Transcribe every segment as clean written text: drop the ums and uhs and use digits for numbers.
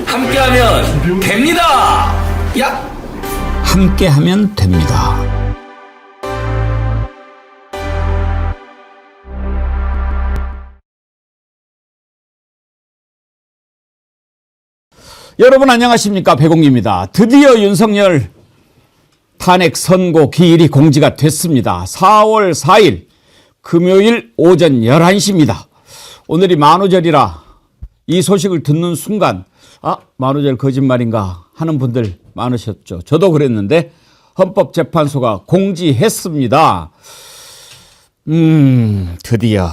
함께하면 됩니다. 야! 함께하면 됩니다. 여러분 안녕하십니까, 배공입니다. 드디어 윤석열 탄핵 선고 기일이 공지가 됐습니다. 4월 4일 금요일 오전 11시입니다. 오늘이 만우절이라 이 소식을 듣는 순간 만우절 거짓말인가 하는 분들 많으셨죠. 저도 그랬는데 헌법재판소가 공지했습니다. 드디어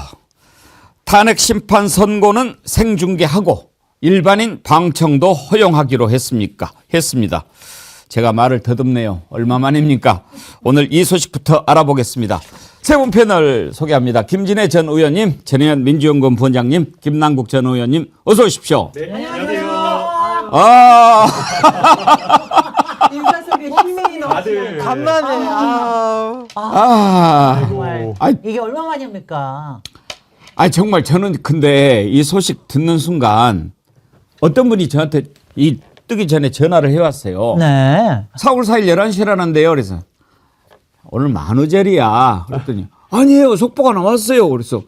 탄핵 심판 선고는 생중계하고 일반인 방청도 허용하기로 했습니다. 제가 말을 더듬네요. 얼마만입니까? 오늘 이 소식부터 알아보겠습니다. 세 분 패널 소개합니다. 김진애 전 의원님, 전혜연 민주연구원 부원장님, 김남국 전 의원님, 어서 오십시오. 네, 안녕하세요. 인사 속에 힘이 넘치는 간만에. 정말 이게 얼마만입니까? 정말 저는 근데 이 소식 듣는 순간 어떤 분이 저한테 이 뜨기 전에 전화를 해왔어요. 네. 4월 4일 11시라는데요. 그래서 오늘 만우절이야. 그랬더니 아니에요. 속보가 나왔어요. 그래서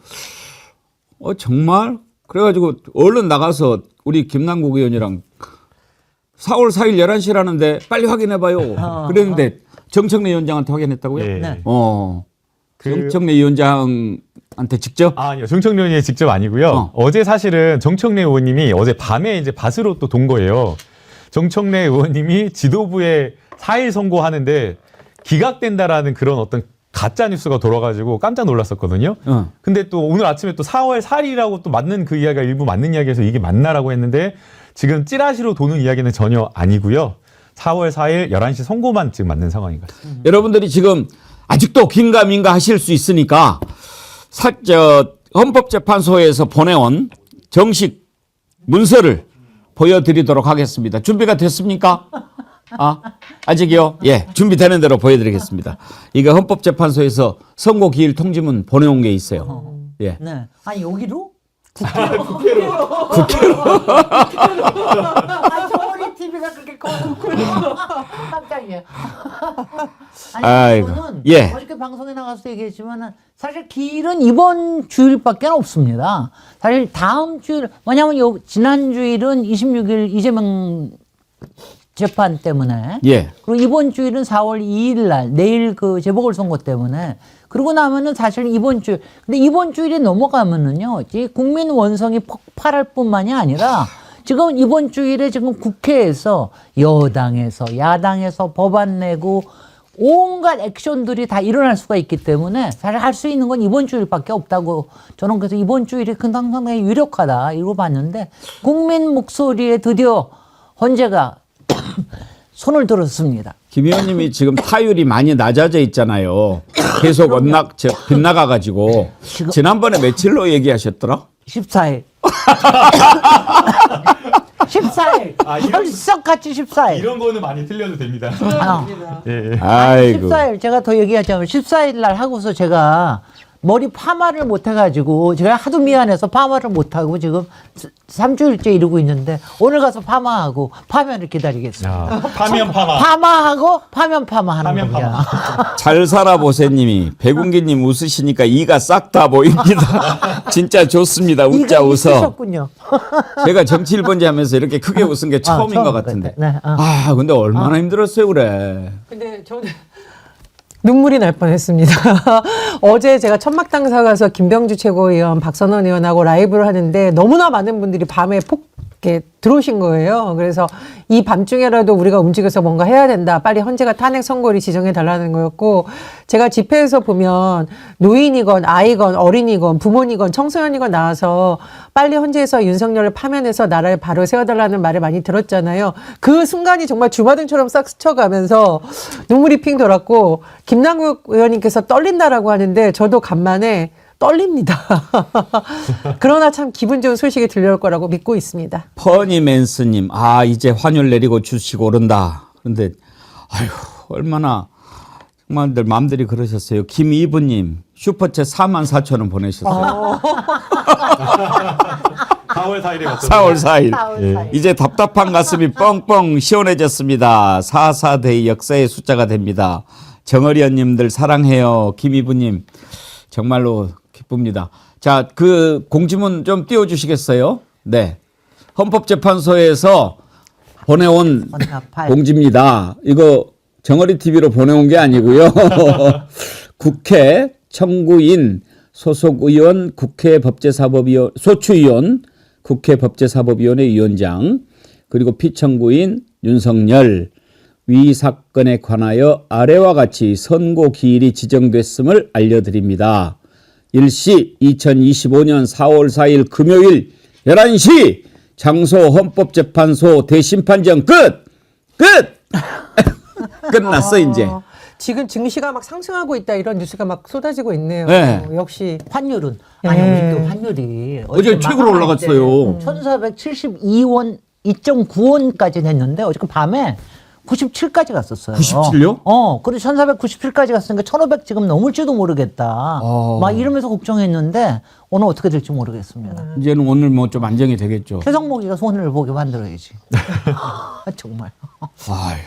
정말? 그래가지고 얼른 나가서 우리 김남국 의원이랑 4월 4일 11시라는데 빨리 확인해봐요. 그랬는데 정청래 위원장한테 확인했다고요? 네. 정청래 위원장한테 직접? 아니요, 정청래 의원이 직접 아니고요. 어제 사실은 정청래 의원님이 어제 밤에 이제 밭으로 또 돈 거예요. 정청래 의원님이 지도부에 4일 선고하는데 기각된다라는 그런 어떤 가짜 뉴스가 돌아가지고 깜짝 놀랐었거든요. 근데 또 오늘 아침에 또 4월 4일이라고 또 맞는 그 이야기가 일부 맞는 이야기에서 이게 맞나라고 했는데 지금 찌라시로 도는 이야기는 전혀 아니고요. 4월 4일 11시 선고만 지금 맞는 상황인 것 같습니다. 여러분들이 지금 아직도 긴가민가 하실 수 있으니까 헌법재판소에서 보내온 정식 문서를 보여드리도록 하겠습니다. 준비가 됐습니까? 아직이요? 예, 준비되는 대로 보여드리겠습니다. 이거 헌법재판소에서 선고 기일 통지문 보내온 게 있어요. 예. 네. 아니 여기로? 국회로. 저번에 TV가 그렇게 커. 깜짝이야. 아이고. 이거는 예. 어저께 방송에 나가서 얘기했지만 사실 기일은 이번 주일밖에 없습니다. 사실 다음 주일, 왜냐하면 지난 주일은 26일 이재명 재판 때문에. 예. 그리고 이번 주일은 4월 2일 날, 내일 그 재보궐선거 때문에. 그러고 나면은 사실 이번 주일. 근데 이번 주일이 넘어가면은요, 국민 원성이 폭발할 뿐만이 아니라 지금 이번 주일에 지금 국회에서 여당에서 야당에서 법안 내고 온갖 액션들이 다 일어날 수가 있기 때문에 사실 할 수 있는 건 이번 주일밖에 없다고 저는 그래서 이번 주일이 상당히 유력하다 이러고 봤는데 국민 목소리에 드디어 헌재가 손을 들었습니다. 김 의원님이 지금 타율이 많이 낮아져 있잖아요. 계속 빗나가가지고. 지난번에 며칠로 얘기하셨더라? 14일. 14일. 혈석같이 14일. 이런 거는 많이 틀려도 됩니다. 아이고. 14일 제가 더 얘기하자면 14일 날 하고서 제가 머리 파마를 못 해가지고 제가 하도 미안해서 파마를 못 하고 지금 3주일째 이러고 있는데 오늘 가서 파마하고 파면을 기다리겠습니다. 파면 파마. 파마하고 파면 파마하는 파면 겁니다. 잘 살아보세님, 백운기님 웃으시니까 이가 싹 다 보입니다. 진짜 좋습니다. 웃자 웃어. 있으셨군요. 제가 정치 1번지 하면서 이렇게 크게 웃은 게 처음인 처음 것 같은데. 네, 근데 얼마나 힘들었어요, 그래. 근데 저는 눈물이 날 뻔했습니다. 어제 제가 천막당사 가서 김병주 최고위원, 박선원 의원하고 라이브를 하는데 너무나 많은 분들이 밤에 이렇게 들어오신 거예요. 그래서 이 밤중에라도 우리가 움직여서 뭔가 해야 된다. 빨리 헌재가 탄핵 선고를 지정해 달라는 거였고, 제가 집회에서 보면 노인이건 아이건 어린이건 부모니건 청소년이건 나와서 빨리 헌재에서 윤석열을 파면해서 나라를 바로 세워달라는 말을 많이 들었잖아요. 그 순간이 정말 주마등처럼 싹 스쳐가면서 눈물이 핑 돌았고, 김남국 의원님께서 떨린다라고 하는데 저도 간만에 떨립니다. 그러나 참 기분 좋은 소식이 들려올 거라고 믿고 있습니다. 퍼니맨스님, 이제 환율 내리고 주식 오른다. 그런데 얼마나 정말들 마음들이 그러셨어요. 김이부님 슈퍼챗 44,000원 보내셨어요. 4월 4일에 맞 4월 4일. 4월 예. 4일. 이제 답답한 가슴이 뻥뻥 시원해졌습니다. 44대의 역사의 숫자가 됩니다. 정어리언님들 사랑해요. 김이부님 정말로 기쁩니다. 자, 그 공지문 좀 띄워주시겠어요? 네. 헌법재판소에서 보내온 헌납할. 공지입니다. 이거 정어리 TV로 보내온 게 아니고요. 국회 청구인 소속 의원 국회 법제사법위원 소추위원 국회 법제사법위원회 위원장 그리고 피청구인 윤석열 위 사건에 관하여 아래와 같이 선고 기일이 지정됐음을 알려드립니다. 일시 2025년 4월 4일 금요일 11시 장소 헌법재판소 대심판정 끝! 끝났어 이제. 지금 증시가 막 상승하고 있다 이런 뉴스가 막 쏟아지고 있네요. 네. 역시 환율은 아니 우리 또 환율이 어제 최고로 올라갔어요. 1,472원 2.9원까지 됐는데 어저께 밤에 97까지 갔었어요. 97 요? 그래서 1,497까지 갔으니까 1,500 지금 넘을지도 모르겠다. 막 이러면서 걱정했는데 오늘 어떻게 될지 모르겠습니다. 이제는 오늘 뭐 좀 안정이 되겠죠. 최성목이가 손을 보게 만들어야지. 정말. 아유.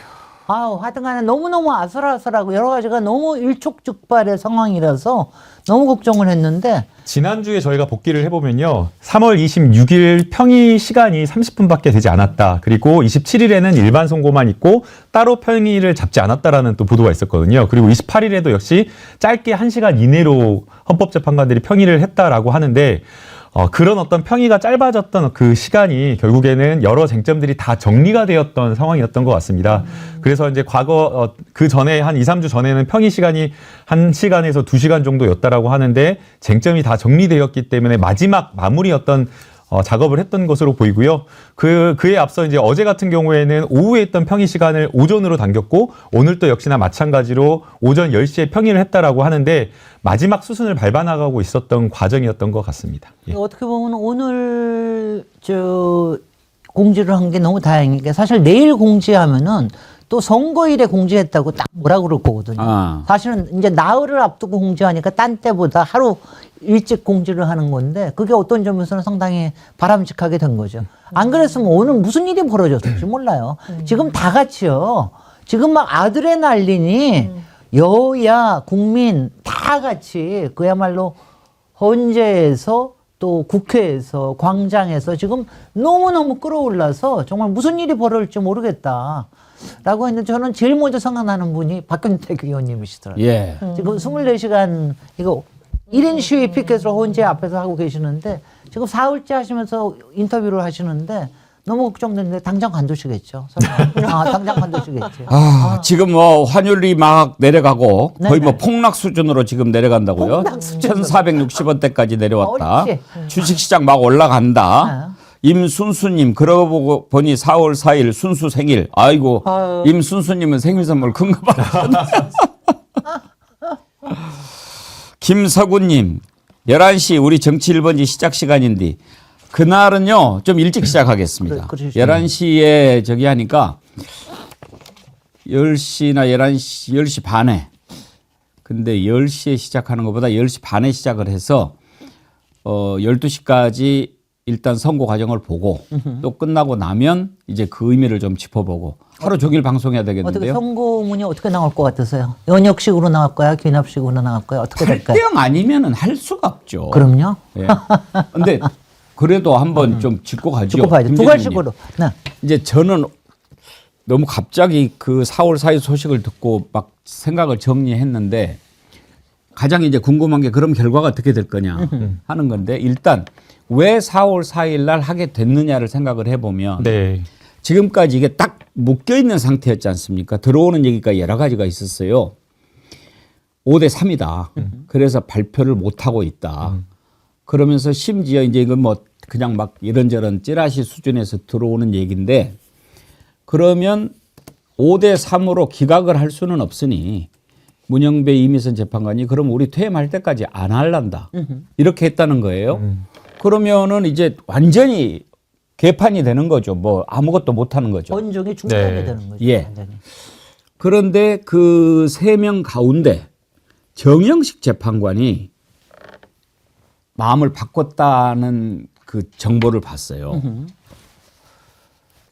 아우, 하여튼간에 너무너무 아슬아슬하고 여러 가지가 너무 일촉즉발의 상황이라서 너무 걱정을 했는데 지난주에 저희가 복귀를 해보면요. 3월 26일 평의 시간이 30분밖에 되지 않았다. 그리고 27일에는 일반 선고만 있고 따로 평의를 잡지 않았다라는 또 보도가 있었거든요. 그리고 28일에도 역시 짧게 1시간 이내로 헌법재판관들이 평의를 했다라고 하는데 그런 어떤 평의가 짧아졌던 그 시간이 결국에는 여러 쟁점들이 다 정리가 되었던 상황이었던 것 같습니다. 그래서 이제 과거 그 전에 한 2, 3주 전에는 평의 시간이 1시간에서 2시간 정도였다라고 하는데 쟁점이 다 정리되었기 때문에 마지막 마무리였던 작업을 했던 것으로 보이고요. 그에 앞서 이제 어제 같은 경우에는 오후에 있던 평의 시간을 오전으로 당겼고 오늘도 역시나 마찬가지로 오전 10시에 평의를 했다라고 하는데 마지막 수순을 밟아 나가고 있었던 과정이었던 것 같습니다. 예. 어떻게 보면 오늘 공지를 한 게 너무 다행인 게 사실 내일 공지하면은 또 선거일에 공지했다고 딱 뭐라 그럴 거거든요. 사실은 이제 나흘을 앞두고 공지하니까 딴 때보다 하루 일찍 공지를 하는 건데 그게 어떤 점에서는 상당히 바람직하게 된 거죠. 안 그랬으면 오늘 무슨 일이 벌어졌을지 몰라요. 지금 다 같이요. 지금 막 아드레날린이 여야 국민 다 같이 그야말로 헌재에서 또 국회에서 광장에서 지금 너무너무 끌어올라서 정말 무슨 일이 벌어질지 모르겠다. 라고 했는데 저는 제일 먼저 생각나는 분이 박경택 의원님이시더라고요. 예. 지금 24시간 이거 1인 시위 피켓으로 헌재 앞에서 하고 계시는데 지금 사흘째 하시면서 인터뷰를 하시는데 너무 걱정되는데 당장 관두시겠죠. 당장 관두시겠죠. 지금 뭐 환율이 막 내려가고 거의 네네. 뭐 폭락 수준으로 지금 내려간다고요. 폭락 수준으로. 1,460원대까지 내려왔다. 옳지. 주식시장 막 올라간다. 임순수님 그러고 보니 4월 4일 순수 생일. 아이고 임순수님은 생일 선물 큰 거 받았네. 김서구님 11시 우리 정치 1번지 시작 시간인데 그날은요 좀 일찍 시작하겠습니다. 그러시죠. 11시에 저기 하니까 10시나 11시 10시 반에 근데 10시에 시작하는 것보다 10시 반에 시작을 해서 12시까지 일단 선고 과정을 보고 또 끝나고 나면 이제 그 의미를 좀 짚어보고 하루 종일 방송해야 어떻게 되겠는데요. 선고문이 어떻게 나올 것 같으세요? 연역식으로 나올 거야? 귀납식으로 나올 거야? 어떻게 될까요? 8대0 아니면은 할 수가 없죠. 그럼요. 예. 근데 그래도 한번 좀 짚고 가죠. 짚고 봐야죠. 두 김재민님. 갈식으로. 네. 이제 저는 너무 갑자기 그 4월 4일 소식을 듣고 막 생각을 정리했는데 가장 이제 궁금한 게 그럼 결과가 어떻게 될 거냐 하는 건데 일단 왜 4월 4일 날 하게 됐느냐를 생각을 해보면 네. 지금까지 이게 딱 묶여 있는 상태였지 않습니까? 들어오는 얘기가 여러 가지가 있었어요. 5대 3이다. 그래서 발표를 못 하고 있다. 그러면서 심지어 이제 이건 뭐 그냥 막 이런저런 찌라시 수준에서 들어오는 얘기인데 그러면 5대 3으로 기각을 할 수는 없으니 문영배 이미선 재판관이 그럼 우리 퇴임할 때까지 안 할란다. 이렇게 했다는 거예요. 그러면은 이제 완전히 개판이 되는 거죠. 뭐 아무것도 못 하는 거죠. 번종이 중단이 네. 되는 거죠. 예. 완전히. 그런데 그 3명 가운데 정영식 재판관이 마음을 바꿨다는 그 정보를 봤어요.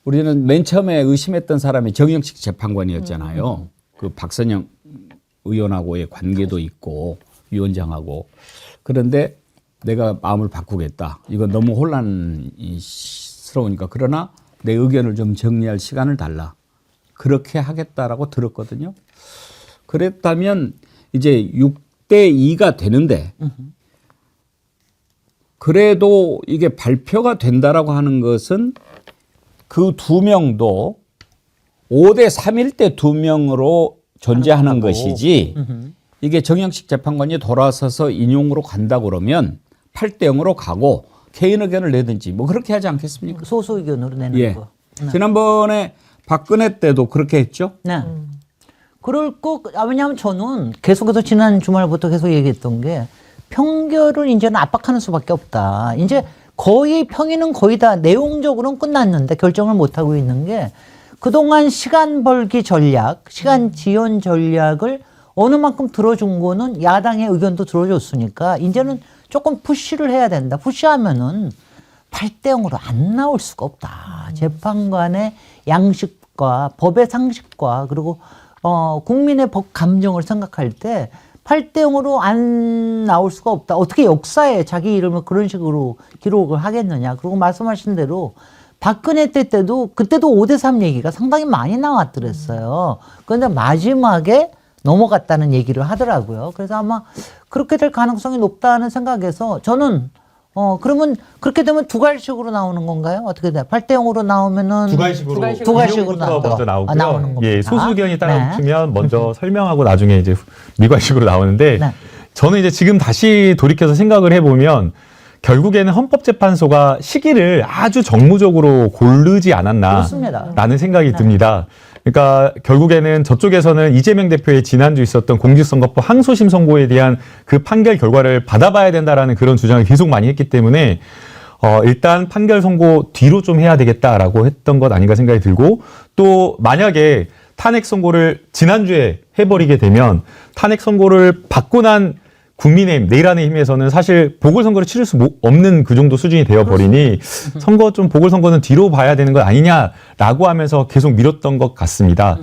우리는 맨 처음에 의심했던 사람이 정영식 재판관이었잖아요. 그 박선영 의원하고의 관계도 있고 위원장하고. 그런데 내가 마음을 바꾸겠다. 이건 너무 혼란스러우니까. 그러나 내 의견을 좀 정리할 시간을 달라. 그렇게 하겠다라고 들었거든요. 그랬다면 이제 6대 2가 되는데 그래도 이게 발표가 된다라고 하는 것은 그 두 명도 5대 3일 때 두 명으로 존재하는 것이지 이게 정영식 재판관이 돌아서서 인용으로 간다 그러면 8대 0으로 가고 개인 의견을 내든지 뭐 그렇게 하지 않겠습니까? 소수 의견으로 내는 예. 거. 지난번에 박근혜 때도 그렇게 했죠. 네. 그럴 거, 왜냐하면 저는 계속해서 지난 주말부터 계속 얘기했던 게 평결을 이제는 압박하는 수밖에 없다. 이제 거의 평의는 거의 다 내용적으로는 끝났는데 결정을 못하고 있는 게 그동안 시간 벌기 전략, 시간 지연 전략을 어느 만큼 들어준 거는 야당의 의견도 들어줬으니까 이제는 조금 푸시를 해야 된다. 푸시하면은 8대 0으로 안 나올 수가 없다. 재판관의 양식과 법의 상식과 그리고 국민의 법 감정을 생각할 때 8대 0으로 안 나올 수가 없다. 어떻게 역사에 자기 이름을 그런 식으로 기록을 하겠느냐. 그리고 말씀하신 대로 박근혜 때도 그때도 5대 3 얘기가 상당히 많이 나왔더랬어요. 그런데 마지막에 넘어갔다는 얘기를 하더라고요. 그래서 아마 그렇게 될 가능성이 높다는 생각에서 저는 그러면 그렇게 되면 두갈식으로 나오는 건가요? 어떻게 돼요? 8대 0으로 나오면은 두갈식으로 나온다. 먼저 나오고요. 나오는 겁니다. 예, 소수 의견이 따라붙으면 네. 먼저 설명하고 나중에 이제 미괄식으로 나오는데 네. 저는 이제 지금 다시 돌이켜서 생각을 해보면 결국에는 헌법재판소가 시기를 아주 정무적으로 고르지 그렇습니다. 않았나라는 생각이 듭니다. 그러니까 결국에는 저쪽에서는 이재명 대표의 지난주 있었던 공직선거법 항소심 선고에 대한 그 판결 결과를 받아봐야 된다라는 그런 주장을 계속 많이 했기 때문에 일단 판결 선고 뒤로 좀 해야 되겠다라고 했던 것 아닌가 생각이 들고 또 만약에 탄핵 선고를 지난주에 해버리게 되면 탄핵 선고를 받고 난 국민의힘, 내일 안의 힘에서는 사실 보궐선거를 치를 수 없는 그 정도 수준이 되어버리니 선거 좀 보궐선거는 뒤로 봐야 되는 것 아니냐라고 하면서 계속 미뤘던 것 같습니다.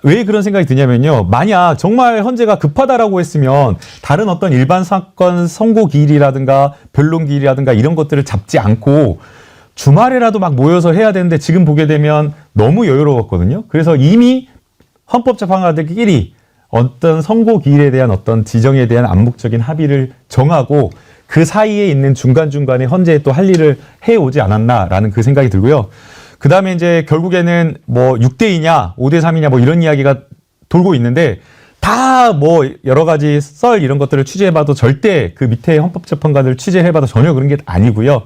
왜 그런 생각이 드냐면요. 만약 정말 헌재가 급하다라고 했으면 다른 어떤 일반 사건 선고 기일이라든가 변론 기일이라든가 이런 것들을 잡지 않고 주말에라도 막 모여서 해야 되는데 지금 보게 되면 너무 여유로웠거든요. 그래서 이미 헌법재판관들끼리 어떤 선고 기일에 대한 어떤 지정에 대한 암묵적인 합의를 정하고 그 사이에 있는 중간중간에 헌재에 또 할 일을 해오지 않았나라는 그 생각이 들고요. 그 다음에 이제 결국에는 뭐 6대2냐, 5대3이냐 뭐 이런 이야기가 돌고 있는데 다 뭐 여러 가지 썰 이런 것들을 취재해봐도 절대 그 밑에 헌법재판관을 취재해봐도 전혀 그런 게 아니고요.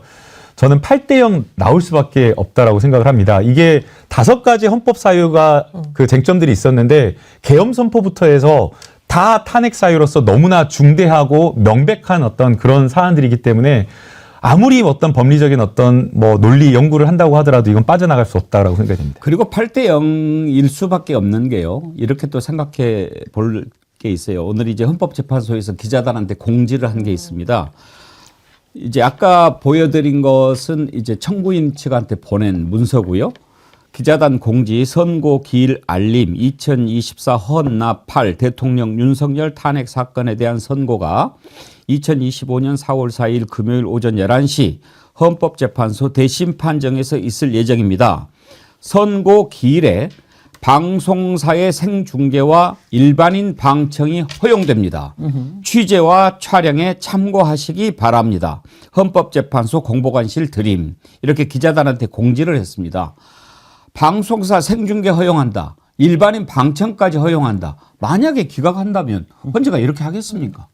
저는 8대 0 나올 수밖에 없다라고 생각을 합니다. 이게 5가지 헌법 사유가 그 쟁점들이 있었는데 계엄 선포부터 해서 다 탄핵 사유로서 너무나 중대하고 명백한 어떤 그런 사안들이기 때문에 아무리 어떤 법리적인 어떤 뭐 논리 연구를 한다고 하더라도 이건 빠져나갈 수 없다라고 생각이 됩니다. 그리고 8대 0일 수밖에 없는 게요. 이렇게 또 생각해 볼 게 있어요. 오늘 이제 헌법재판소에서 기자단한테 공지를 한 게 있습니다. 이제 아까 보여드린 것은 이제 청구인 측한테 보낸 문서고요. 기자단 공지 선고 기일 알림 2024 헌납 8 대통령 윤석열 탄핵 사건에 대한 선고가 2025년 4월 4일 금요일 오전 11시 헌법재판소 대심판정에서 있을 예정입니다. 선고 기일에 방송사의 생중계와 일반인 방청이 허용됩니다. 취재와 촬영에 참고하시기 바랍니다. 헌법재판소 공보관실 드림. 이렇게 기자단한테 공지를 했습니다. 방송사 생중계 허용한다. 일반인 방청까지 허용한다. 만약에 기각한다면 헌재가 이렇게 하겠습니까?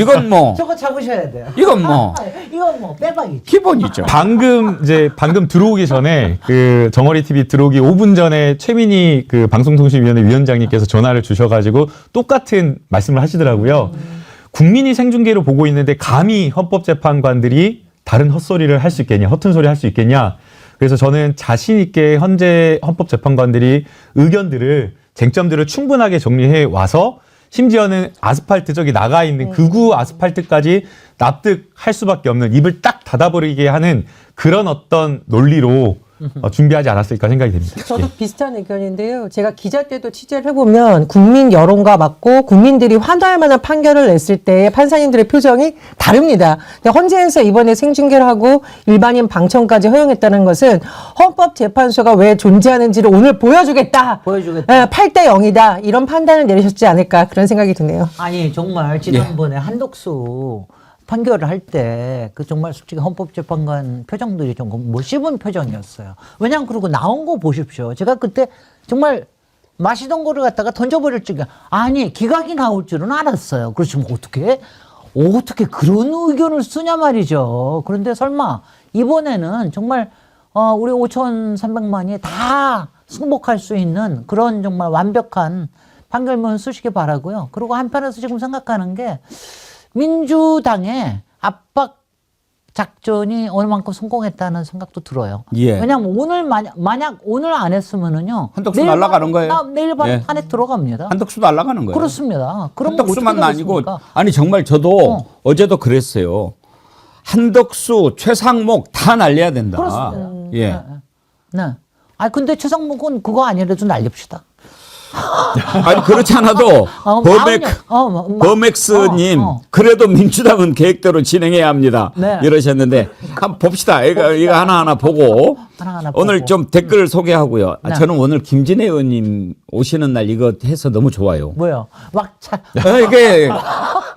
이건 뭐 저거 잡으셔야 돼요. 이건 뭐 이건 뭐 빼박이죠. 기본이죠. 방금 들어오기 전에 그 정어리 TV 들어오기 5분 전에 최민희 그 방송통신위원회 위원장님께서 전화를 주셔가지고 똑같은 말씀을 하시더라고요. 국민이 생중계로 보고 있는데 감히 헌법재판관들이 다른 헛소리를 할 수 있겠냐, 허튼 소리 할 수 있겠냐. 그래서 저는 자신 있게 헌재 헌법재판관들이 의견들을 쟁점들을 충분하게 정리해 와서 심지어는 아스팔트 저기 나가 있는 극우 아스팔트까지 납득할 수밖에 없는 입을 딱 닫아버리게 하는 그런 어떤 논리로 준비하지 않았을까 생각이 됩니다. 저도 비슷한 의견인데요. 제가 기자 때도 취재를 해보면 국민 여론과 맞고 국민들이 환호할 만한 판결을 냈을 때 판사님들의 표정이 다릅니다. 근데 헌재에서 이번에 생중계를 하고 일반인 방청까지 허용했다는 것은 헌법재판소가 왜 존재하는지를 오늘 보여주겠다. 보여주겠다. 8대 0이다. 이런 판단을 내리셨지 않을까 그런 생각이 드네요. 아니 정말 지난번에 한덕수 판결을 할 때 그 정말 솔직히 헌법재판관 표정들이 좀 뭐 씹은 표정이었어요. 왜냐면 그러고 나온 거 보십시오. 제가 그때 정말 마시던 거를 갖다가 던져버릴 줄은 아니 기각이 나올 줄은 알았어요. 그렇지만 어떻게 그런 의견을 쓰냐 말이죠. 그런데 설마 이번에는 정말 우리 5,300만이 다 승복할 수 있는 그런 정말 완벽한 판결문 쓰시기 바라고요. 그리고 한편에서 지금 생각하는 게 민주당의 압박 작전이 어느 만큼 성공했다는 생각도 들어요. 예. 왜냐하면 오늘 만약 오늘 안 했으면은요. 한덕수 내일 날아가는 거예요. 내일 밤 예. 안에 들어갑니다. 한덕수 날아가는 거예요. 그렇습니다. 그럼 뭐 한덕수만 어떻게 아니고 되겠습니까? 아니 정말 저도 어제도 그랬어요. 한덕수, 최상목 다 날려야 된다. 그렇습니다. 예. 네. 아 근데 최상목은 그거 아니라도 날립시다. 아니 그렇지 않아도 범엑스님 그래도 민주당은 계획대로 진행해야 합니다. 네. 이러셨는데 한번 봅시다. 이거 하나하나 보고 하나하나 오늘 보고. 좀 댓글 소개하고요. 네. 저는 오늘 김진애 의원님 오시는 날 이거 해서 너무 좋아요. 뭐요? 이게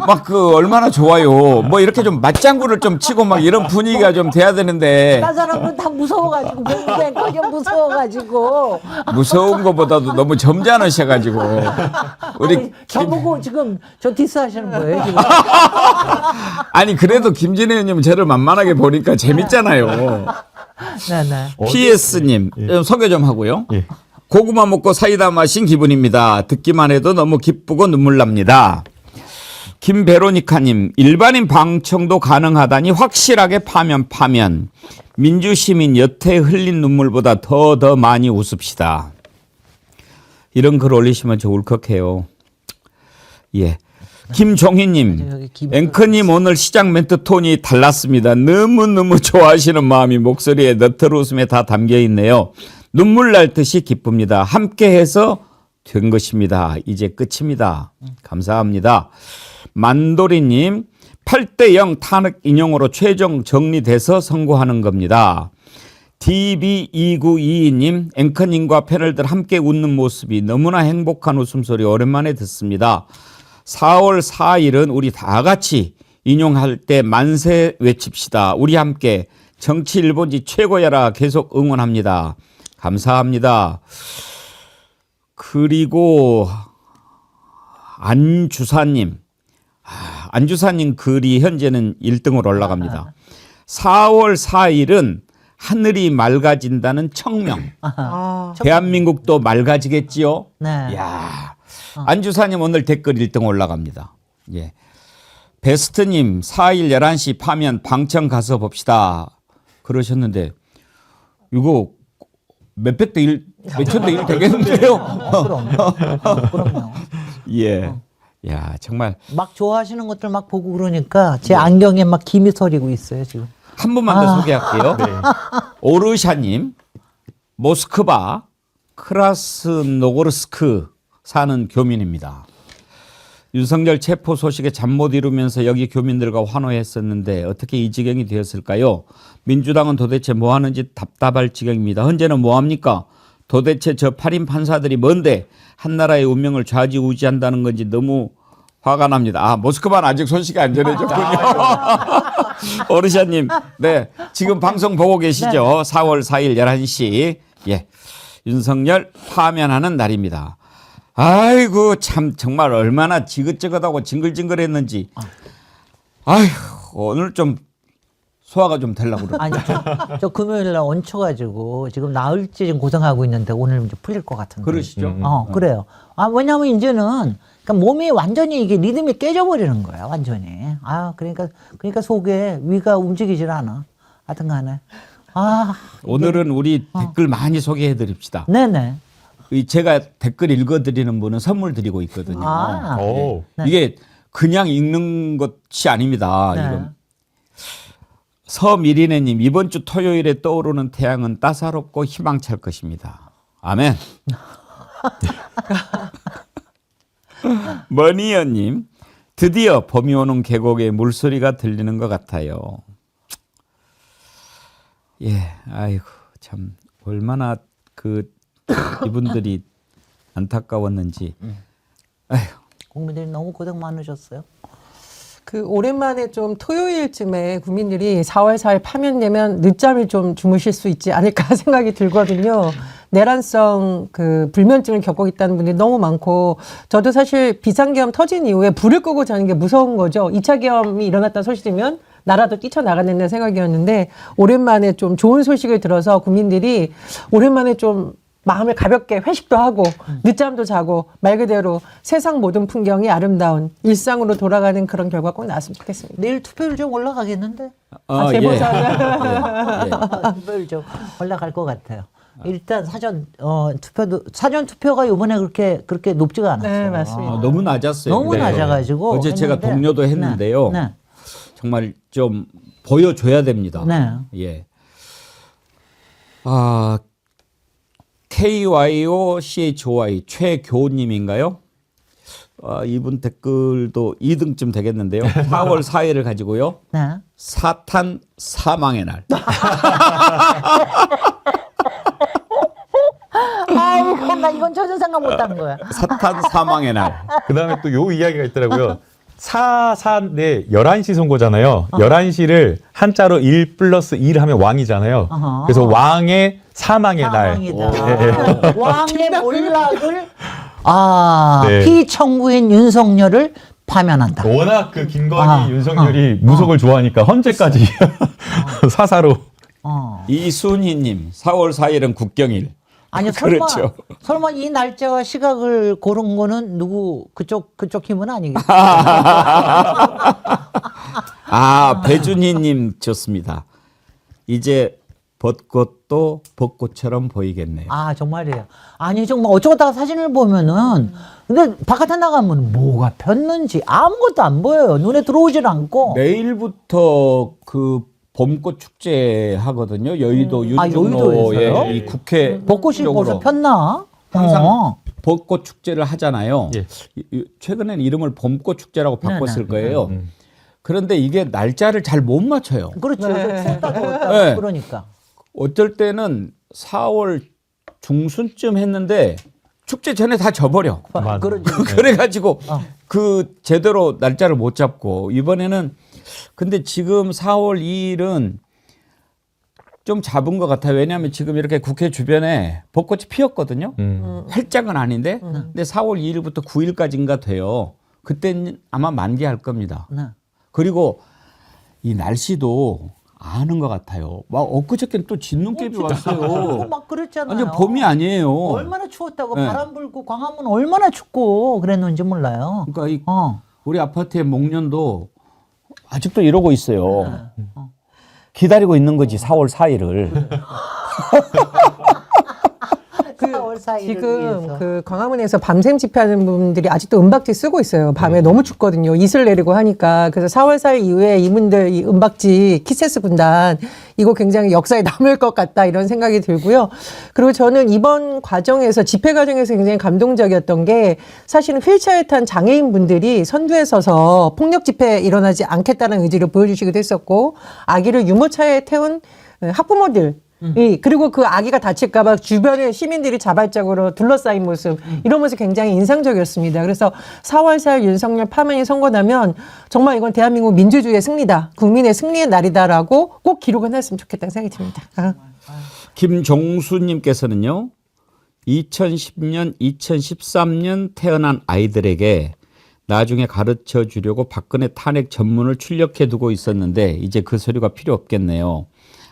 막 그 얼마나 좋아요. 뭐 이렇게 좀 맞장구를 좀 치고 막 이런 분위기가 좀 돼야 되는데 딴 사람은 다 무서워가지고 뱅뱅거려 무서워가지고 무서운 것보다도 너무 점잖으셔가지고 우리 아니, 저보고 지금 저 디스하시는 거예요 지금. 아니 그래도 김진애 의원님 저를 만만하게 보니까 재밌잖아요. 네네. PS님 소개 좀 하고요. 예. 고구마 먹고 사이다 마신 기분입니다. 듣기만 해도 너무 기쁘고 눈물 납니다. 김베로니카님 일반인 방청도 가능하다니 확실하게 파면 민주시민 여태 흘린 눈물보다 더 많이 웃읍시다. 이런 글 올리시면 저 울컥해요. 예. 김종희님, 앵커님 오늘 시작 멘트 톤이 달랐습니다. 너무너무 좋아하시는 마음이 목소리에 너털 웃음에 다 담겨 있네요. 눈물 날 듯이 기쁩니다. 함께해서 된 것입니다. 이제 끝입니다. 감사합니다. 만도리님, 8대0 탄핵 인용으로 최종 정리돼서 선고하는 겁니다. DB2922님, 앵커님과 패널들 함께 웃는 모습이 너무나 행복한 웃음소리 오랜만에 듣습니다. 4월 4일은 우리 다 같이 인용할 때 만세 외칩시다. 우리 함께 정치 일본지 최고야라 계속 응원합니다. 감사합니다. 그리고 안주사님. 안주사님 글이 현재는 1등으로 올라갑니다. 4월 4일은 하늘이 맑아진다는 청명. 대한민국도 맑아지겠지요? 네. 야, 안주사님 오늘 댓글 1등 올라갑니다. 예. 베스트님 4일 11시 파면 방청 가서 봅시다. 그러셨는데 이거 몇백 대 1, 몇천 대 1 되겠는데요? 그럼요. 예. 야, 정말 막 좋아하시는 것들 막 보고 그러니까 제 안경에 막 김이 서리고 있어요 지금. 한 분만 더 소개할게요. 오르샤님, 모스크바 크라스노고르스크 사는 교민입니다. 윤석열 체포 소식에 잠 못 이루면서 여기 교민들과 환호했었는데 어떻게 이 지경이 되었을까요? 민주당은 도대체 뭐 하는지 답답할 지경입니다. 현재는 뭐 합니까? 도대체 저 8인 판사들이 뭔데 한나라의 운명을 좌지우지한다는 건지 너무 화가 납니다. 모스크바는 아직 소식이 안 전해졌군요. 오르샤님, 네. 지금 방송 보고 계시죠? 4월 4일 11시. 예. 윤석열 파면하는 날입니다. 아이고, 참, 정말 얼마나 지긋지긋하고 징글징글했는지. 아휴, 오늘 좀 소화가 좀 되려고 그러네. 아니 저 금요일 날 얹혀가지고 지금 나흘째 지금 고생하고 있는데 오늘 이제 풀릴 것 같은데. 그러시죠? 그래요. 왜냐면 이제는 그러니까 몸이 완전히 이게 리듬이 깨져버리는 거야, 완전히. 그러니까 속에 위가 움직이질 않아. 하여튼간에. 오늘은 우리 댓글 많이 소개해 드립시다. 네네. 제가 댓글 읽어드리는 분은 선물 드리고 있거든요. 아, 오. 네. 이게 그냥 읽는 것이 아닙니다. 네. 이건. 서미리네님, 이번 주 토요일에 떠오르는 태양은 따사롭고 희망찰 것입니다. 아멘. 머니어님, 드디어 봄이 오는 계곡에 물소리가 들리는 것 같아요. 예, 아이고 참 얼마나 그 이분들이 안타까웠는지. 아휴. 국민들이 너무 고생 많으셨어요. 그 오랜만에 좀 토요일쯤에 국민들이 4월 4일 파면되면 늦잠을 좀 주무실 수 있지 않을까 생각이 들거든요. 내란성 그 불면증을 겪고 있다는 분들이 너무 많고, 저도 사실 비상계엄 터진 이후에 불을 끄고 자는 게 무서운 거죠. 2차 계엄이 일어났다는 소식이면 나라도 뛰쳐나가는 생각이었는데, 오랜만에 좀 좋은 소식을 들어서 국민들이 오랜만에 좀 마음을 가볍게 회식도 하고 늦잠도 자고 말 그대로 세상 모든 풍경이 아름다운 일상으로 돌아가는 그런 결과 꼭 나왔으면 좋겠습니다. 내일 투표율 좀 올라가겠는데? 제보자. 투표율 좀 올라갈 것 같아요. 일단 사전 투표가 이번에 그렇게 높지가 않았어요. 네, 맞습니다. 너무 낮았어요. 너무 네. 낮아가지고 어제 제가 했는데, 동료도 했는데요. 네, 정말 좀 보여줘야 됩니다. 네. 예. 아, KYOCHOY 최교님인가요? 이분 댓글도 2등쯤 되겠는데요. 4월 4일을 가지고요. 네. 사탄 사망의 날. 아이고, 나 이건 전혀 생각 못한 거야. 사탄 사망의 날. 그다음에 또 요 이야기가 있더라고요. 4네 11시 선거잖아요. 11시를 한자로 1 플러스 1 하면 왕이잖아요. 어허. 그래서 왕의 사망의 날. 사망이다. 왕의 몰락을 네. 피청구인 윤석열을 파면한다. 워낙 그 김건희, 윤석열이 무속을 좋아하니까 헌재까지 사사로. 이순희님, 4월 4일은 국경일. 아니 설마 그렇죠. 설마 이 날짜와 시각을 고른 거는 누구 그쪽 힘은 아니겠죠? 배준희님 좋습니다. 이제 벚꽃도 벚꽃처럼 보이겠네요. 정말이에요. 아니 정말 어쩌다가 사진을 보면은 근데 바깥에 나가면 뭐가 폈는지 아무것도 안 보여요. 눈에 들어오질 않고. 내일부터 그 봄꽃 축제 하거든요. 여의도 윤중로의 여의도에서요? 이 국회 벚꽃이 쪽으로. 벌써 폈나? 항상 벚꽃 축제를 하잖아요. 예. 최근에는 이름을 봄꽃 축제라고 바꿨을 네네. 거예요. 그런데 이게 날짜를 잘 못 맞춰요. 그렇죠. 추웠다 더웠다 네. 그러니까. 어쩔 때는 4월 중순쯤 했는데 축제 전에 다 져버려. 맞아. 그러지. 그래가지고 그 제대로 날짜를 못 잡고 이번에는 근데 지금 4월 2일은 좀 잡은 것 같아요. 왜냐하면 지금 이렇게 국회 주변에 벚꽃이 피었거든요. 활짝은 아닌데 근데 4월 2일부터 9일까지인가 돼요. 그때는 아마 만개할 겁니다. 네. 그리고 이 날씨도 아는 것 같아요. 막 엊그저께는 또 진눈깨비 왔어요. 막 그랬잖아요. 완전 봄이 아니에요. 얼마나 추웠다고 네. 바람 불고 광화문 얼마나 춥고 그랬는지 몰라요. 그러니까 우리 아파트의 목련도 아직도 이러고 있어요. 기다리고 있는 거지 4월 4일을. 4월 4일을 지금 위해서. 그 광화문에서 밤샘 집회하는 분들이 아직도 은박지 쓰고 있어요. 밤에 너무 춥거든요. 이슬 내리고 하니까. 그래서 4월 4일 이후에 이분들 이 은박지 키세스 군단 이거 굉장히 역사에 남을 것 같다 이런 생각이 들고요. 그리고 저는 이번 과정에서 집회 과정에서 굉장히 감동적이었던 게 사실은 휠체어에 탄 장애인 분들이 선두에 서서 폭력 집회 일어나지 않겠다는 의지를 보여주시기도 했었고 아기를 유모차에 태운 학부모들 그리고 그 아기가 다칠까봐 주변에 시민들이 자발적으로 둘러싸인 모습 이런 모습 굉장히 인상적이었습니다. 그래서 4월 4일 윤석열 파면이 선고나면 정말 이건 대한민국 민주주의의 승리다. 국민의 승리의 날이다라고 꼭 기록을 했으면 좋겠다는 생각이 듭니다. 김종수님께서는요. 2010년, 2013년 태어난 아이들에게 나중에 가르쳐 주려고 박근혜 탄핵 전문을 출력해 두고 있었는데 이제 그 소리가 필요 없겠네요.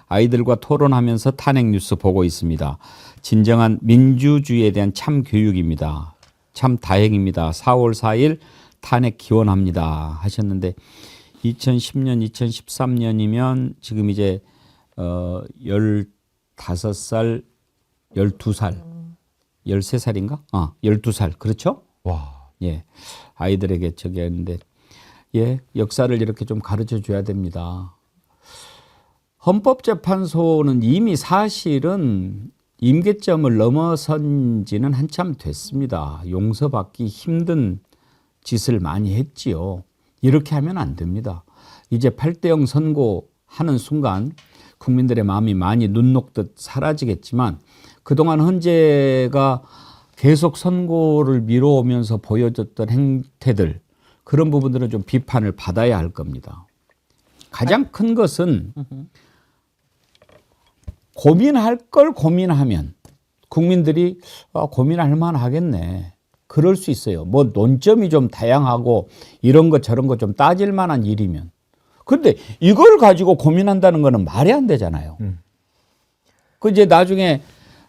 아이들과 토론하면서 탄핵 뉴스 보고 있습니다. 진정한 민주주의에 대한 참 교육입니다. 참 다행입니다. 4월 4일 탄핵 기원합니다 하셨는데 2010년, 2013년이면 지금 이제 15살, 12살 13살인가? 12살. 그렇죠? 와. 예. 아이들에게 저기 했는데, 예, 역사를 이렇게 좀 가르쳐 줘야 됩니다. 헌법재판소는 이미 사실은 임계점을 넘어선 지는 한참 됐습니다. 용서받기 힘든 짓을 많이 했지요. 이렇게 하면 안 됩니다. 이제 8대0 선고하는 순간 국민들의 마음이 많이 눈 녹듯 사라지겠지만 그동안 헌재가 계속 선고를 미뤄오면서 보여줬던 행태들, 그런 부분들은 좀 비판을 받아야 할 겁니다. 가장 큰 것은 고민할 걸 고민하면 국민들이 고민할 만하겠네. 그럴 수 있어요. 뭐 논점이 좀 다양하고 이런 거 저런 거 좀 따질 만한 일이면. 근데 이걸 가지고 고민한다는 거는 말이 안 되잖아요. 그 이제 나중에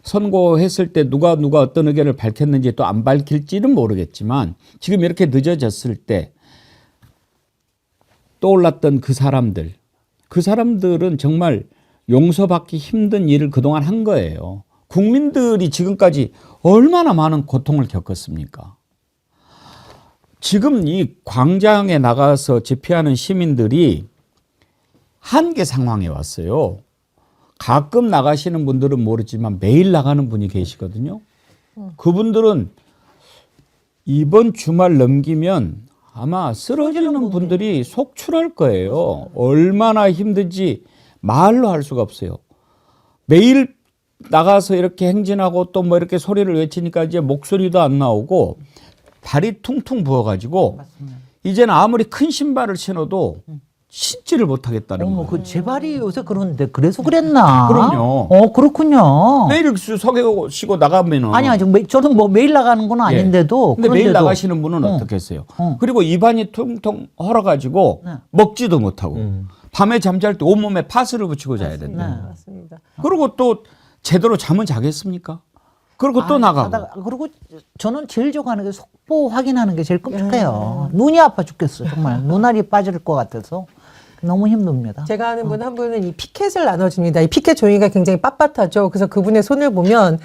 선고했을 때 누가 어떤 의견을 밝혔는지 또 안 밝힐지는 모르겠지만 지금 이렇게 늦어졌을 때 떠올랐던 그 사람들은 정말 용서받기 힘든 일을 그동안 한 거예요. 국민들이 지금까지 얼마나 많은 고통을 겪었습니까? 지금 이 광장에 나가서 집회하는 시민들이 한계 상황에 왔어요. 가끔 나가시는 분들은 모르지만 매일 나가는 분이 계시거든요. 그분들은 이번 주말 넘기면 아마 쓰러지는 분들이 속출할 거예요. 얼마나 힘든지 말로 할 수가 없어요. 매일 나가서 이렇게 행진하고 또 뭐 이렇게 소리를 외치니까 이제 목소리도 안 나오고 발이 퉁퉁 부어가지고 이제는 아무리 큰 신발을 신어도 신지를 못하겠다는 거예요. 그 제 발이 요새 그런데 그래서 그랬나? 그럼요. 그렇군요. 매일 속이고 나가면은 아니, 저는 뭐 매일 나가는 건 아닌데도. 근데 매일 그런데도. 나가시는 분은 어떻게 했어요? 그리고 입안이 퉁퉁 헐어가지고 네. 먹지도 못하고 밤에 잠잘 때 온몸에 파스를 붙이고 자야 된다. 네. 맞습니다. 그리고 또 제대로 잠은 자겠습니까? 그리고 또 나가고. 그리고 저는 제일 좋아하는 게 속보 확인하는 게 제일 끔찍해요. 눈이 아파 죽겠어. 정말 눈알이 빠질 것 같아서 너무 힘듭니다. 제가 아는 분 한 분은 이 피켓을 나눠줍니다. 이 피켓 종이가 굉장히 빳빳하죠. 그래서 그분의 손을 보면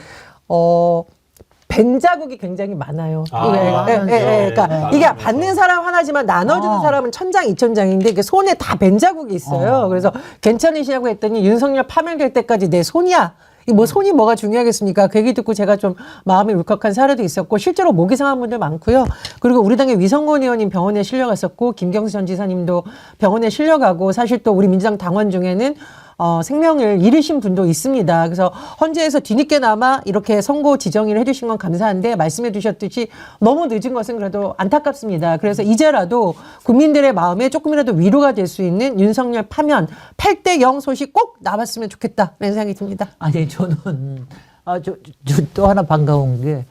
벤 자국이 굉장히 많아요. 그러니까 이게 받는 사람 하나지만 나눠주는 사람은 천장, 이천장인데 이게 손에 다 벤 자국이 있어요. 그래서 괜찮으시냐고 했더니 윤석열 파면될 때까지 내 손이야. 뭐 손이 뭐가 중요하겠습니까? 그 얘기 듣고 제가 좀 마음이 울컥한 사례도 있었고 실제로 목이 상한 분들 많고요. 그리고 우리 당의 위성곤 의원님 병원에 실려갔었고 김경수 전 지사님도 병원에 실려가고 사실 또 우리 민주당 당원 중에는 생명을 잃으신 분도 있습니다. 그래서 헌재에서 뒤늦게나마 이렇게 선고 지정을 해주신 건 감사한데 말씀해 주셨듯이 너무 늦은 것은 그래도 안타깝습니다. 그래서 이제라도 국민들의 마음에 조금이라도 위로가 될 수 있는 윤석열 파면 8대0 소식 꼭 나왔으면 좋겠다 이런 생각이 듭니다. 아니, 저는 또 하나 반가운 게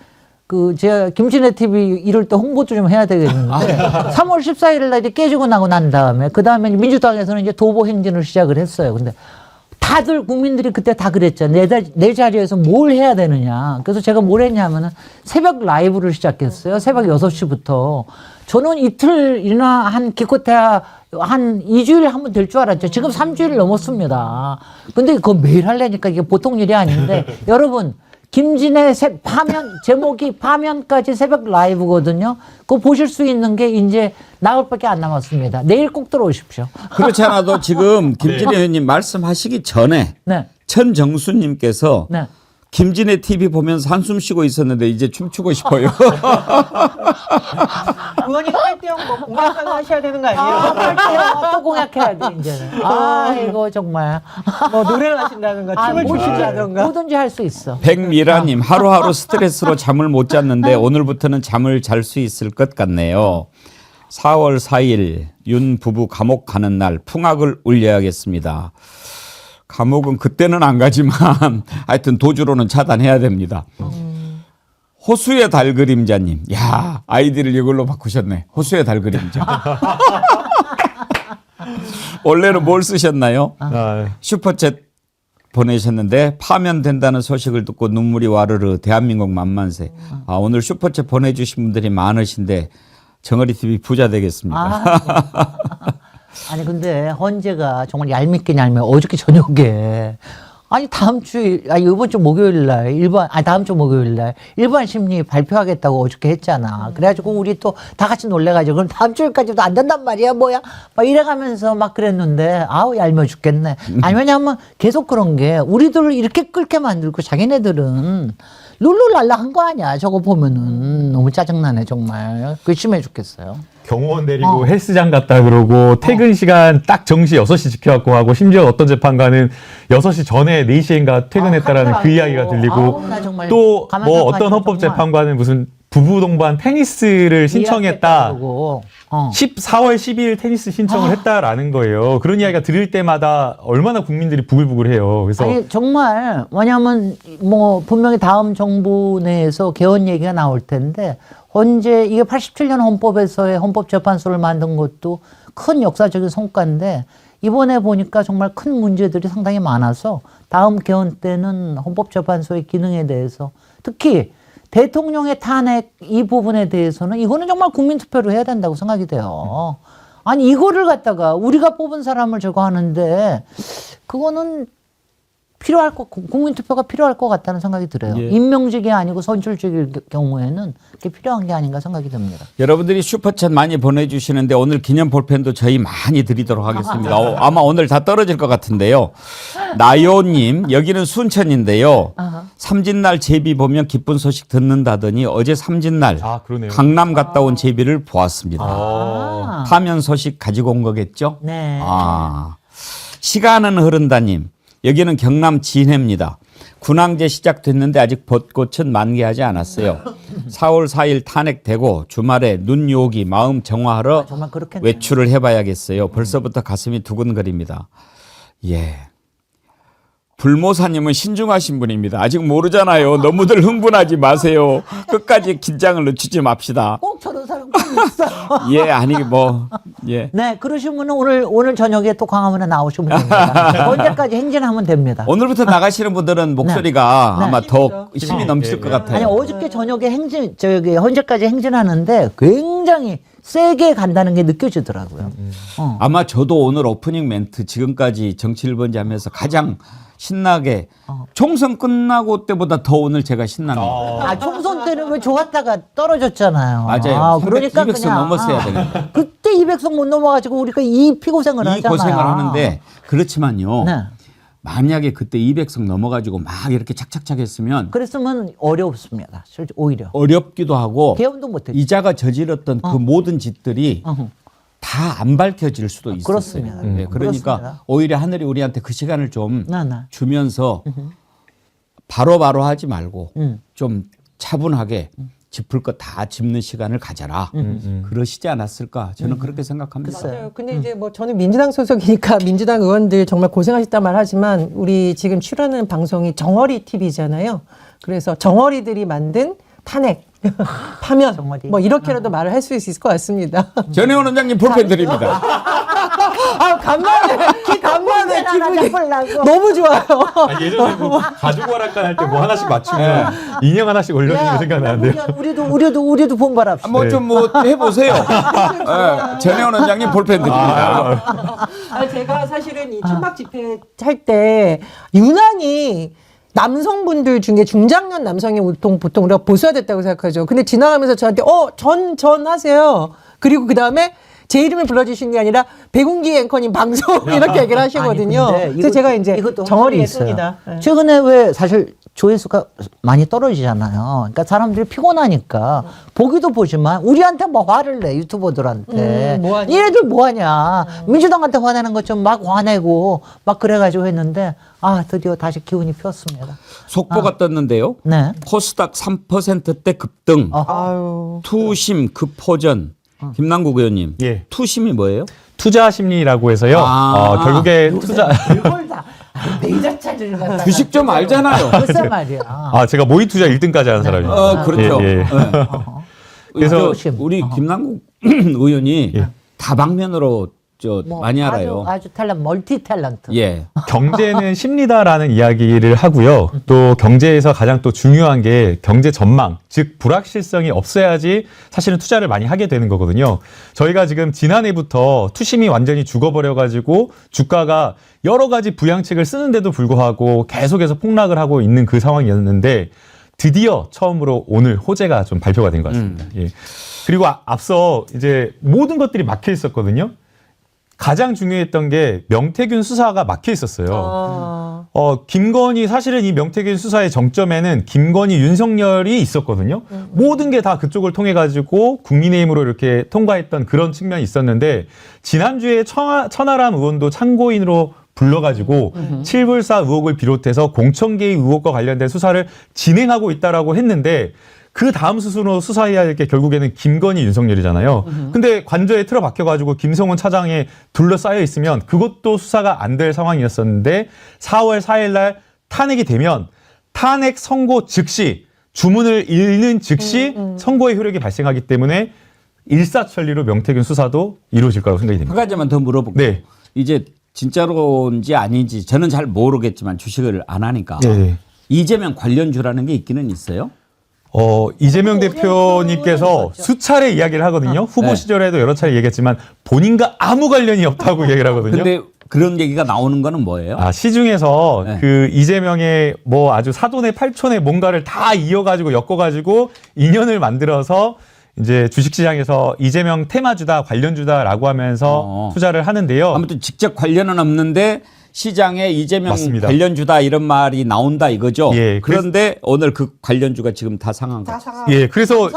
제가 김진애 TV 이럴 때 홍보도 좀 해야 되겠는데 3월 14일 날 이제 깨지고 나고 난 다음에 그 다음에 민주당에서는 이제 도보 행진을 시작을 했어요. 근데 다들 국민들이 그때 다 그랬잖아요. 내 자리에서 뭘 해야 되느냐. 그래서 제가 뭘 했냐면은 새벽 라이브를 시작했어요. 새벽 6시부터. 저는 이틀이나 기껏해야 한 2주일 하면 될 줄 알았죠. 지금 3주일 넘었습니다. 근데 그거 매일 하려니까 이게 보통 일이 아닌데 여러분, 김진애 제목이 파면까지 새벽 라이브거든요. 그거 보실 수 있는 게 이제 나흘밖에 안 남았습니다. 내일 꼭 들어오십시오. 그렇지 않아도 지금 김진애 의원님 말씀하시기 전에 네. 천정수님께서 네. 김진애 TV 보면서 한숨 쉬고 있었는데 이제 춤추고 싶어요. 의원님 8대0 뭐 공약을 하셔야 되는 거 아니에요? 또 공약해야 돼, 이제는. 이거 정말. 뭐 노래를 하신다든가 춤을 추신다든가. 뭐든지 할 수 있어. 백미라님, 하루하루 스트레스로 잠을 못 잤는데 오늘부터는 잠을 잘 수 있을 것 같네요. 4월 4일 윤 부부 감옥 가는 날 풍악을 울려야겠습니다. 감옥은 그때는 안 가지만 하여튼 도주로는 차단해야 됩니다. 호수의 달 그림자님, 야, 아이디를 이걸로 바꾸셨네. 호수의 달 그림자. 원래는 뭘 쓰셨나요? 슈퍼챗 보내셨는데 파면된다는 소식을 듣고 눈물이 와르르 대한민국 만만세. 오늘 슈퍼챗 보내주신 분들이 많으신데 정어리 TV 부자 되겠습니다. 아니 근데 헌재가 정말 얄밉게 어저께 저녁에 아니 다음 주 아니 이번 주 목요일 날 다음 주 목요일 날 일반 심리 발표하겠다고 어저께 했잖아. 그래가지고 우리 또 다 같이 놀래가지고 그럼 다음 주일까지도 안 된단 말이야 뭐야 막 이래가면서 막 그랬는데 아우 얄미워 죽겠네. 아니 왜냐하면 계속 그런 게 우리들을 이렇게 끓게 만들고 자기네들은 룰루랄라 한 거 아니야. 저거 보면은 너무 짜증나네 정말. 그 심해 죽겠어요. 경호원 데리고 헬스장 갔다 그러고 퇴근 시간 딱 정시 6시 지켜갖고 하고 심지어 어떤 재판관은 6시 전에 4시인가 퇴근했다라는 그 이야기가 들리고 아우, 나 정말 또 가만 뭐 생각하니까 어떤 헌법재판관은 무슨 부부 동반 테니스를 신청했다. 그러고. 4월 12일 테니스 신청을 했다라는 거예요. 그런 이야기가 들을 때마다 얼마나 국민들이 부글부글해요. 그래서 아니 정말 뭐냐면 뭐 분명히 다음 정부 내에서 개헌 얘기가 나올 텐데 언제 이게 87년 헌법에서의 헌법재판소를 만든 것도 큰 역사적인 성과인데 이번에 보니까 정말 큰 문제들이 상당히 많아서 다음 개헌 때는 헌법재판소의 기능에 대해서 특히 대통령의 탄핵 이 부분에 대해서는 이거는 정말 국민투표로 해야 된다고 생각이 돼요. 아니 이거를 갖다가 우리가 뽑은 사람을 저거 하는데 그거는 필요할 국민투표가 필요할 것 같다는 생각이 들어요. 예. 임명직이 아니고 선출직일 경우에는 그게 필요한 게 아닌가 생각이 듭니다. 여러분들이 슈퍼챗 많이 보내주시는데 오늘 기념 볼펜도 저희 많이 드리도록 하겠습니다. 아마 오늘 다 떨어질 것 같은데요. 나요님 여기는 순천인데요. 삼진날 제비 보면 기쁜 소식 듣는다더니 어제 삼진날 아, 그러네요. 강남 갔다 온 제비를 보았습니다. 아. 파면 소식 가지고 온 거겠죠? 네. 아, 시간은 흐른다님. 여기는 경남 진해입니다. 군항제 시작됐는데 아직 벚꽃은 만개하지 않았어요. 4월 4일 탄핵되고 주말에 눈 요기 마음 정화하러 정말 그렇겠네요. 외출을 해봐야겠어요. 벌써부터 가슴이 두근거립니다. 예. 불모사님은 신중하신 분입니다. 아직 모르잖아요. 너무들 흥분하지 마세요. 끝까지 긴장을 늦추지 맙시다. 꼭 저런 사람 꼭 있어. 예, 아니 뭐 예. 네, 그러시면 오늘 저녁에 또 광화문에 나오시면 됩니다. 언제까지 행진하면 됩니다. 오늘부터 나가시는 분들은 목소리가 네. 아마 더 힘이 넘칠 것 같아요. 아니 어저께 저녁에 현재까지 행진하는데 굉장히 세게 간다는 게 느껴지더라고요. 아마 저도 오늘 오프닝 멘트 지금까지 정치 1번지 하면서 가장 신나게 총선 끝나고 때보다 더 오늘 제가 신나네요. 총선 때는 왜 좋았다가 떨어졌잖아요. 맞아요. 그러니까 200석 그냥 넘었어야 되는데. 그때 200석 못 넘어가지고 우리가 이 피고생을 이 하잖아요. 고생을 하는데 그렇지만요. 네. 만약에 그때 200석 넘어가지고 막 이렇게 착착착 했으면 그랬으면 어렵습니다. 오히려 어렵기도 하고 개헌도 못했죠. 이자가 저질렀던 그 모든 짓들이 다 안 밝혀질 수도 있어요. 그렇습니다. 네, 그러니까 그렇습니다. 오히려 하늘이 우리한테 그 시간을 좀 네. 주면서 바로바로 하지 말고 좀 차분하게 짚을 거 다 짚는 시간을 가져라. 그러시지 않았을까? 저는 그렇게 생각합니다. 맞아요. 근데 이제 뭐 저는 민주당 소속이니까 민주당 의원들 정말 고생하셨단 말 하지만 우리 지금 출연하는 방송이 정어리 TV잖아요. 그래서 정어리들이 만든 탄핵, 파면 정어리. 뭐 이렇게라도 말을 할 수 있을 것 같습니다. 전혜원 원장님 볼펜 드립니다. 아 간만에 기분이 잡으려고. 너무 좋아요. 예전에 뭐 가족 오락관 할 때 뭐 하나씩 맞추면 인형 하나씩 올려주는 게 생각나는데요. 우리도 본발합시다. 뭐 좀 뭐 해보세요. 네, 전혜원 원장님 볼펜 드립니다. 제가 사실은 이 천막 집회 할 때 유난히 남성분들 중에 중장년 남성이 보통 우리가 보수화됐다고 생각하죠. 근데 지나가면서 저한테 전 하세요. 그리고 그 다음에 제 이름을 불러주신 게 아니라 백운기 앵커님 방송 이렇게 얘기를 하시거든요. 아니, 근데 그래서 제가 이제 이것도 정어리 확실히 했습니다. 있어요. 네. 최근에 왜 사실 조회수가 많이 떨어지잖아요. 그러니까 사람들이 피곤하니까 보기도 보지만 우리한테 뭐 화를 내 유튜버들한테. 뭐하냐. 얘네들 뭐하냐. 민주당한테 화내는 것 좀 막 화내고 막 그래가지고 했는데 드디어 다시 기운이 피었습니다. 속보가 떴는데요. 네. 코스닥 3%대 급등, 아유. 투심 급호전. 김남국 의원님, 예. 투심이 뭐예요? 투자 심리라고 해서요. 결국에 투자 이걸 다 내자 찾으러 갔다. 주식 좀 알잖아요. 글쎄 말이야. 제가 모의 투자 1등까지 하는 사람이에요. 그렇죠. 예, 예. 네. 그래서 우리 김남국 의원이 다방면으로 많이 알아요. 아주 멀티 탤런트. 예. 경제는 심리다라는 이야기를 하고요. 또 경제에서 가장 또 중요한 게 경제 전망, 즉 불확실성이 없어야지 사실은 투자를 많이 하게 되는 거거든요. 저희가 지금 지난해부터 투심이 완전히 죽어버려가지고 주가가 여러 가지 부양책을 쓰는데도 불구하고 계속해서 폭락을 하고 있는 그 상황이었는데 드디어 처음으로 오늘 호재가 좀 발표가 된 것 같습니다. 예. 그리고 앞서 이제 모든 것들이 막혀 있었거든요. 가장 중요했던 게 명태균 수사가 막혀 있었어요. 김건희 사실은 이 명태균 수사의 정점에는 김건희 윤석열이 있었거든요. 모든 게 다 그쪽을 통해 가지고 국민의힘으로 이렇게 통과했던 그런 측면이 있었는데 지난주에 천하람 의원도 참고인으로 불러가지고 칠불사 의혹을 비롯해서 공천개입 의혹과 관련된 수사를 진행하고 있다라고 했는데 그 다음 수순으로 수사해야 할 게 결국에는 김건희 윤석열이잖아요. 근데 관저에 틀어박혀가지고 김성훈 차장에 둘러싸여 있으면 그것도 수사가 안 될 상황이었었는데 4월 4일 날 탄핵이 되면 탄핵 선고 즉시 주문을 읽는 즉시 선고의 효력이 발생하기 때문에 일사천리로 명태균 수사도 이루어질 거라고 생각이 한 됩니다. 가지만 더 물어볼게요. 네. 이제 진짜로인지 아닌지 저는 잘 모르겠지만 주식을 안 하니까 네. 이재명 관련주라는 게 있기는 있어요? 이재명 대표님께서 수차례 이야기를 하거든요. 후보 네. 시절에도 여러 차례 얘기했지만 본인과 아무 관련이 없다고 얘기를 하거든요. 근데 그런 얘기가 나오는 거는 뭐예요? 시중에서 네. 그 이재명의 뭐 아주 사돈의 팔촌의 뭔가를 다 이어가지고 엮어가지고 인연을 만들어서 이제 주식시장에서 이재명 테마주다 관련주다라고 하면서 투자를 하는데요. 아무튼 직접 관련은 없는데 시장에 이재명 맞습니다. 관련주다 이런 말이 나온다 이거죠. 예, 그런데 오늘 그 관련주가 지금 다 상한 거. 예, 그래서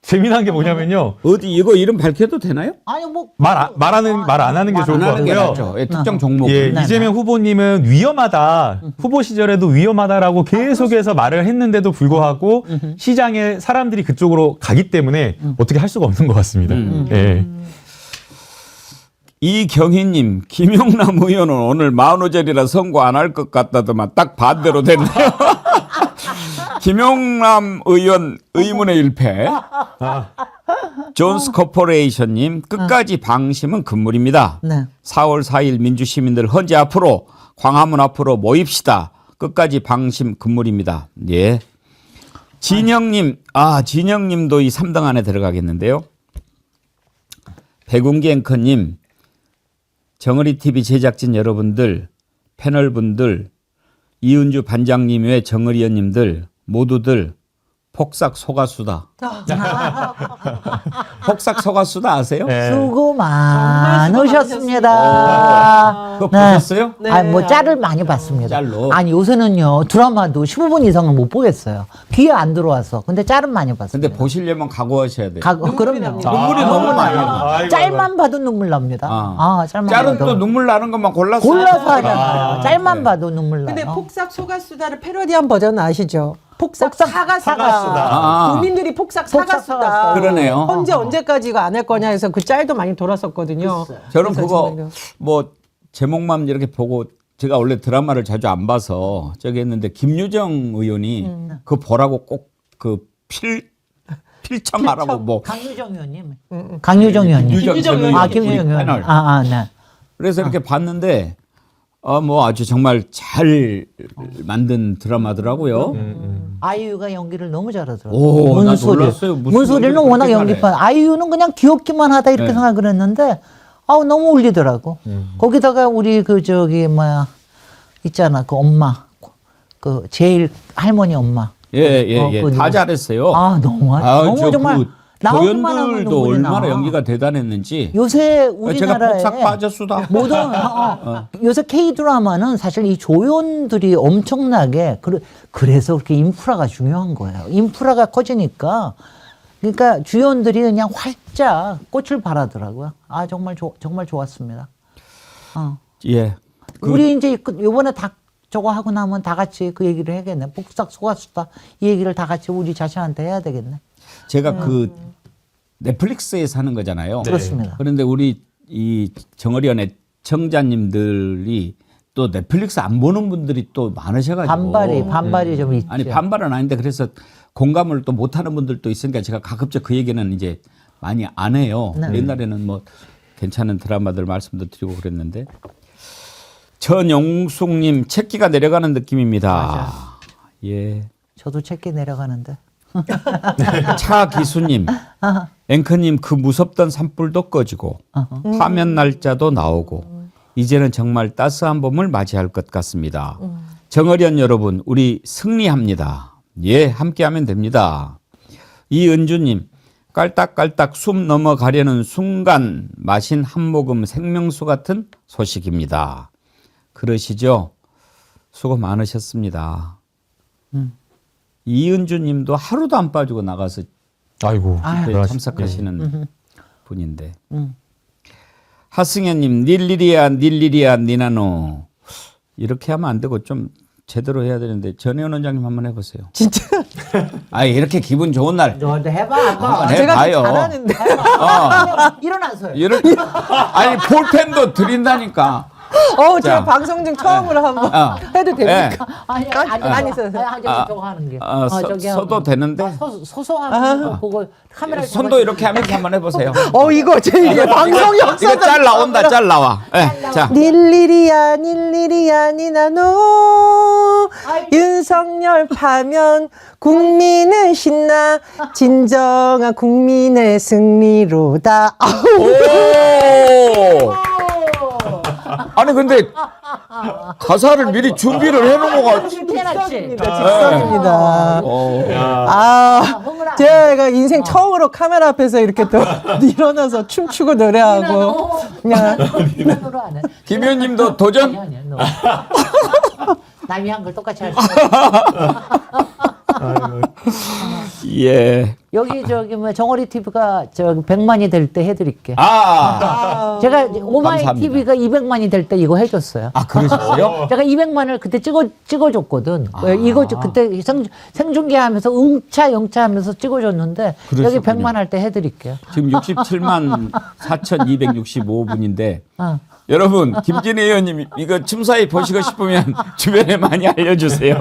재미난 게 뭐냐면요. 어디 이거 이름 밝혀도 되나요? 아니 뭐 말 안 하는 게 좋을 안 것 하는 게 같고요. 낫죠. 예, 특정 종목. 예, 네, 이재명 후보님은 위험하다. 후보 시절에도 위험하다라고 계속해서 말을 했는데도 불구하고 시장에 사람들이 그쪽으로 가기 때문에 어떻게 할 수가 없는 것 같습니다. 예. 이경희님, 김용남 의원은 오늘 만우절이라 선거 안 할 것 같다더만 딱 반대로 됐네요. 김용남 의원 의문의 일패. 존스 코퍼레이션님, 끝까지 방심은 금물입니다. 네. 4월 4일 민주시민들 헌재 앞으로 광화문 앞으로 모입시다. 끝까지 방심 금물입니다. 예. 진영님, 진영님도 이 3등 안에 들어가겠는데요. 백운기 앵커님, 정의리 TV 제작진 여러분들, 패널분들, 이은주 반장님 외 정의리원님들 모두들 폭삭 속았수다. 폭삭 속았수다 아세요? 네. 수고 많으셨습니다. 그거 보셨어요? 네. 아니 뭐 짤을 많이 봤습니다. 짤로. 아니 요새는요 드라마도 15분 이상은 못 보겠어요. 귀에 안 들어와서. 근데 짤은 많이 봤습니다. 근데 보시려면 각오하셔야 돼요. 그럼요. 눈물이 너무 많이 나. 아이고, 짤만 봐도 눈물 납니다. 짤만 짤은 봐도. 또 눈물 나는 것만 골라서 골라서 하잖아요. 짤만 봐도 눈물 나요. 근데 폭삭 소가수다를 패러디한 버전 아시죠? 폭삭 폭삭 사가수다. 국민들이 폭삭 사가수다. 그러네요. 언제까지 이거 안 할 거냐 해서 그 짤도 많이 돌았었거든요. 저는 그래서 그거 정말요. 뭐 제목만 이렇게 보고 제가 원래 드라마를 자주 안 봐서 저기 했는데 김유정 의원이 그거 보라고 꼭 그 필청하라고 뭐 강유정 의원님. 강유정 의원님. 김유정 의원님 김유정 의원. 패널. 네. 그래서 이렇게 봤는데 뭐 아주 정말 잘 만든 드라마더라고요. 아이유가 연기를 너무 잘하더라고요. 오, 나 놀랐어요. 무슨 문소리는 연기를 워낙 그렇게 연기판. 아이유는 그냥 귀엽기만 하다 이렇게 네. 생각을 했는데 너무 울리더라고. 거기다가 우리 있잖아 그 엄마 그 제일 할머니 엄마. 예. 그 다 누구? 잘했어요. 너무 정말 나오기만 하면 조연들도 눈물이 얼마나 나. 연기가 대단했는지. 요새 제가 우리나라에 폭삭 빠졌수다. 모든 요새 K 드라마는 사실 이 조연들이 엄청나게 그래서 그렇게 인프라가 중요한 거예요. 인프라가 커지니까 그러니까 주연들이 그냥 활짝 꽃을 발하더라고요. 정말 좋았습니다. 예. 우리 이제 요번에 다 저거 하고 나면 다 같이 그 얘기를 해야겠네. 폭삭 속았수다 이 얘기를 다 같이 우리 자신한테 해야 되겠네. 제가 그 넷플릭스에서 하는 거잖아요. 그렇습니다. 그런데 우리 이 정어리원 애청자님들이 또 넷플릭스 안 보는 분들이 또 많으셔가지고 반발이 좀 있죠. 아니 반발은 아닌데 그래서 공감을 또 못하는 분들도 있으니까 제가 가급적 그 얘기는 이제 많이 안 해요. 네. 옛날에는 뭐 괜찮은 드라마들 말씀도 드리고 그랬는데 전용숙님 책기가 내려가는 느낌입니다. 예. 저도 책게 내려가는데. 차기수님, 앵커님 그 무섭던 산불도 꺼지고 파면 날짜도 나오고 이제는 정말 따스한 봄을 맞이할 것 같습니다. 정어련 여러분, 우리 승리합니다. 예, 함께하면 됩니다. 이은주님, 깔딱깔딱 숨 넘어가려는 순간 마신 한 모금 생명수 같은 소식입니다. 그러시죠? 수고 많으셨습니다. 이은주님도 하루도 안 빠지고 나가서 아이고. 그때 참석하시는 분인데. 하승현님, 닐리리야 니나노. 이렇게 하면 안 되고 좀 제대로 해야 되는데 전혜원 원장님 한번 해보세요. 진짜 아 이렇게 기분 좋은 날 너도 해봐. 한번 제가 해봐요. 잘하는데. 일어나서요. 아니 볼펜도 드린다니까. 제가 방송 중 처음으로 한번 해도 됩니까? 아니, 저거 하는 게. 써도 되는데 소소한 거 그거 카메라 손도 이렇게 하면서 한번 해보세요. 이거 제 이게 방송 역사. 이거 짤 나온다, 짤 나와. 네, 자. 닐리리야 니나노 윤석열 파면 국민은 신나 진정한 국민의 승리로다. 오! 아니 근데 가사를 미리 준비를 해놓은 해놨지. 직선입니다. 제가 인생 처음으로 카메라 앞에서 이렇게 또 일어나서 춤추고 노래하고 그냥 노래 안 해. 김 의원님도 도전? 아니야, 너. 남이 한 걸 똑같이 할 수. 예. 여기 뭐 정어리 TV가 100만이 될 때 해드릴게. 제가 오마이 감사합니다. TV가 200만이 될 때 이거 해줬어요. 아 그러셨어요? 제가 200만을 그때 찍어줬거든. 이거 그때 생중계하면서 영차하면서 찍어줬는데 여기 그러셨군요. 100만 할 때 해드릴게요. 지금 67만 4,265분인데 여러분 김진애 의원님 이거 춤사위 보시고 싶으면 주변에 많이 알려주세요.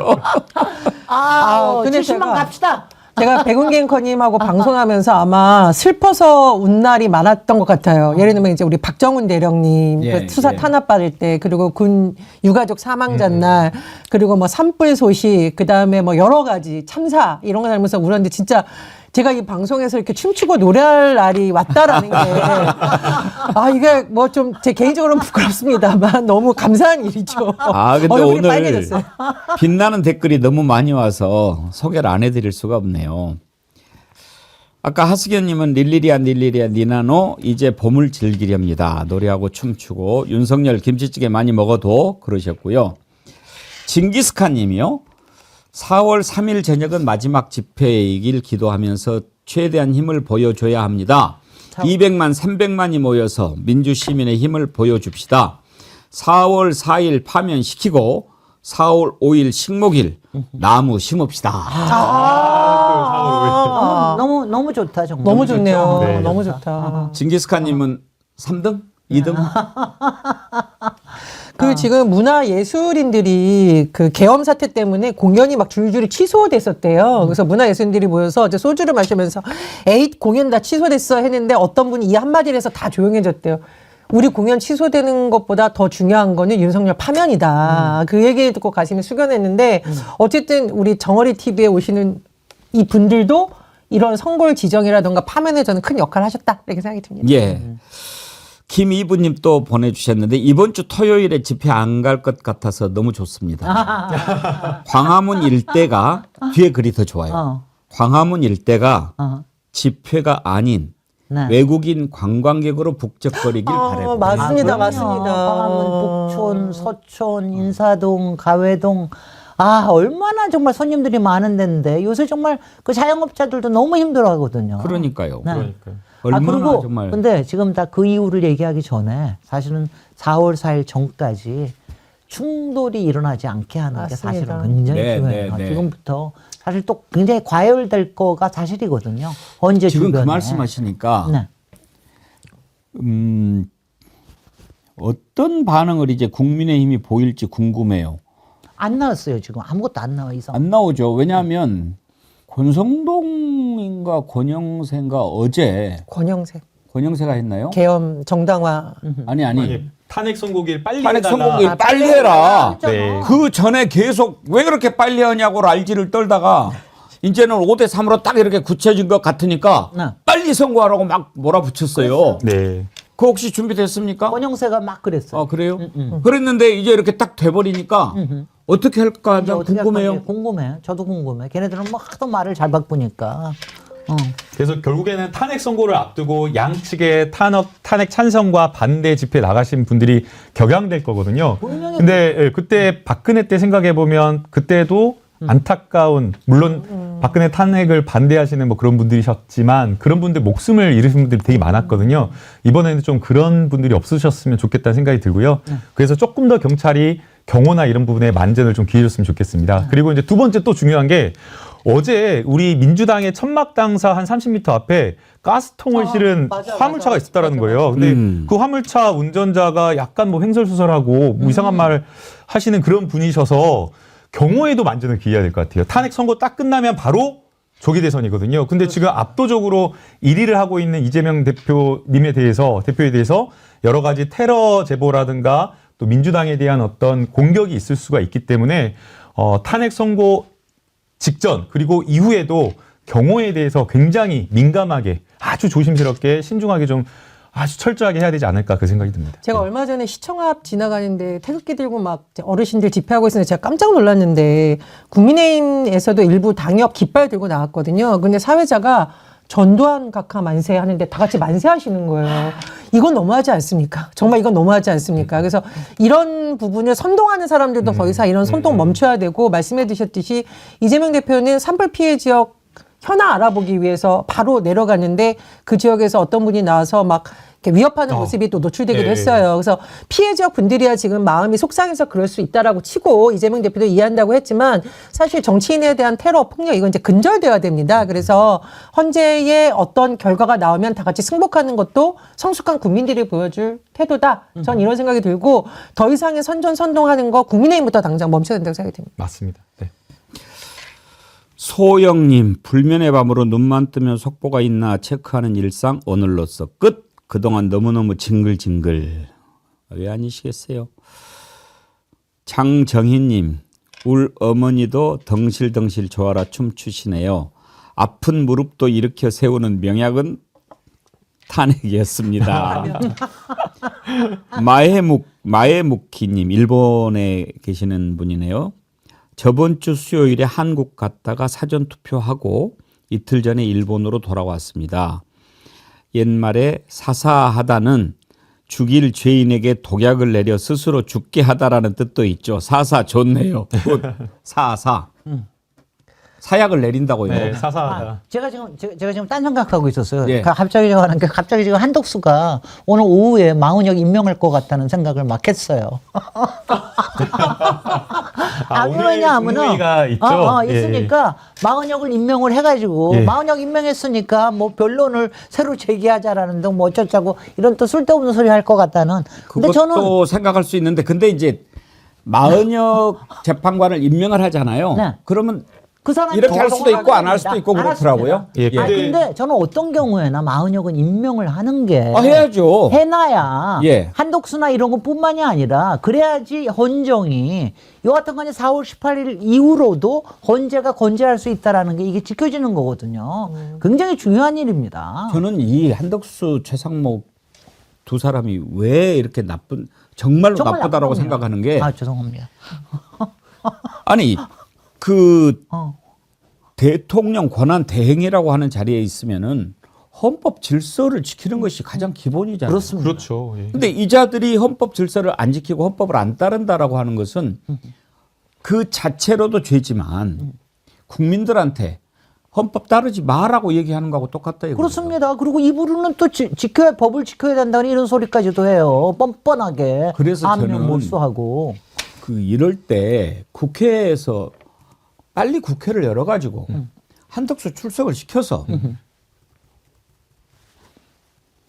근데 70만 갑시다. 제가 백운기 앵커님하고 방송하면서 아마 슬퍼서 운 날이 많았던 것 같아요. 예를 들면 이제 우리 박정훈 대령님 예, 그 수사 예. 탄압받을 때, 그리고 군 유가족 사망자 날, 그리고 뭐 산불 소식, 그 다음에 뭐 여러 가지 참사 이런 거 하면서 울었는데 진짜 제가 이 방송에서 이렇게 춤추고 노래할 날이 왔다라는 게 이게 뭐 좀 제 개인적으로는 부끄럽습니다만 너무 감사한 일이죠. 근데 얼굴이 오늘 빨개졌어요. 빛나는 댓글이 너무 많이 와서 소개를 안 해드릴 수가 없네요. 아까 하승현님은 릴리리아 니나노 이제 봄을 즐기렵니다. 노래하고 춤추고 윤석열 김치찌개 많이 먹어도 그러셨고요. 징기스칸님이요. 4월 3일 저녁은 마지막 집회이길 기도하면서 최대한 힘을 보여줘야 합니다. 200만, 300만이 모여서 민주시민의 힘을 보여줍시다. 4월 4일 파면시키고 4월 5일 식목일 나무 심읍시다. 너무 좋다 정말. 너무 좋네요. 네. 너무 좋다. 징기스칸님은 3등? 2등? 그 지금 문화예술인들이 그 계엄 사태 때문에 공연이 막 줄줄이 취소됐었대요. 그래서 문화예술인들이 모여서 이제 소주를 마시면서 에잇 공연 다 취소됐어 했는데 어떤 분이 이 한마디를 해서 다 조용해졌대요. 우리 공연 취소되는 것보다 더 중요한 거는 윤석열 파면이다. 그 얘기 듣고 가슴이 숙연했는데 어쨌든 우리 정어리 TV에 오시는 이 분들도 이런 선골 지정이라든가 파면에 저는 큰 역할을 하셨다 이렇게 생각이 듭니다. 예. 김이부님 또 보내주셨는데 이번 주 토요일에 집회 안 갈 것 같아서 너무 좋습니다. 광화문 일대가 뒤에 글이 더 좋아요. 광화문 일대가 집회가 아닌 네. 외국인 관광객으로 북적거리길 바라요. 맞습니다. 그럼요. 맞습니다. 광화문 북촌, 서촌, 인사동, 가회동. 얼마나 정말 손님들이 많은 데인데 요새 정말 그 자영업자들도 너무 힘들어하거든요. 그러니까요. 네. 얼마나 그리고 정말. 근데 지금 다 그 이유를 얘기하기 전에 사실은 4월 4일 전까지 충돌이 일어나지 않게 하는 게 맞습니다. 사실은 굉장히 네, 중요해요. 네, 네. 지금부터 사실 또 굉장히 과열될 거가 사실이거든요. 언제 지금 주변에. 그 말씀하시니까 네. 어떤 반응을 이제 국민의힘이 보일지 궁금해요. 안 나왔어요 지금 아무것도 안 나와 이상. 안 나오죠. 왜냐하면 권성동인가 권영세인가 어제 권영세. 권영세가 했나요? 계엄 정당화. 아니. 아니, 탄핵 선고기를 빨리 탄핵 해달라. 선고일 빨리 해라. 네. 그 전에 계속 왜 그렇게 빨리 하냐고 알지를 떨다가 이제는 5대 3으로 딱 이렇게 굳혀진 것 같으니까 네. 빨리 선고하라고 막 몰아붙였어요. 네. 그거 혹시 준비됐습니까? 권영세가 막 그랬어요. 아, 그래요? 그랬는데 이제 이렇게 딱 돼버리니까 어떻게 할까 이제 난 어떻게 할 궁금해요. 건지 궁금해. 저도 궁금해. 걔네들은 뭐 하도 말을 잘 바꾸니까. 그래서 결국에는 탄핵 선고를 앞두고 양측의 탄핵 찬성과 반대 집회 나가신 분들이 격양될 거거든요. 근데 예, 그때 박근혜 때 생각해 보면 그때도 안타까운 물론 박근혜 탄핵을 반대하시는 뭐 그런 분들이셨지만 그런 분들 목숨을 잃으신 분들이 되게 많았거든요. 이번에는 좀 그런 분들이 없으셨으면 좋겠다는 생각이 들고요. 그래서 조금 더 경찰이 경호나 이런 부분에 만전을 좀 기해줬으면 좋겠습니다. 그리고 이제 두 번째 또 중요한 게 어제 우리 민주당의 천막당사 한 30m 앞에 가스통을 실은 화물차가 있었다라는 거예요. 근데 그 화물차 운전자가 약간 뭐 횡설수설하고 뭐 이상한 말 하시는 그런 분이셔서 경호에도 만전을 기해야 될 것 같아요. 탄핵 선고 딱 끝나면 바로 조기 대선이거든요. 근데 지금 압도적으로 1위를 하고 있는 이재명 대표에 대해서 여러 가지 테러 제보라든가 또 민주당에 대한 어떤 공격이 있을 수가 있기 때문에 탄핵 선고 직전 그리고 이후에도 경호에 대해서 굉장히 민감하게 아주 조심스럽게 신중하게 좀 아주 철저하게 해야 되지 않을까 그 생각이 듭니다. 제가 얼마 전에 시청 앞 지나가는데 태극기 들고 막 어르신들 집회하고 있었는데 제가 깜짝 놀랐는데 국민의힘에서도 일부 당협 깃발 들고 나왔거든요. 근데 사회자가 전두환 각하 만세 하는데 다 같이 만세하시는 거예요. 이건 너무하지 않습니까? 정말 이건 너무하지 않습니까? 그래서 이런 부분을 선동하는 사람들도 더 이상 이런 선동 멈춰야 되고 말씀해 주셨듯이 이재명 대표는 산불 피해 지역 현황 알아보기 위해서 바로 내려갔는데 그 지역에서 어떤 분이 나와서 막 이렇게 위협하는 모습이 또 노출되기도 네. 했어요. 그래서 피해 지역 분들이야 지금 마음이 속상해서 그럴 수 있다라고 치고 이재명 대표도 이해한다고 했지만 사실 정치인에 대한 테러 폭력 이건 이제 근절돼야 됩니다. 그래서 헌재의 어떤 결과가 나오면 다 같이 승복하는 것도 성숙한 국민들이 보여줄 태도다. 전 이런 생각이 들고 더 이상의 선전선동하는 거 국민의힘부터 당장 멈춰야 된다고 생각이 듭니다. 맞습니다. 네. 소영님, 불면의 밤으로 눈만 뜨면 속보가 있나 체크하는 일상 오늘로써 끝. 그동안 너무너무 징글징글. 왜 아니시겠어요? 장정희님, 울 어머니도 덩실덩실 좋아라 춤추시네요. 아픈 무릎도 일으켜 세우는 명약은 탄핵이었습니다. 마에무키님, 일본에 계시는 분이네요. 저번 주 수요일에 한국 갔다가 사전투표하고 이틀 전에 일본으로 돌아왔습니다. 옛말에 사사하다는 죽일 죄인에게 독약을 내려 스스로 죽게 하다라는 뜻도 있죠. 사사 좋네요. 굿. 사사. 사약을 내린다고요. 네, 사사하다. 제가 지금 딴 생각하고 있었어요. 예. 갑자기 제가 하는 게 갑자기 지금 한덕수가 오늘 오후에 마은혁 임명할 것 같다는 생각을 막 했어요. 오늘 왜냐하면은 국무회의가 있죠? 있으니까 마은혁을 임명을 해가지고 예. 마은혁 임명했으니까 뭐 변론을 새로 제기하자라는 등 뭐 어쩌자고 이런 또 쓸데없는 소리 할 것 같다는. 근데 그것도 저는 생각할 수 있는데 근데 이제 마은혁 재판관을 임명을 하잖아요. 네. 그러면 그 사람이 이렇게 할 수도 있고 안 할 합니다. 수도 있고 안 그렇더라고요. 예, 아 근데 저는 어떤 경우에나 마은혁은 임명을 하는 게 해야죠. 해놔야 예. 한독수나 이런 것뿐만이 아니라 그래야지 헌정이 여하튼 간에 4월 18일 이후로도 헌재가 건재할 수 있다라는 게 이게 지켜지는 거거든요. 굉장히 중요한 일입니다. 저는 이 한덕수 최상목 두 사람이 왜 이렇게 정말로 정말 나쁘다라고 나쁜 생각하는 게 아 죄송합니다. 아니 그 어. 대통령 권한 대행이라고 하는 자리에 있으면은 헌법 질서를 지키는 것이 가장 기본이잖아요. 그렇습니다. 그렇죠. 예. 근데 이자들이 헌법 질서를 안 지키고 헌법을 안 따른다라고 하는 것은 그 자체로도 죄지만 국민들한테 헌법 따르지 마라고 얘기하는 거하고 똑같다 이거죠. 그렇습니다. 그리고 입으로는 또 법을 지켜야 된다는 이런 소리까지도 해요. 뻔뻔하게. 그래서 안면 저는 몰수하고. 이럴 때 국회에서 빨리 국회를 열어가지고 한덕수 출석을 시켜서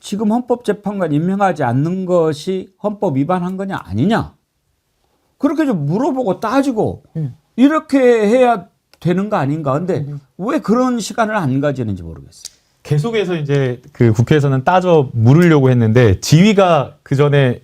지금 헌법재판관 임명하지 않는 것이 헌법 위반한 거냐 아니냐 그렇게 좀 물어보고 따지고 이렇게 해야 되는 거 아닌가. 근데 왜 그런 시간을 안 가지는지 모르겠어요. 계속해서 이제 그 국회에서는 따져 물으려고 했는데 지위가 그 전에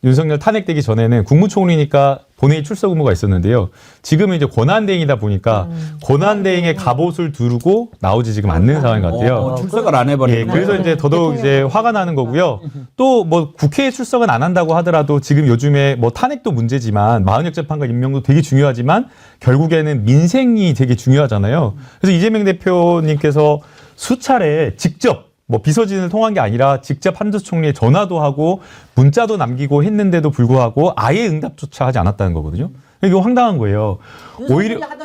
윤석열 탄핵되기 전에는 국무총리니까 본회의 출석 의무가 있었는데요. 지금은 이제 권한대행이다 보니까 권한대행의 갑옷을 두르고 나오지 지금 않는 상황인 것 같아요. 출석을 안 해버리는 예, 거예요. 그래서 이제 더더욱 이제 화가 나는 거고요. 또 뭐 국회에 출석은 안 한다고 하더라도 지금 요즘에 뭐 탄핵도 문제지만 마흔역 재판관 임명도 되게 중요하지만 결국에는 민생이 되게 중요하잖아요. 그래서 이재명 대표님께서 수차례 직접 뭐 비서진을 통한 게 아니라 직접 한두수 총리에 전화도 하고 문자도 남기고 했는데도 불구하고 아예 응답조차 하지 않았다는 거거든요. 이거 황당한 거예요.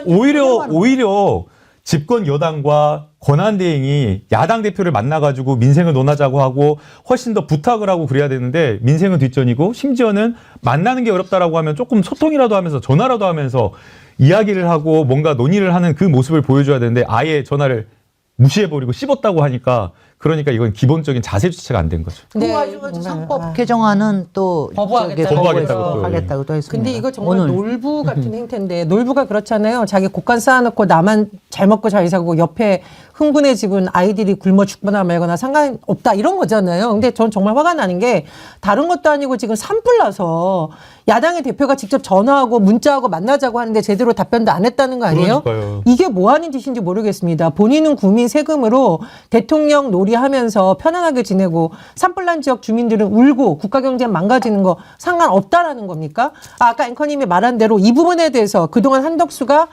오히려 집권 여당과 권한대행이 야당 대표를 만나가지고 민생을 논하자고 하고 훨씬 더 부탁을 하고 그래야 되는데 민생은 뒷전이고 심지어는 만나는 게 어렵다라고 하면 조금 소통이라도 하면서 전화라도 하면서 이야기를 하고 뭔가 논의를 하는 그 모습을 보여줘야 되는데 아예 전화를 무시해버리고 씹었다고 하니까 그러니까 이건 기본적인 자세 주체가 안 된 거죠. 그거 가지고 상법 개정안은 또 거부하겠다고 하겠다고 또 했습니다. 근데 이거 정말 오늘. 놀부 같은 행태인데 놀부가 그렇잖아요. 자기 곳간 쌓아놓고 나만 잘 먹고 잘 사고 옆에 흥분의 집은 아이들이 굶어 죽거나 말거나 상관없다 이런 거잖아요. 근데 전 정말 화가 나는 게 다른 것도 아니고 지금 산불 나서 야당의 대표가 직접 전화하고 문자하고 만나자고 하는데 제대로 답변도 안 했다는 거 아니에요? 그러니까요. 이게 뭐 하는 짓인지 모르겠습니다. 본인은 국민 세금으로 대통령 놀이하면서 편안하게 지내고 산불난 지역 주민들은 울고 국가 경제 망가지는 거 상관없다라는 겁니까? 아까 앵커님이 말한 대로 이 부분에 대해서 그동안 한덕수가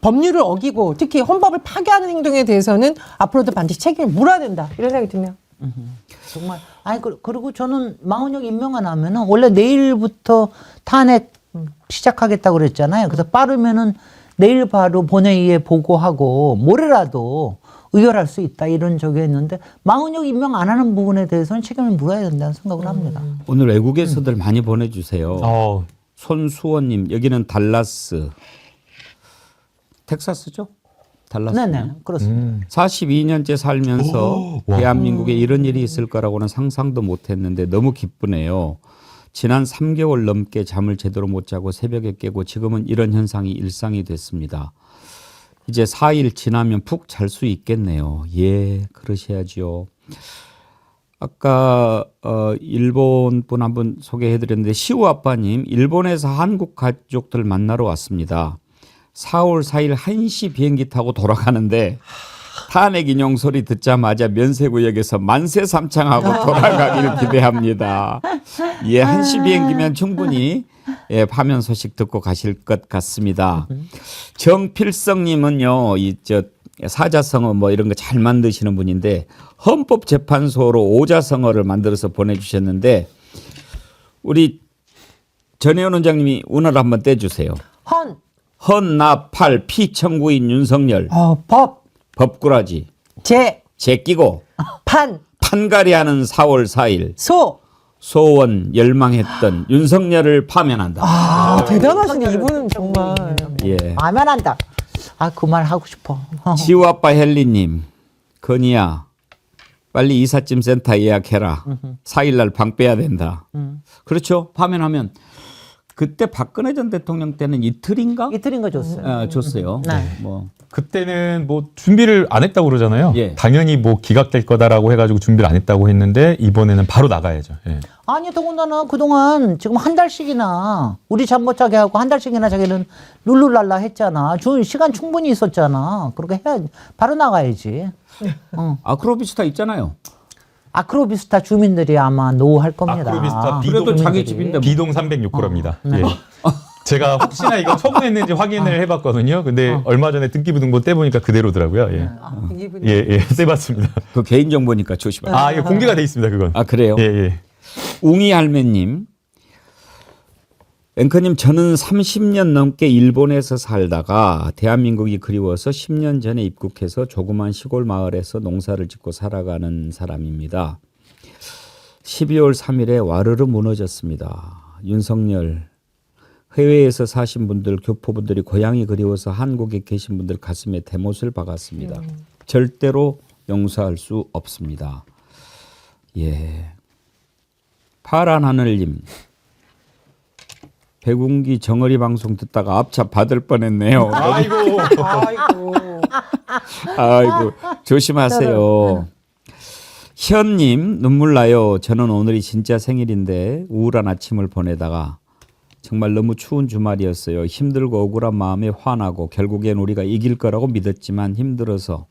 법률을 어기고 특히 헌법을 파괴하는 행동에 대해서는 앞으로도 반드시 책임을 물어야 된다. 이런 생각이 드네요. 정말 아니 그리고 저는 마흔역 임명안 하면은 원래 내일부터 탄핵 시작하겠다고 그랬잖아요. 그래서 빠르면은 내일 바로 본회의에 보고하고 모레라도 의결할 수 있다 이런 저기 했는데 마흔역 임명 안 하는 부분에 대해서는 책임을 물어야 된다는 생각을 합니다. 오늘 외국에서들 많이 보내주세요. 손수원님 여기는 달라스, 텍사스죠? 달라스. 네네 그렇습니다. 42년째 살면서 대한민국에 이런 일이 있을 거라고는 상상도 못했는데 너무 기쁘네요. 지난 3개월 넘게 잠을 제대로 못 자고 새벽에 깨고 지금은 이런 현상이 일상이 됐습니다. 이제 4일 지나면 푹 잘 수 있겠네요. 예, 그러셔야지요. 아까 일본 분 한 분 소개해드렸는데 시우 아빠님 일본에서 한국 가족들 만나러 왔습니다. 4월 4일 1시 비행기 타고 돌아가는데 탄핵 인용 소리 듣자마자 면세구역에서 만세 삼창하고 돌아가기를 기대합니다. 예, 1시 비행기면 충분히 예, 파면 소식 듣고 가실 것 같습니다. 정필성님은요, 사자성어 뭐 이런 거 잘 만드시는 분인데 헌법재판소로 오자성어를 만들어서 보내주셨는데 우리 전혜원 원장님이 운을 한번 떼주세요. 헌나팔 피청구인 윤석열 법꾸라지 제끼고 판가리하는 4월 4일 소원 열망했던 윤석열을 파면한다. 대단하시네 이분은 정말. 예. 파면한다. 그 말 하고 싶어. 지우아빠 헬리님, 건이야 빨리 이삿짐 센터 예약해라. 4일날 방 빼야 된다. 그렇죠. 파면하면 그때 박근혜 전 대통령 때는 이틀인가? 이틀인가 줬어요. 줬어요. 네. 뭐 그때는 뭐 준비를 안 했다고 그러잖아요. 예. 당연히 뭐 기각될 거다라고 해가지고 준비를 안 했다고 했는데 이번에는 바로 나가야죠. 예. 아니 더군다나 그동안 지금 한 달씩이나 우리 잠 못 자게 하고 한 달씩이나 자기는 룰루랄라 했잖아. 시간 충분히 있었잖아. 그렇게 해야 바로 나가야지. 아크로비스타 있잖아요. 아크로비스타 주민들이 아마 노할 겁니다. 아크로비스타 그래도 자기 집인데 비동 306호랍니다. 네. 예. 제가 혹시나 이거 처분했는지 확인을 해봤거든요. 근데 얼마 전에 등기부등본 떼보니까 그대로더라고요. 예. 예, 떼봤습니다. 그 개인정보니까 조심하세요. 이거 공개가 돼 있습니다, 그건. 그래요? 예, 예. 웅이 할매님, 앵커님 저는 30년 넘게 일본에서 살다가 대한민국이 그리워서 10년 전에 입국해서 조그만 시골 마을에서 농사를 짓고 살아가는 사람입니다. 12월 3일에 와르르 무너졌습니다. 윤석열, 해외에서 사신 분들, 교포분들이 고향이 그리워서 한국에 계신 분들 가슴에 대못을 박았습니다. 절대로 용서할 수 없습니다. 예. 파란 하늘님, 백운기 정어리 방송 듣다가 앞차 받을 뻔했네요. 아이고. 아이고. 아이고 조심하세요. 현님 눈물 나요. 저는 오늘이 진짜 생일인데 우울한 아침을 보내다가 정말 너무 추운 주말이었어요. 힘들고 억울한 마음에 화나고 결국엔 우리가 이길 거라고 믿었지만 힘들어서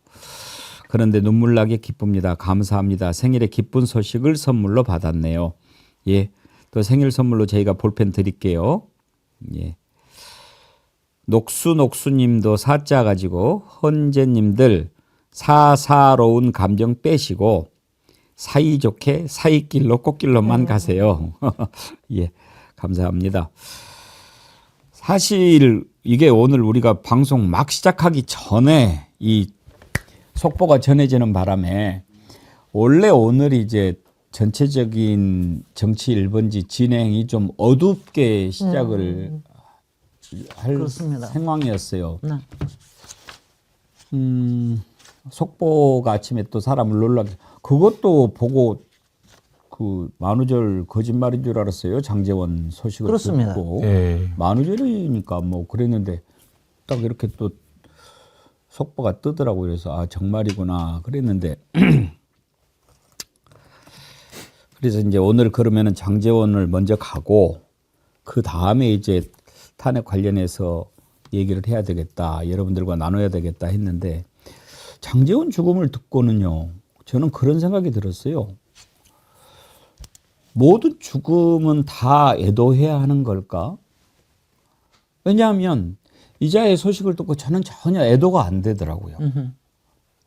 그런데 눈물 나게 기쁩니다. 감사합니다. 생일에 기쁜 소식을 선물로 받았네요. 예, 또 생일 선물로 저희가 볼펜 드릴게요. 예. 녹수님도 사자 가지고 헌재님들 사사로운 감정 빼시고 사이좋게 사이길로 꽃길로만 가세요. 예, 감사합니다. 사실 이게 오늘 우리가 방송 막 시작하기 전에 이 속보가 전해지는 바람에 원래 오늘 이제 전체적인 정치 1번지 진행이 좀 어둡게 시작을 할 그렇습니다. 상황이었어요. 네. 속보가 아침에 또 사람을 놀라게 그것도 보고 그 만우절 거짓말인 줄 알았어요. 장제원 소식을 그렇습니다. 듣고 네. 만우절이니까 뭐 그랬는데 딱 이렇게 또 속보가 뜨더라고요. 그래서 아 정말이구나 그랬는데 그래서 이제 오늘 그러면은 장제원을 먼저 가고 그 다음에 이제 탄핵 관련해서 얘기를 해야 되겠다. 여러분들과 나눠야 되겠다 했는데 장제원 죽음을 듣고는요. 저는 그런 생각이 들었어요. 모든 죽음은 다 애도해야 하는 걸까? 왜냐하면 이자의 소식을 듣고 저는 전혀 애도가 안 되더라고요.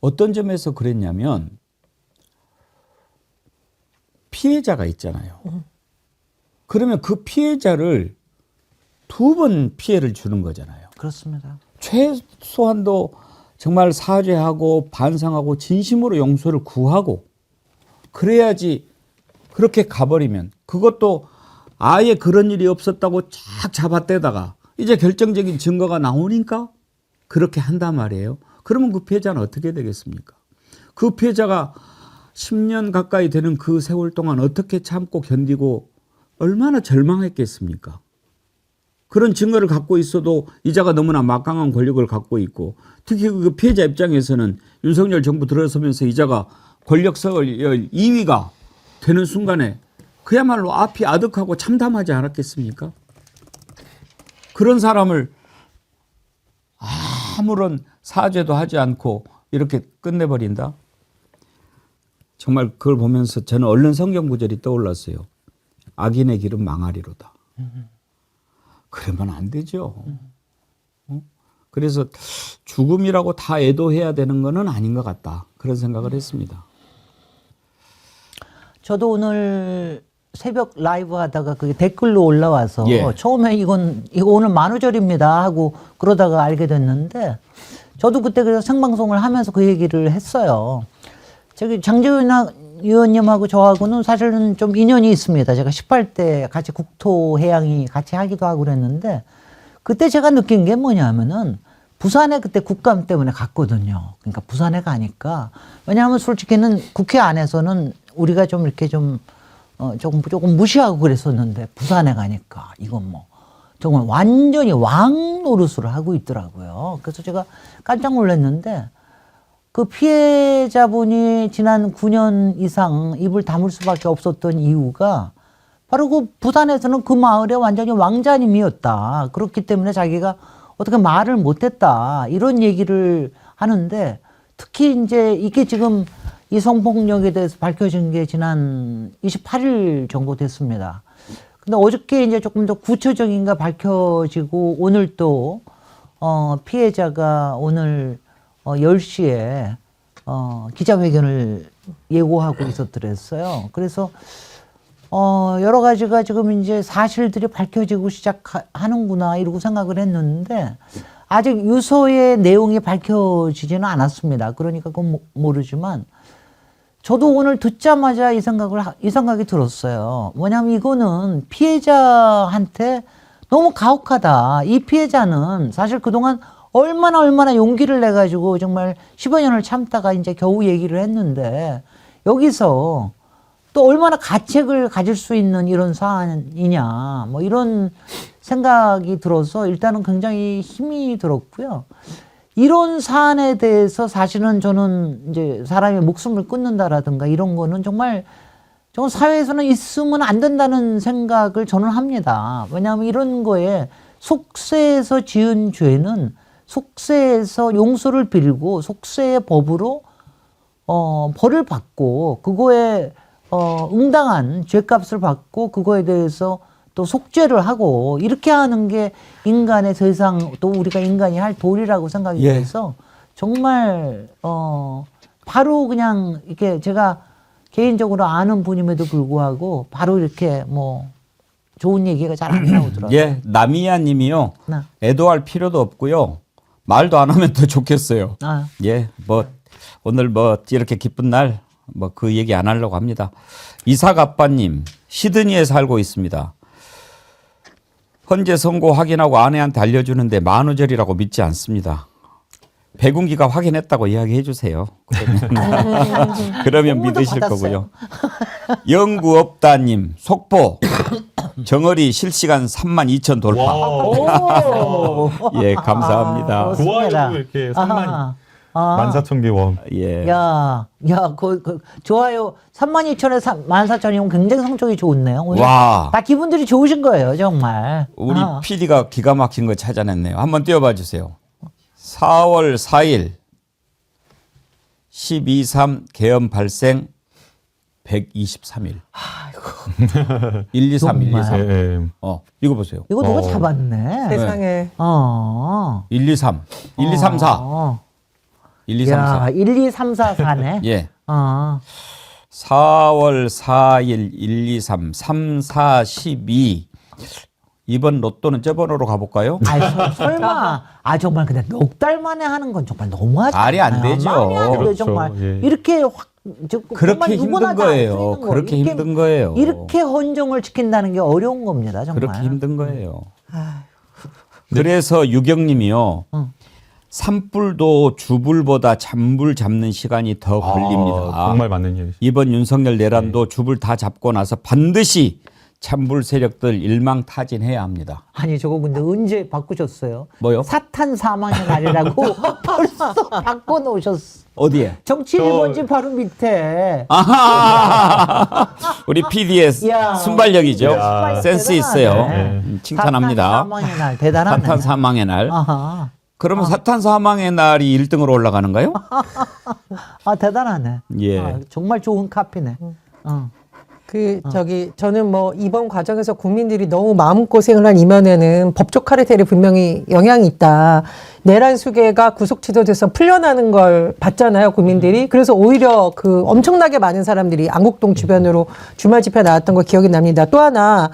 어떤 점에서 그랬냐면 피해자가 있잖아요. 그러면 그 피해자를 2번 피해를 주는 거잖아요. 그렇습니다. 최소한도 정말 사죄하고 반성하고 진심으로 용서를 구하고 그래야지 그렇게 가버리면 그것도 아예 그런 일이 없었다고 쫙 잡아떼다가 이제 결정적인 증거가 나오니까 그렇게 한단 말이에요. 그러면 그 피해자는 어떻게 되겠습니까? 그 피해자가 10년 가까이 되는 그 세월 동안 어떻게 참고 견디고 얼마나 절망했겠습니까? 그런 증거를 갖고 있어도 이자가 너무나 막강한 권력을 갖고 있고 특히 그 피해자 입장에서는 윤석열 정부 들어서면서 이자가 권력서열 2위가 되는 순간에 그야말로 앞이 아득하고 참담하지 않았겠습니까? 그런 사람을 아무런 사죄도 하지 않고 이렇게 끝내버린다? 정말 그걸 보면서 저는 얼른 성경 구절이 떠올랐어요. 악인의 길은 망하리로다. 그러면 안 되죠. 그래서 죽음이라고 다 애도해야 되는 것은 아닌 것 같다. 그런 생각을 했습니다. 저도 오늘 새벽 라이브 하다가 그게 댓글로 올라와서 예. 처음에 이거 오늘 만우절입니다 하고 그러다가 알게 됐는데 저도 그때 그래서 생방송을 하면서 그 얘기를 했어요. 저기 장제원 의원님하고 저하고는 사실은 좀 인연이 있습니다. 제가 18대 같이 국토해양이 같이 하기도 하고 그랬는데 그때 제가 느낀 게 뭐냐면은 부산에 그때 국감 때문에 갔거든요. 그러니까 부산에 가니까 왜냐하면 솔직히는 국회 안에서는 우리가 좀 이렇게 좀 조금 무시하고 그랬었는데 부산에 가니까 이건 뭐 정말 완전히 왕 노릇을 하고 있더라고요. 그래서 제가 깜짝 놀랐는데 그 피해자분이 지난 9년 이상 입을 다물 수밖에 없었던 이유가 바로 그 부산에서는 그 마을의 완전히 왕자님이었다. 그렇기 때문에 자기가 어떻게 말을 못했다. 이런 얘기를 하는데 특히 이제 이게 지금 이 성폭력에 대해서 밝혀진 게 지난 28일 정도 됐습니다. 근데 어저께 이제 조금 더 구체적인 게 밝혀지고 오늘 또 피해자가 오늘 10시에 기자회견을 예고하고 있었더랬어요. 그래서 여러 가지가 지금 이제 사실들이 밝혀지고 시작하는구나 이러고 생각을 했는데 아직 유서의 내용이 밝혀지지는 않았습니다. 그러니까 그건 모르지만 저도 오늘 듣자마자 이 생각이 들었어요. 뭐냐면 이거는 피해자한테 너무 가혹하다. 이 피해자는 사실 그동안 얼마나 용기를 내가지고 정말 10여 년을 참다가 이제 겨우 얘기를 했는데 여기서 또 얼마나 가책을 가질 수 있는 이런 사안이냐 뭐 이런 생각이 들어서 일단은 굉장히 힘이 들었고요. 이런 사안에 대해서 사실은 저는 이제 사람의 목숨을 끊는다라든가 이런 거는 정말 사회에서는 있으면 안 된다는 생각을 저는 합니다. 왜냐하면 이런 거에 속세에서 지은 죄는 속세에서 용서를 빌고 속세의 법으로 벌을 받고 그거에 응당한 죄값을 받고 그거에 대해서 또 속죄를 하고 이렇게 하는 게 인간의 세상 또 우리가 인간이 할 도리라고 생각이 예. 돼서 정말 바로 그냥 이렇게 제가 개인적으로 아는 분임에도 불구하고 바로 이렇게 뭐 좋은 얘기가 잘 안 나오더라고요. 예, 나미야 님이요. 네. 애도할 필요도 없고요. 말도 안 하면 더 좋겠어요. 아. 예, 뭐 오늘 뭐 이렇게 기쁜 날 뭐 그 얘기 안 하려고 합니다. 이삭아빠님 시드니에 살고 있습니다. 헌재 선고 확인하고 아내한테 알려주는데 만우절이라고 믿지 않습니다. 백운기가 확인했다고 이야기해 주세요. 그러면 공부도 믿으실 받았어요. 거고요. 영구없다님 속보 정어리 실시간 32,000 돌파. 오. 예, 감사합니다. 아, 좋아요 이렇게 3만 14,000개 원. 예. 야, 좋아요. 32,000에 14,000이면 굉장히 성적이 좋네요. 오늘 와. 다 기분들이 좋으신 거예요, 정말. 우리 아. PD가 기가 막힌 거 찾아냈네요. 한번 띄워봐 주세요. 4월 4일 12.3 계엄 발생 123일. 1, 2, 3, 1, 2, 3. 예, 예. 이거 보세요. 이거 누가 잡았네. 세상에. 1, 2, 3. 1, 2, 3, 4. 1, 2, 3, 야, 4. 1, 2, 3, 4, 4네. 예. 4월 4일 1, 2, 3, 3, 4, 12. 이번 로또는 저 번호로 가볼까요? 설마. 정말 근데 넉 달 만에 하는 건 정말 너무하지 말이 안 않아요? 되죠. 말이 안 돼요, 그렇죠. 정말. 예. 이렇게 확 그렇게 정말 누구나 힘든 다알수 거예요. 있는 거. 그렇게 이렇게- 힘든 거예요. 이렇게 헌정을 지킨다는 게 어려운 겁니다, 정말. 그렇게 힘든 거예요. 그래서 유경님이요. 산불도 주불보다 잔불 잡는 시간이 더 걸립니다. 정말 맞는 얘기. 이번 윤석열 내란도 주불 다 잡고 나서 반드시 찬불 세력들 일망타진해야 합니다. 아니 저거 근데 언제 바꾸셨어요? 뭐요? 사탄 사망의 날이라고 벌써 바꿔놓으셨어. 어디에? 정치 1번지 바로 밑에. 아하! 우리 PD의 야, 순발력이죠. 야. 센스 대단하네. 있어요. 네. 칭찬합니다. 사탄 사망의 날 대단하네. 사탄 사망의 날. 아하. 그러면 사탄 사망의 날이 1등으로 올라가는가요? 대단하네. 예. 정말 좋은 카피네. 저는 뭐 이번 과정에서 국민들이 너무 마음고생을 한 이면에는 법적 카르텔이 분명히 영향이 있다. 내란 수괴가 구속 취소돼서 풀려나는 걸 봤잖아요, 국민들이. 그래서 오히려 그 엄청나게 많은 사람들이 안국동 주변으로 주말 집회 나왔던 거 기억이 납니다. 또 하나,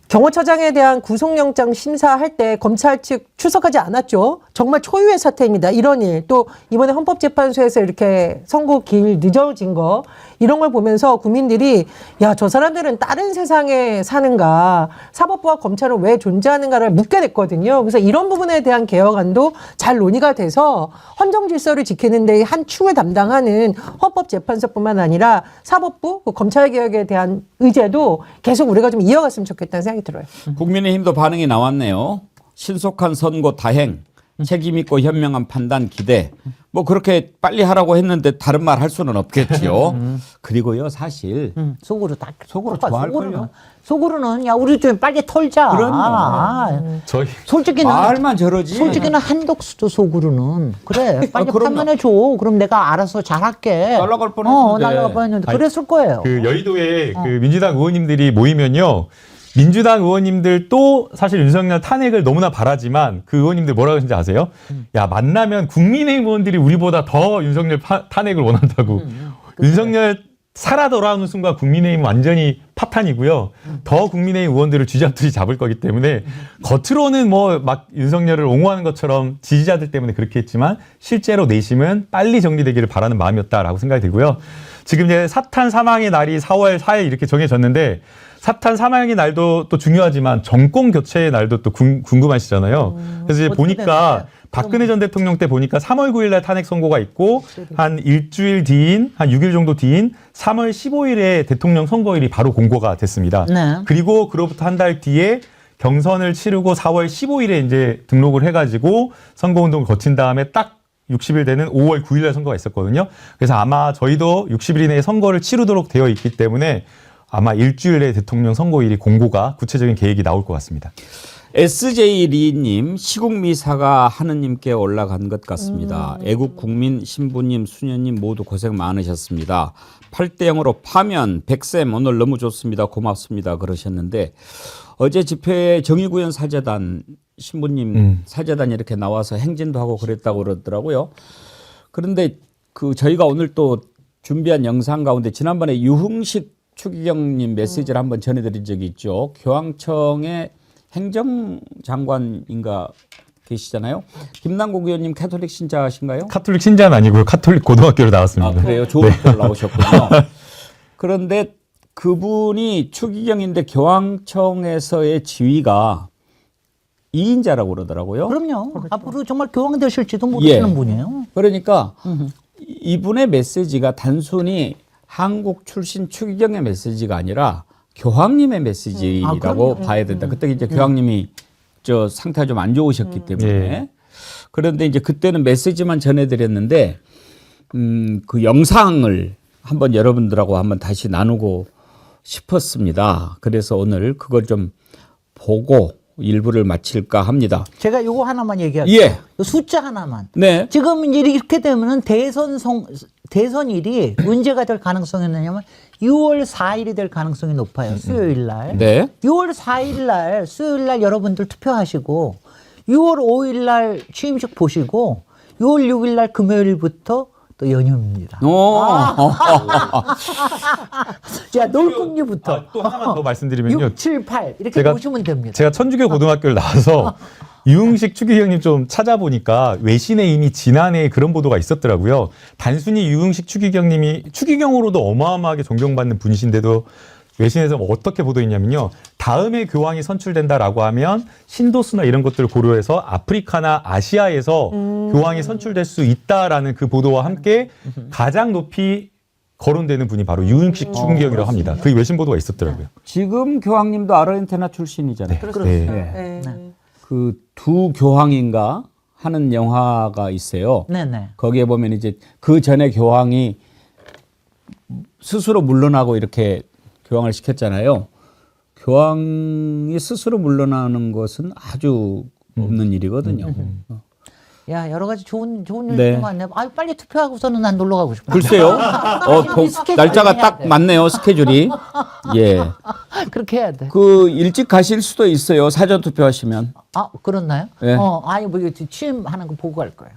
경호처장에 대한 구속영장 심사할 때 검찰 측 출석하지 않았죠. 정말 초유의 사태입니다. 이런 일. 또 이번에 헌법재판소에서 이렇게 선고 길 늦어진 거 이런 걸 보면서 국민들이 야, 저 사람들은 다른 세상에 사는가, 사법부와 검찰은 왜 존재하는가를 묻게 됐거든요. 그래서 이런 부분에 대한 개혁안도 잘 논의가 돼서 헌정 질서를 지키는 데 한 축을 담당하는 헌법재판소뿐만 아니라 사법부, 검찰 개혁에 대한 의제도 계속 우리가 좀 이어갔으면 좋겠다는 생각이 들어요. 국민의힘도 반응이 나왔네요. 신속한 선고 다행, 책임 있고 현명한 판단 기대. 뭐 그렇게 빨리 하라고 했는데 다른 말 할 수는 없겠지요. 그리고요, 사실 속으로 다 속으로 좋아할걸요. 속으로는 야 우리 좀 빨리 털자. 그럼요. 저희 솔직히는 말만 저러지. 솔직히는 한덕수도 속으로는 그래 빨리 그럼요. 판단해 줘. 그럼 내가 알아서 잘할게. 날아갈 뻔했는데. 날아갈 뻔했는데 아니, 그랬을 거예요. 그 여의도에 그 민주당 의원님들이 모이면요. 민주당 의원님들 또 사실 윤석열 탄핵을 너무나 바라지만 그 의원님들 뭐라고 하시는지 아세요? 야, 만나면 국민의힘 의원들이 우리보다 더 윤석열 탄핵을 원한다고. 윤석열 살아 돌아오는 순간 국민의힘 완전히 파탄이고요. 더 국민의힘 의원들을 쥐잡듯이 잡을 거기 때문에 겉으로는 뭐 막 윤석열을 옹호하는 것처럼 지지자들 때문에 그렇게 했지만 실제로 내심은 빨리 정리되기를 바라는 마음이었다라고 생각이 들고요. 지금 이제 사탄 사망의 날이 4월 4일 이렇게 정해졌는데 사탄 사망의 날도 또 중요하지만 정권 교체의 날도 또 궁금하시잖아요. 그래서 이제 어떻게 보니까 됐나요? 박근혜 전 대통령 때 보니까 3월 9일 날 탄핵 선고가 있고 한 일주일 뒤인 한 6일 정도 뒤인 3월 15일에 대통령 선거일이 바로 공고가 됐습니다. 네. 그리고 그로부터 한 달 뒤에 경선을 치르고 4월 15일에 이제 등록을 해가지고 선거운동을 거친 다음에 딱 60일 되는 5월 9일에 선거가 있었거든요. 그래서 아마 저희도 60일 이내에 선거를 치르도록 되어 있기 때문에 아마 일주일 내에 대통령 선거일이 공고가 구체적인 계획이 나올 것 같습니다. SJ 리님 시국미사가 하느님께 올라간 것 같습니다. 애국국민 신부님 수녀님 모두 고생 많으셨습니다. 8대 0으로 파면 백쌤 오늘 너무 좋습니다. 고맙습니다. 그러셨는데 어제 집회에 정의구현 사재단 신부님 사재단 이렇게 나와서 행진도 하고 그랬다고 그러더라고요. 그런데 그 저희가 오늘 또 준비한 영상 가운데 지난번에 유흥식 추기경님 메시지를 한번 전해드린 적이 있죠. 교황청의 행정장관인가 계시잖아요. 김남국 의원님 카톨릭 신자신가요? 카톨릭 신자는 아니고요. 카톨릭 고등학교를 나왔습니다. 아, 그래요? 좋은 학교를 나오셨군요. 그런데 그분이 추기경인데 교황청에서의 지위가 2인자라고 그러더라고요. 그럼요. 앞으로 정말 교황 되실지도 모르시는 예. 분이에요. 그러니까 이분의 메시지가 단순히 한국 출신 추기경의 메시지가 아니라 교황님의 메시지라고 봐야 된다. 그때 이제 교황님이 저 상태가 좀 안 좋으셨기 때문에 예. 그런데 이제 그때는 메시지만 전해드렸는데 그 영상을 한번 여러분들하고 한번 다시 나누고 싶었습니다. 그래서 오늘 그걸 좀 보고 일부를 마칠까 합니다. 제가 요거 하나만 얘기할게요. 예. 숫자 하나만. 네. 지금 이제 이렇게 되면은 대선일이 언제가 될 가능성이 있느냐면 6월 4일이 될 가능성이 높아요. 수요일 날. 네. 6월 4일 날 수요일 날 여러분들 투표하시고 6월 5일 날 취임식 보시고 6월 6일 날 금요일부터 또 연휴입니다. 자, 놀금류부터 또 하나만 더 말씀드리면요. 6, 7, 8 이렇게 보시면 됩니다. 제가 천주교 고등학교를 나와서 유흥식 추기경님 좀 찾아보니까 외신에 이미 지난해에 그런 보도가 있었더라고요. 단순히 유흥식 추기경님이 추기경으로도 어마어마하게 존경받는 분이신데도 외신에서 어떻게 보도했냐면요. 다음에 교황이 선출된다라고 하면 신도수나 이런 것들을 고려해서 아프리카나 아시아에서 교황이 선출될 수 있다라는 그 보도와 함께 가장 높이 거론되는 분이 바로 유흥식 추기경이라고 합니다. 그 외신 보도가 있었더라고요. 지금 교황님도 아르헨티나 출신이잖아요. 네. 그 두 교황인가 하는 영화가 있어요. 네네. 거기에 보면 이제 그 전에 교황이 스스로 물러나고 이렇게 교황을 시켰잖아요. 교황이 스스로 물러나는 것은 아주 없는 일이거든요. 야, 여러 가지 좋은 네. 일이 많네. 아유, 빨리 투표하고서는 난 놀러 가고 싶어. 글쎄요. 스케줄이 날짜가 해야 딱 돼. 맞네요. 스케줄이. 예. 그렇게 해야 돼. 그 일찍 가실 수도 있어요. 사전 투표하시면. 아, 그렇나요? 네. 아니, 뭐, 이거 취임하는 거 보고 갈 거예요.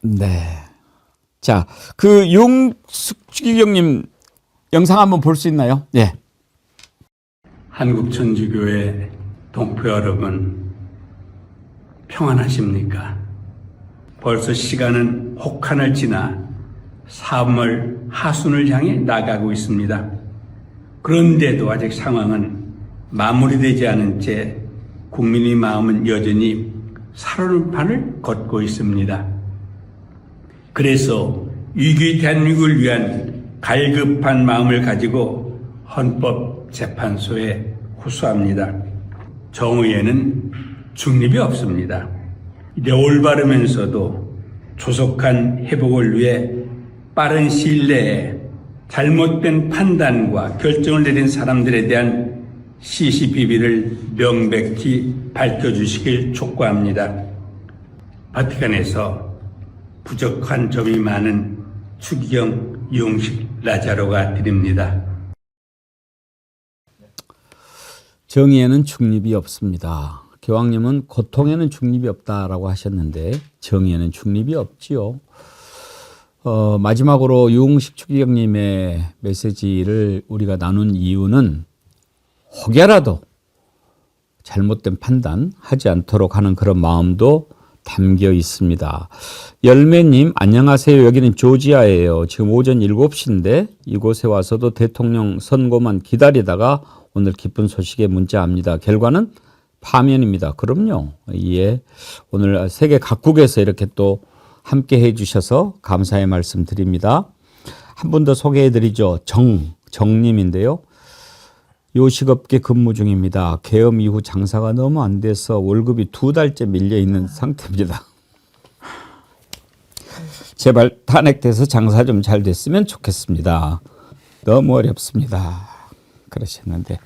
네. 자, 그 용숙주기경님 영상 한번 볼 수 있나요? 예. 한국천주교회 동포 여러분, 평안하십니까? 벌써 시간은 혹한을 지나 3월 하순을 향해 나가고 있습니다. 그런데도 아직 상황은 마무리되지 않은 채 국민의 마음은 여전히 살얼음판을 걷고 있습니다. 그래서 위기 대한민국을 위한 갈급한 마음을 가지고 헌법재판소에 호소합니다. 정의에는 중립이 없습니다. 이제 올바르면서도 조속한 회복을 위해 빠른 시일 내에 잘못된 판단과 결정을 내린 사람들에 대한 시시비비를 명백히 밝혀주시길 촉구합니다. 바티칸에서 부족한 점이 많은 추기경 유흥식 라자로가 드립니다. 정의에는 중립이 없습니다. 교황님은 고통에는 중립이 없다라고 하셨는데 정의에는 중립이 없지요. 마지막으로 유흥식 추기경님의 메시지를 우리가 나눈 이유는 혹여라도 잘못된 판단 하지 않도록 하는 그런 마음도 담겨 있습니다. 열매님 안녕하세요. 여기는 조지아예요. 지금 오전 7시인데 이곳에 와서도 대통령 선거만 기다리다가 오늘 기쁜 소식에 문자합니다. 결과는 파면입니다. 그럼요. 예. 오늘 세계 각국에서 이렇게 또 함께 해 주셔서 감사의 말씀 드립니다. 한 분 더 소개해 드리죠. 정님인데요. 요식업계 근무 중입니다. 계엄 이후 장사가 너무 안 돼서 월급이 2달째 밀려 있는 상태입니다. 제발 탄핵돼서 장사 좀 잘 됐으면 좋겠습니다. 너무 어렵습니다. 그러셨는데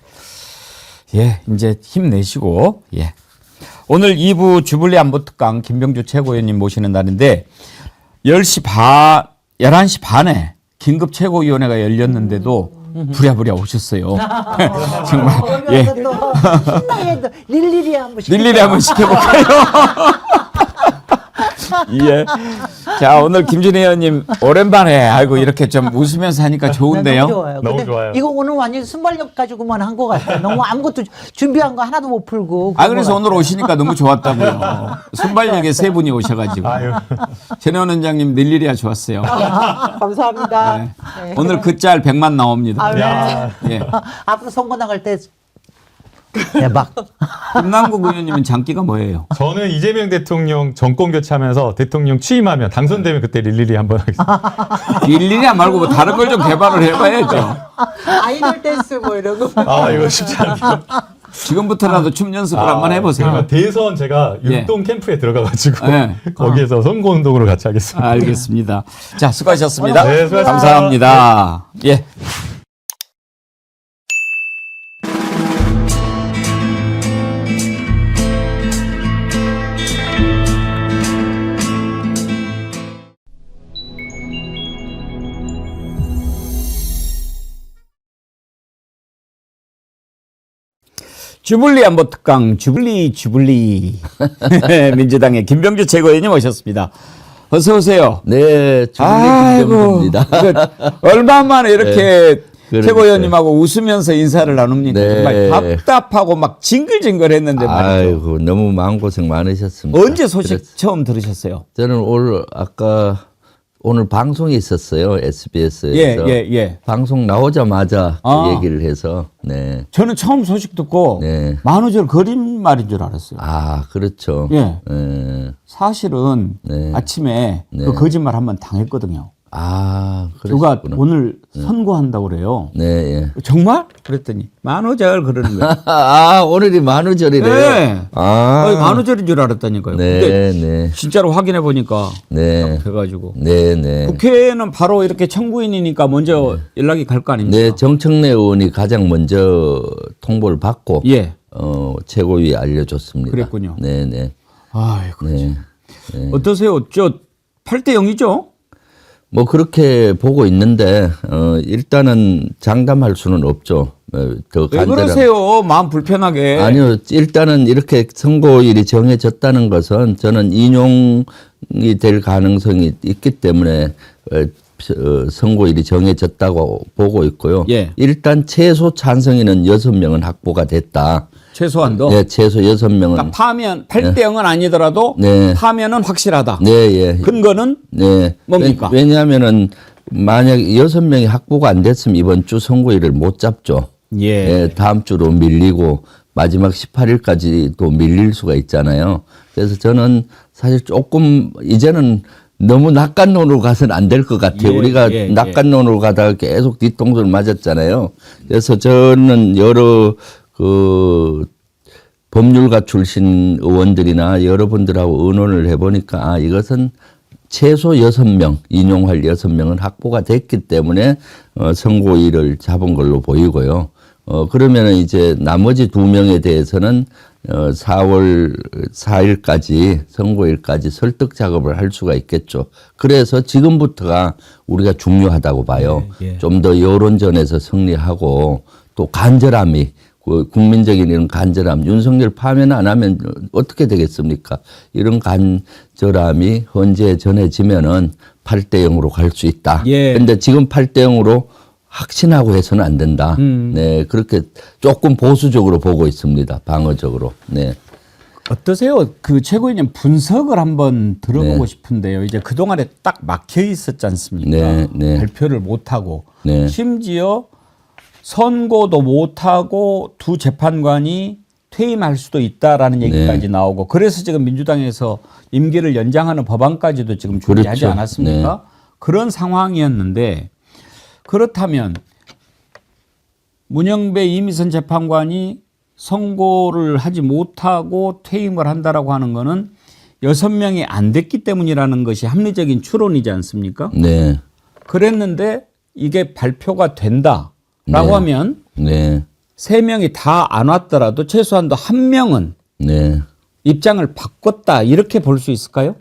예, 이제 힘내시고 예. 오늘 2부 주불리 안보특강 김병주 최고위원님 모시는 날인데 11시 반에 긴급 최고위원회가 열렸는데도 부랴부랴 오셨어요. 정말 예. 신나게 릴리리 한번 일일이 한번 시켜볼까요? 예. 자, 오늘 김준희 의원님 오랜만에 아이고 이렇게 좀 웃으면서 하니까 좋은데요. 너무 좋아요. 너무 근데 좋아요. 이거 오늘 완전 순발력 가지고만 한 것 같아요. 너무 아무것도 준비한 거 하나도 못 풀고. 아, 그래서 오늘 오시니까 너무 좋았다고요. 순발력에 세 분이 오셔가지고. 아유. 전혜원 원장님 일일이야 좋았어요. 감사합니다. 네. 오늘 그 짤 100만 나옵니다. 아유, 야. 예. 앞으로 선거 나갈 때 대박. 김남국 의원님은 장기가 뭐예요? 저는 이재명 대통령 정권 교체하면서 대통령 취임하면 당선되면 그때 릴리리 한번 하겠습니다. 일일이야 말고 뭐 다른 걸 좀 개발을 해봐야죠. 아이돌 댄스 뭐 이런 거. 아 이거 쉽지 않네요. 지금부터라도 춤 연습을 한번 해보세요. 그러면 대선 제가 예. 율동 캠프에 들어가가지고 예. 거기에서 선거운동으로 같이 하겠습니다. 알겠습니다. 자, 수고하셨습니다. 네, 수고하셨습니다. 감사합니다. 예. 주불리 안보특강 주불리 민주당의 김병주 최고위원님 오셨습니다. 어서 오세요. 네, 주불리 아이고, 김병주입니다. 얼마 만에 이렇게 그러니까요. 최고위원님하고 웃으면서 인사를 나눕니까? 네. 정말 답답하고 막 징글징글했는데 말이죠. 아이고, 너무 마음고생 많으셨습니다. 언제 소식 그래서 처음 들으셨어요? 저는 오늘 방송이 있었어요. SBS에서. 예. 방송 나오자마자 아. 얘기를 해서, 네. 저는 처음 소식 듣고 네. 만우절 거짓말인 줄 알았어요. 아, 그렇죠. 예. 예. 사실은 네. 아침에 네. 그 거짓말 한번 당했거든요. 아, 누가 그러셨구나. 오늘 선고한다고 그래요. 네, 예. 정말? 그랬더니 만우절 그러는 거예요. 아, 오늘이 만우절이래요. 네. 아. 만우절인 줄 알았다니까요. 네, 근데 네. 진짜로 확인해 보니까 네. 돼가지고 네, 네. 국회는 바로 이렇게 청구인이니까 먼저 연락이 갈 거 아닙니까? 네, 정청래 의원이 가장 먼저 통보를 받고 예. 최고위에 알려줬습니다. 그랬군요. 네, 네. 아이고. 네. 어떠세요? 저 8대 0이죠? 뭐 그렇게 보고 있는데 일단은 장담할 수는 없죠. 더 왜 간절한. 그러세요? 마음 불편하게. 아니요, 일단은 이렇게 선고일이 정해졌다는 것은 저는 인용이 될 가능성이 있기 때문에 선고일이 정해졌다고 보고 있고요. 예. 일단 최소 찬성인은 6명은 확보가 됐다. 최소한도. 네, 최소 6명은. 그러니까 파면 8대 0은 아니더라도 네. 파면은 확실하다. 네, 예. 근거는 네. 뭡니까? 왜냐하면은 만약 6명이 확보가 안 됐으면 이번 주 선고일을 못 잡죠. 예. 예, 다음 주로 밀리고 마지막 18일까지도 밀릴 수가 있잖아요. 그래서 저는 사실 조금 이제는 너무 낙관론으로 가서는 안 될 것 같아요. 예, 우리가 예, 낙관론으로 가다가 계속 뒤통수를 맞았잖아요. 그래서 저는 여러 법률가 출신 의원들이나 여러분들하고 의논을 해보니까 이것은 최소 6명, 인용할 6명은 확보가 됐기 때문에 선고일을 잡은 걸로 보이고요. 그러면은 이제 나머지 2명에 대해서는 4월 4일까지 선고일까지 설득 작업을 할 수가 있겠죠. 그래서 지금부터가 우리가 중요하다고 봐요. 예. 좀 더 여론전에서 승리하고 또 간절함이 국민적인 이런 간절함, 윤석열 파면 안 하면 어떻게 되겠습니까? 이런 간절함이 헌재에 전해지면은 8대 0으로 갈 수 있다. 예. 근데 지금 8대 0으로 확신하고 해서는 안 된다. 네, 그렇게 조금 보수적으로 보고 있습니다. 방어적으로. 네. 어떠세요? 그 최고위원님 분석을 한번 들어보고 네. 싶은데요. 이제 그동안에 딱 막혀 있었지 않습니까? 네, 네. 발표를 못하고. 네. 심지어 선고도 못하고 두 재판관이 퇴임할 수도 있다라는 얘기까지 나오고 그래서 지금 민주당에서 임기를 연장하는 법안까지도 지금 준비하지 그렇죠. 않았습니까? 그런 상황이었는데 그렇다면 문영배 이미선 재판관이 선고를 하지 못하고 퇴임을 한다라고 하는 거는 6명이 안 됐기 때문이라는 것이 합리적인 추론이지 않습니까? 네. 그랬는데 이게 발표가 된다라고 네. 하면 네. 3명이 다 안 왔더라도 최소한도 1명은 네. 입장을 바꿨다 이렇게 볼 수 있을까요?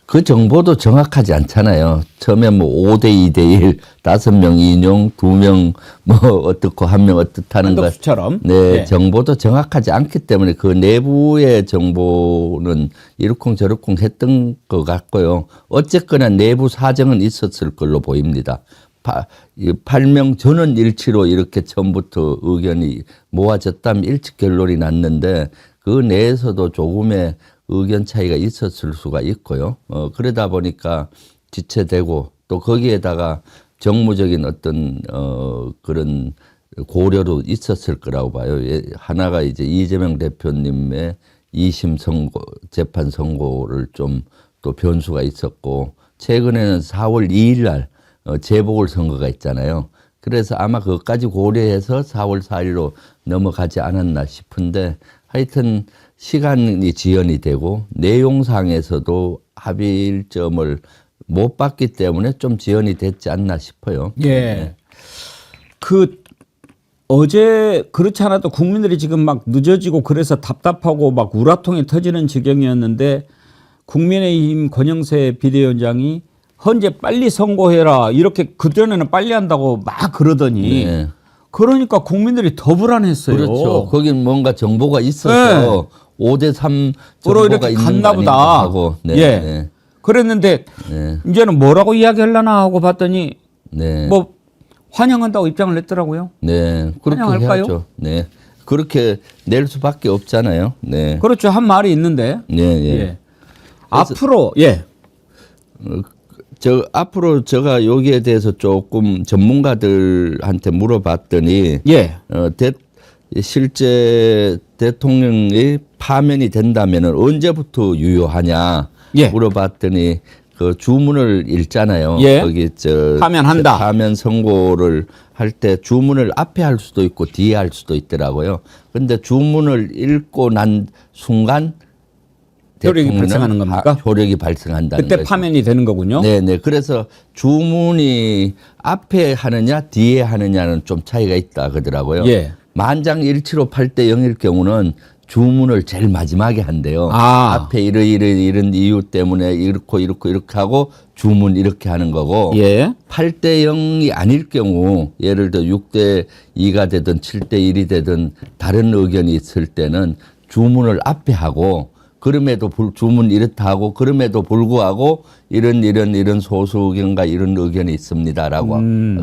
그 정보도 정확하지 않잖아요. 처음에 뭐 5대 2대 1, 5명 인용, 2명 뭐 어떻고 1명 어떻다는 것. 한덕수처럼. 네, 네. 정보도 정확하지 않기 때문에 그 내부의 정보는 이러쿵저러쿵 했던 것 같고요. 어쨌거나 내부 사정은 있었을 걸로 보입니다. 8명 전원 일치로 이렇게 처음부터 의견이 모아졌다면 일찍 결론이 났는데 그 내에서도 조금의 의견 차이가 있었을 수가 있고요. 그러다 보니까 지체되고 또 거기에다가 정무적인 어떤 그런 고려도 있었을 거라고 봐요. 하나가 이제 이재명 대표님의 2심 선고, 재판 선고를 좀 또 변수가 있었고 최근에는 4월 2일 날 재보궐선거가 있잖아요. 그래서 아마 그것까지 고려해서 4월 4일로 넘어가지 않았나 싶은데 하여튼 시간이 지연이 되고 내용상에서도 합의점을 못 봤기 때문에 좀 지연이 됐지 않나 싶어요. 예. 그 어제 그렇지 않아도 국민들이 지금 막 늦어지고 그래서 답답하고 막 우라통이 터지는 지경이었는데 국민의힘 권영세 비대위원장이 헌재 빨리 선고해라 이렇게 그전에는 빨리 한다고 막 그러더니 네. 그러니까 국민들이 더 불안했어요. 그렇죠. 거긴 뭔가 정보가 있어서 5대 3 으로 정보가 이렇게 있는 갔나 거 아닌가 보다. 하고. 네. 예. 네. 그랬는데 네. 이제는 뭐라고 이야기하려나 하고 봤더니 네. 뭐 환영한다고 입장을 냈더라고요. 네. 그렇게 환영할까요? 해야죠. 네. 그렇게 낼 수밖에 없잖아요. 네. 그렇죠. 한 말이 있는데. 네, 예. 예. 앞으로 예. 앞으로 제가 여기에 대해서 조금 전문가들한테 물어봤더니 예. 실제 대통령이 파면이 된다면 언제부터 유효하냐 예. 물어봤더니 그 주문을 읽잖아요. 예. 거기 파면한다. 파면 선고를 할 때 주문을 앞에 할 수도 있고 뒤에 할 수도 있더라고요. 그런데 주문을 읽고 난 순간 효력이 대통령은 발생하는 겁니까? 효력이 발생한다는 그때 거죠. 파면이 되는 거군요. 네네. 그래서 주문이 앞에 하느냐 뒤에 하느냐는 좀 차이가 있다 그러더라고요. 예. 만장일치로 8대 0일 경우는 주문을 제일 마지막에 한대요. 아. 앞에 이런 이유 때문에 이렇게 하고 주문 이렇게 하는 거고 예. 8대 0이 아닐 경우 예를 들어 6대 2가 되든 7대 1이 되든 다른 의견이 있을 때는 주문을 앞에 하고 그럼에도 주문 이렇다 하고 그럼에도 불구하고 이런 소수 의견과 이런 의견이 있습니다라고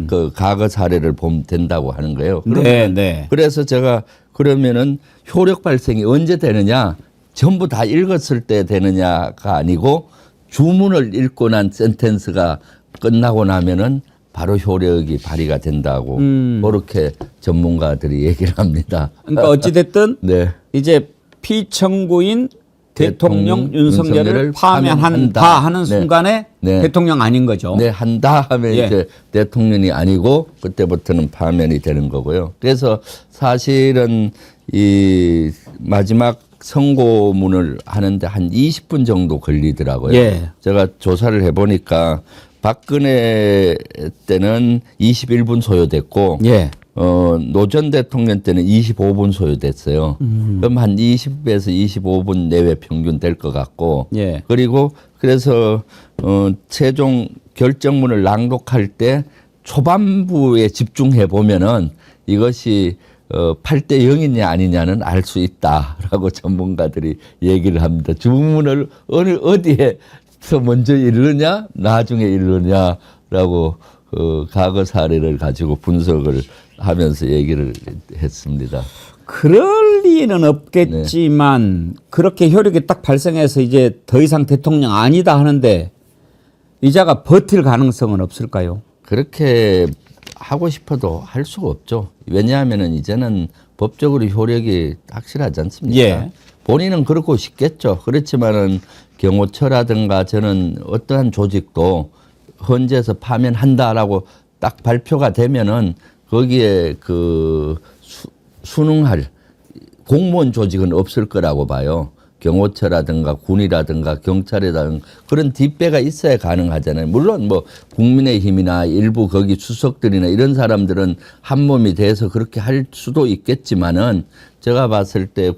그 과거 사례를 보면 된다고 하는 거예요. 네, 네. 그래서 제가 그러면은 효력 발생이 언제 되느냐 전부 다 읽었을 때 되느냐가 아니고 주문을 읽고 난 센텐스가 끝나고 나면은 바로 효력이 발휘가 된다고 그렇게 전문가들이 얘기를 합니다. 그러니까 어찌 됐든 네. 이제 피청구인 대통령 윤석열을 파면한다 파면한다. 하는 네. 순간에 네. 대통령 아닌 거죠. 네, 한다 하면 예. 이제 대통령이 아니고 그때부터는 파면이 되는 거고요. 그래서 사실은 이 마지막 선고문을 하는데 한 20분 정도 걸리더라고요. 예. 제가 조사를 해보니까 박근혜 때는 21분 소요됐고 예. 노 전 대통령 때는 25분 소요됐어요. 그럼 한 20에서 25분 내외 평균 될 것 같고. 예. 그리고 그래서 최종 결정문을 낭독할 때 초반부에 집중해 보면은 이것이 8대 0이냐 아니냐는 알 수 있다라고 전문가들이 얘기를 합니다. 주문을 어디에서 먼저 읽느냐 나중에 읽느냐라고 과거 사례를 가지고 분석을 하면서 얘기를 했습니다. 그럴 리는 없겠지만 그렇게 효력이 딱 발생해서 이제 더 이상 대통령 아니다 하는데 이자가 버틸 가능성은 없을까요? 그렇게 하고 싶어도 할 수가 없죠. 왜냐하면은 이제는 법적으로 효력이 확실하지 않습니까? 예. 본인은 그렇고 싶겠죠. 그렇지만은 경호처라든가 저는 어떠한 조직도 헌재에서 파면한다라고 딱 발표가 되면은 그 거기에 그 순응할 공무원 조직은 없을 거라고 봐요. 경호처라든가 군이라든가 경찰이라든가 그런 뒷배가 있어야 가능하잖아요. 물론 뭐 국민의힘이나 일부 거기 수석들이나 이런 사람들은 한 몸이 돼서 그렇게 할 수도 있겠지만은 제가 봤을 때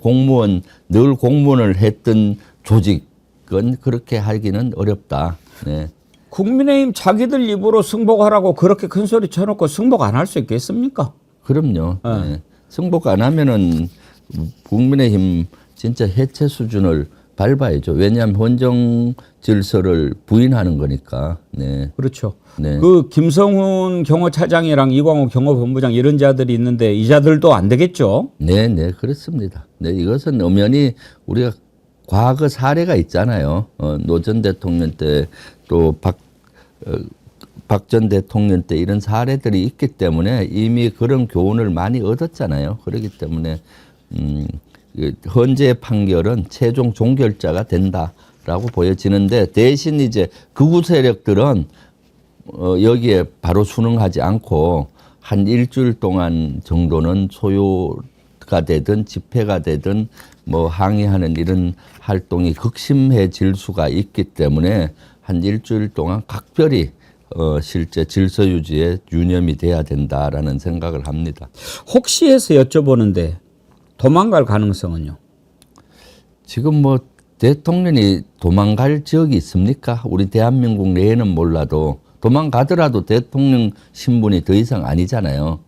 늘 공무원을 했던 조직은 그렇게 하기는 어렵다. 네. 국민의힘 자기들 입으로 승복하라고 그렇게 큰 소리 쳐놓고 승복 안 할 수 있겠습니까? 그럼요. 네. 승복 안 하면은 국민의힘 진짜 해체 수준을 밟아야죠. 왜냐하면 헌정 질서를 부인하는 거니까. 네. 그렇죠. 네. 그 김성훈 경호차장이랑 이광호 경호본부장 이런 자들이 있는데 이 자들도 안 되겠죠? 네, 네, 그렇습니다. 네, 이것은 엄연히 우리가 과거 사례가 있잖아요. 노 전 대통령 때 또 박 전 대통령 때 이런 사례들이 있기 때문에 이미 그런 교훈을 많이 얻었잖아요. 그렇기 때문에 헌재 판결은 최종 종결자가 된다라고 보여지는데 대신 이제 극우 세력들은 여기에 바로 순응하지 않고 한 일주일 동안 정도는 소요가 되든 집회가 되든 뭐 항의하는 이런 활동이 극심해질 수가 있기 때문에 한 일주일 동안 각별히 실제 질서 유지에 유념이 돼야 된다라는 생각을 합니다. 혹시 해서 여쭤보는데 도망갈 가능성은요? 지금 뭐 대통령이 도망갈 지역이 있습니까? 우리 대한민국 내에는 몰라도 도망가더라도 대통령 신분이 더 이상 아니잖아요.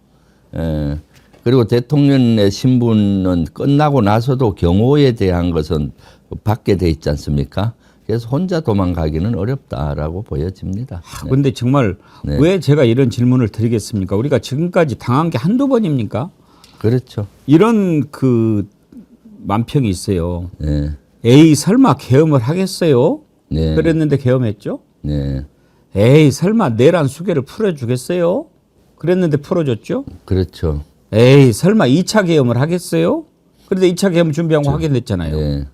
그리고 대통령의 신분은 끝나고 나서도 경호에 대한 것은 받게 돼 있지 않습니까? 그래서 혼자 도망가기는 어렵다라고 보여집니다. 근데 정말 네. 왜 제가 이런 질문을 드리겠습니까? 우리가 지금까지 당한 게 한두 번입니까? 그렇죠. 이런 그 만평이 있어요. 네. 에이 설마 계엄을 하겠어요? 네. 그랬는데 계엄했죠? 네. 에이 설마 내란 수계를 풀어주겠어요? 그랬는데 풀어줬죠? 그렇죠. 에이 설마 2차 계엄을 하겠어요? 그런데 2차 계엄 준비한 거 확인됐잖아요. 네.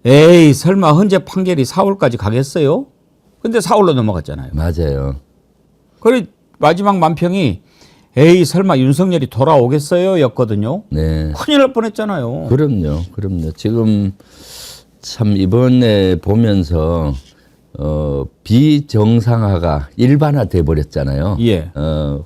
에이 설마 헌재 판결이 4월까지 가겠어요? 근데 4월로 넘어갔잖아요. 맞아요. 그래 마지막 만평이 에이 설마 윤석열이 돌아오겠어요? 였거든요. 네. 큰일 날 뻔했잖아요. 그럼요. 그럼요. 지금 참 이번에 보면서 비정상화가 일반화돼 버렸잖아요. 예.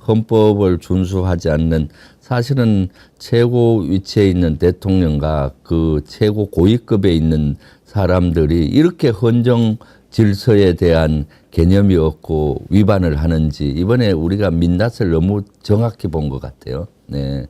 헌법을 준수하지 않는 사실은 최고 위치에 있는 대통령과 그 최고 고위급에 있는 사람들이 이렇게 헌정 질서에 대한 개념이 없고 위반을 하는지 이번에 우리가 민낯을 너무 정확히 본 것 같아요. 네.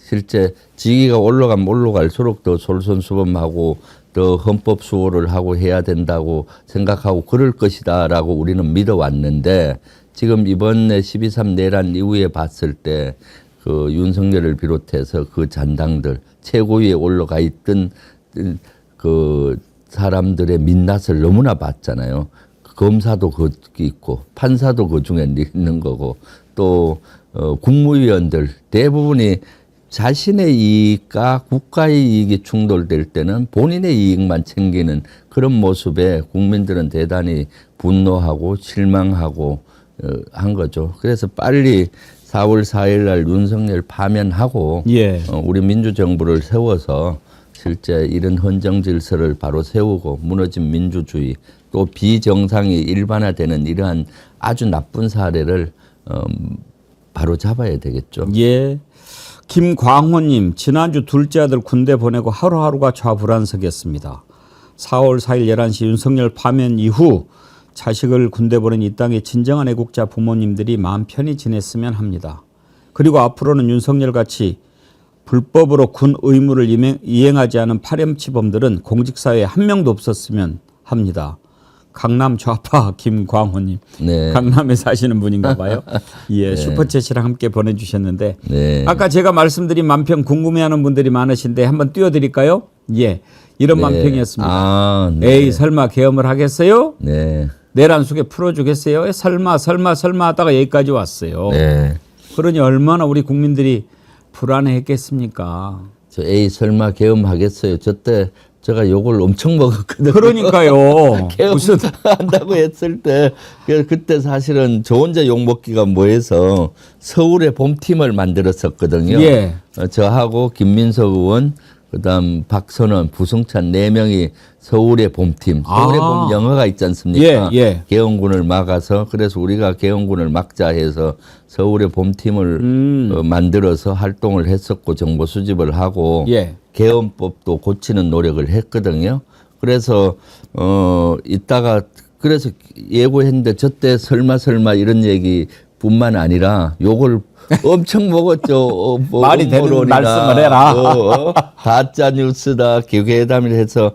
실제 직위가 올라가면 올라갈수록 더 솔선수범하고 더 헌법 수호를 하고 해야 된다고 생각하고 그럴 것이다라고 우리는 믿어왔는데 지금 이번에 12.3 내란 이후에 봤을 때 그 윤석열을 비롯해서 그 잔당들 최고위에 올라가 있던 그 사람들의 민낯을 너무나 봤잖아요. 검사도 거기 있고 판사도 그 중에 있는 거고 또 국무위원들 대부분이 자신의 이익과 국가의 이익이 충돌될 때는 본인의 이익만 챙기는 그런 모습에 국민들은 대단히 분노하고 실망하고 한 거죠. 그래서 빨리 4월 4일 날 윤석열 파면하고 예. 우리 민주정부를 세워서 실제 이런 헌정 질서를 바로 세우고 무너진 민주주의 또 비정상이 일반화되는 이러한 아주 나쁜 사례를 바로 잡아야 되겠죠. 예. 김광호님, 지난주 둘째 아들 군대 보내고 하루하루가 좌불안석이었습니다. 4월 4일 11시 윤석열 파면 이후 자식을 군대 보낸 이 땅의 진정한 애국자 부모님들이 마음 편히 지냈으면 합니다. 그리고 앞으로는 윤석열 같이 불법으로 군 의무를 이행하지 않은 파렴치범들은 공직사회에 한 명도 없었으면 합니다. 강남 좌파 김광호님. 네. 강남에 사시는 분인가 봐요. 예, 슈퍼챗이랑 함께 보내주셨는데 네. 아까 제가 말씀드린 만평 궁금해하는 분들이 많으신데 한번 띄워드릴까요? 예, 이런 네. 만평이었습니다. 아, 네. 에이 설마 계엄을 하겠어요? 네. 내란 수계 풀어주겠어요? 설마 하다가 여기까지 왔어요. 네. 그러니 얼마나 우리 국민들이 불안해했겠습니까? 에이 설마 계엄하겠어요. 저때 제가 욕을 엄청 먹었거든요. 그러니까요. 개헌 무슨 한다고 했을 때 그때 사실은 저 혼자 욕 먹기가 뭐해서 서울의 봄팀을 만들었었거든요. 예. 저하고 김민석 의원, 그다음 박선원, 부승찬 4명이 서울의 봄팀. 서울의 봄 영화가 있지 않습니까? 예, 예. 개헌군을 막아서 그래서 우리가 개헌군을 막자 해서 서울의 봄팀을 만들어서 활동을 했었고 정보 수집을 하고 예. 개헌법도 고치는 노력을 했거든요. 그래서 이따가 그래서 예고했는데 저때 설마 이런 얘기뿐만 아니라 욕을 엄청 먹었죠. 말이 되는 음모론이다. 말씀을 해라. 가짜 뉴스다. 기회담을 해서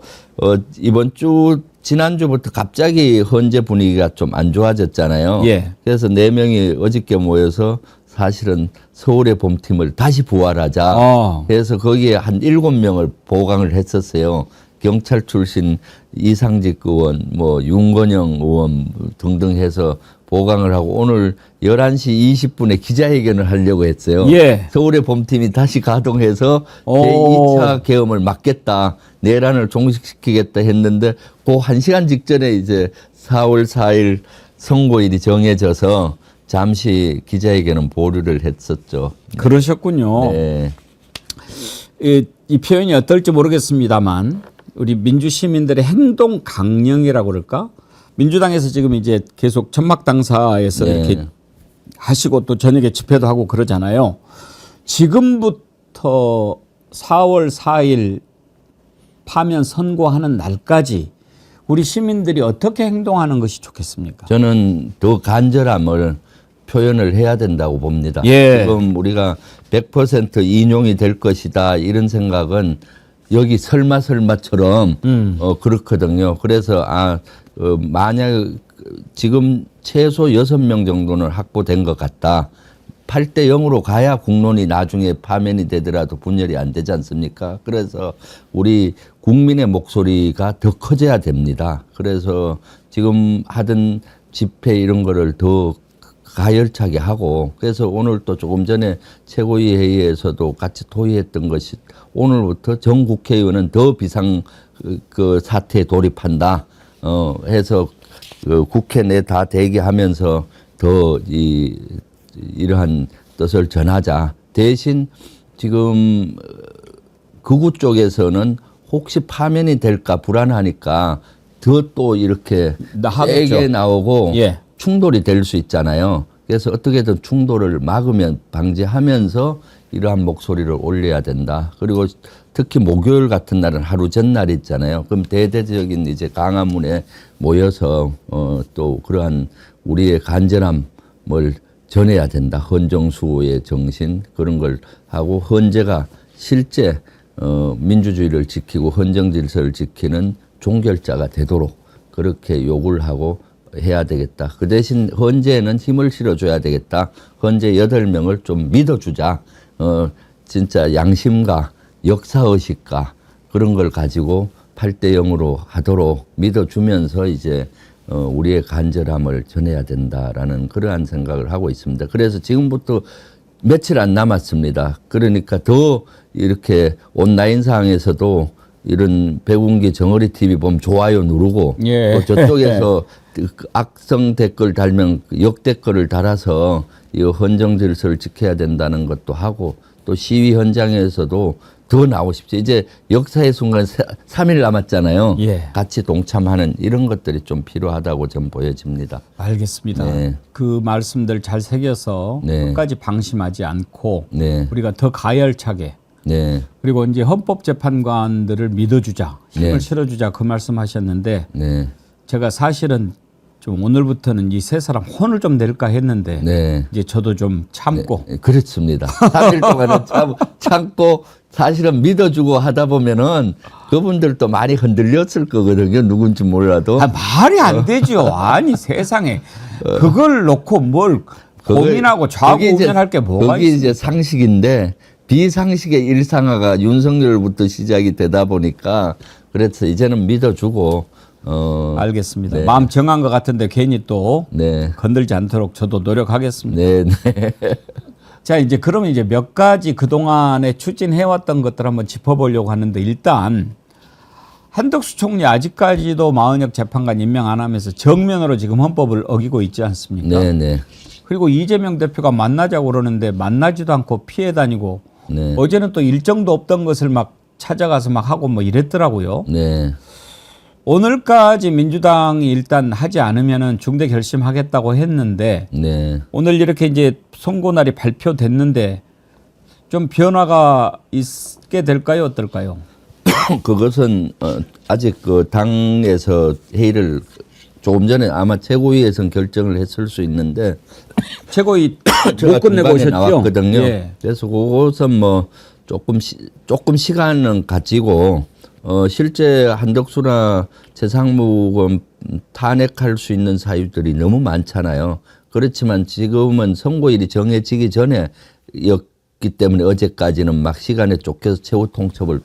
지난주부터 갑자기 헌재 분위기가 좀 안 좋아졌잖아요. 예. 그래서 4명이 어저께 모여서 사실은 서울의 봄팀을 다시 부활하자. 그래서 거기에 한 7명을 보강을 했었어요. 경찰 출신 이상직 의원, 뭐 윤건영 의원 등등 해서 보강을 하고 오늘 11시 20분에 기자회견을 하려고 했어요. 예. 서울의 봄팀이 다시 가동해서 제2차 계엄을 막겠다. 내란을 종식시키겠다 했는데 그 1시간 직전에 이제 4월 4일 선고일이 정해져서 잠시 기자회견은 보류를 했었죠. 그러셨군요. 네. 이 표현이 어떨지 모르겠습니다만 우리 민주 시민들의 행동 강령이라고 그럴까? 민주당에서 지금 이제 계속 천막당사에서 네. 이렇게 하시고 또 저녁에 집회도 하고 그러잖아요. 지금부터 4월 4일 파면 선고하는 날까지 우리 시민들이 어떻게 행동하는 것이 좋겠습니까? 저는 더 간절함을 표현을 해야 된다고 봅니다. 예. 지금 우리가 100% 인용이 될 것이다 이런 생각은 여기 설마처럼 그렇거든요. 그래서 만약 지금 최소 6명 정도는 확보된 것 같다. 8대 0으로 가야 국론이 나중에 파면이 되더라도 분열이 안 되지 않습니까? 그래서 우리 국민의 목소리가 더 커져야 됩니다. 그래서 지금 하던 집회 이런 거를 더 가열차게 하고 그래서 오늘 또 조금 전에 최고위 회의에서도 같이 토의했던 것이 오늘부터 전 국회의원은 더 비상 그 사태에 돌입한다. 해서 국회 내 다 대기하면서 더 이러한 뜻을 전하자. 대신 지금 극우 쪽에서는 혹시 파면이 될까 불안하니까 더 또 이렇게 세게 나오고 예. 충돌이 될 수 있잖아요. 그래서 어떻게든 충돌을 막으면 방지하면서 이러한 목소리를 올려야 된다. 그리고 특히 목요일 같은 날은 하루 전날 있잖아요. 그럼 대대적인 이제 강화문에 모여서 또 그러한 우리의 간절함을 전해야 된다. 헌정수호의 정신 그런 걸 하고 헌재가 실제 민주주의를 지키고 헌정 질서를 지키는 종결자가 되도록 그렇게 요구를 하고 해야 되겠다. 그 대신 헌재에는 힘을 실어줘야 되겠다. 헌재 8명을 좀 믿어주자. 진짜 양심과 역사의식과 그런 걸 가지고 8대 0으로 하도록 믿어주면서 이제 우리의 간절함을 전해야 된다라는 그러한 생각을 하고 있습니다. 그래서 지금부터 며칠 안 남았습니다. 그러니까 더 이렇게 온라인상에서도 이런 백운기 정어리 TV 보면 좋아요 누르고 예. 또 저쪽에서 악성 댓글 달면 역댓글을 달아서 이 헌정 질서를 지켜야 된다는 것도 하고 또 시위 현장에서도 더 나오십시오. 이제 역사의 순간 3일 남았잖아요. 예. 같이 동참하는 이런 것들이 좀 필요하다고 좀 보여집니다. 알겠습니다. 네. 그 말씀들 잘 새겨서 네. 끝까지 방심하지 않고 네. 우리가 더 가열차게 네. 그리고 이제 헌법재판관들을 믿어주자 힘을 네. 실어주자 그 말씀하셨는데 네. 제가 사실은 좀 오늘부터는 이 세 사람 혼을 좀 낼까 했는데 네. 이제 저도 좀 참고 그렇습니다. 3일 동안은 참고 사실은 믿어주고 하다 보면은 그분들도 많이 흔들렸을 거거든요. 누군지 몰라도. 말이 안 되죠. 아니 세상에 그걸 놓고 뭘 고민하고 좌우우면할 게 뭐가 그게 있어요? 이제 상식인데 비상식의 일상화가 윤석열부터 시작이 되다 보니까 그래서 이제는 믿어주고 알겠습니다. 네. 마음 정한 것 같은데 괜히 또 네. 건들지 않도록 저도 노력하겠습니다. 네, 네. 자, 이제 그러면 이제 몇 가지 그동안에 추진해왔던 것들 한번 짚어보려고 하는데 일단 한덕수 총리 아직까지도 마은혁 재판관 임명 안 하면서 정면으로 지금 헌법을 어기고 있지 않습니까? 네네. 그리고 이재명 대표가 만나자고 그러는데 만나지도 않고 피해 다니고 네. 어제는 또 일정도 없던 것을 막 찾아가서 막 하고 뭐 이랬더라고요. 네. 오늘까지 민주당이 일단 하지 않으면은 중대 결심하겠다고 했는데 네. 오늘 이렇게 이제 선고날이 발표됐는데 좀 변화가 있게 될까요? 어떨까요? 그것은 아직 그 당에서 회의를 조금 전에 아마 최고위에서 결정을 했을 수 있는데 최고위 제가 못 끝내고 중간에 오셨죠? 나왔거든요. 예. 그래서 그것은 뭐 조금 시간은 가지고 실제 한덕수나 최상목은 탄핵할 수 있는 사유들이 너무 많잖아요. 그렇지만 지금은 선고일이 정해지기 전에였기 때문에 어제까지는 막 시간에 쫓겨서 최후 통첩을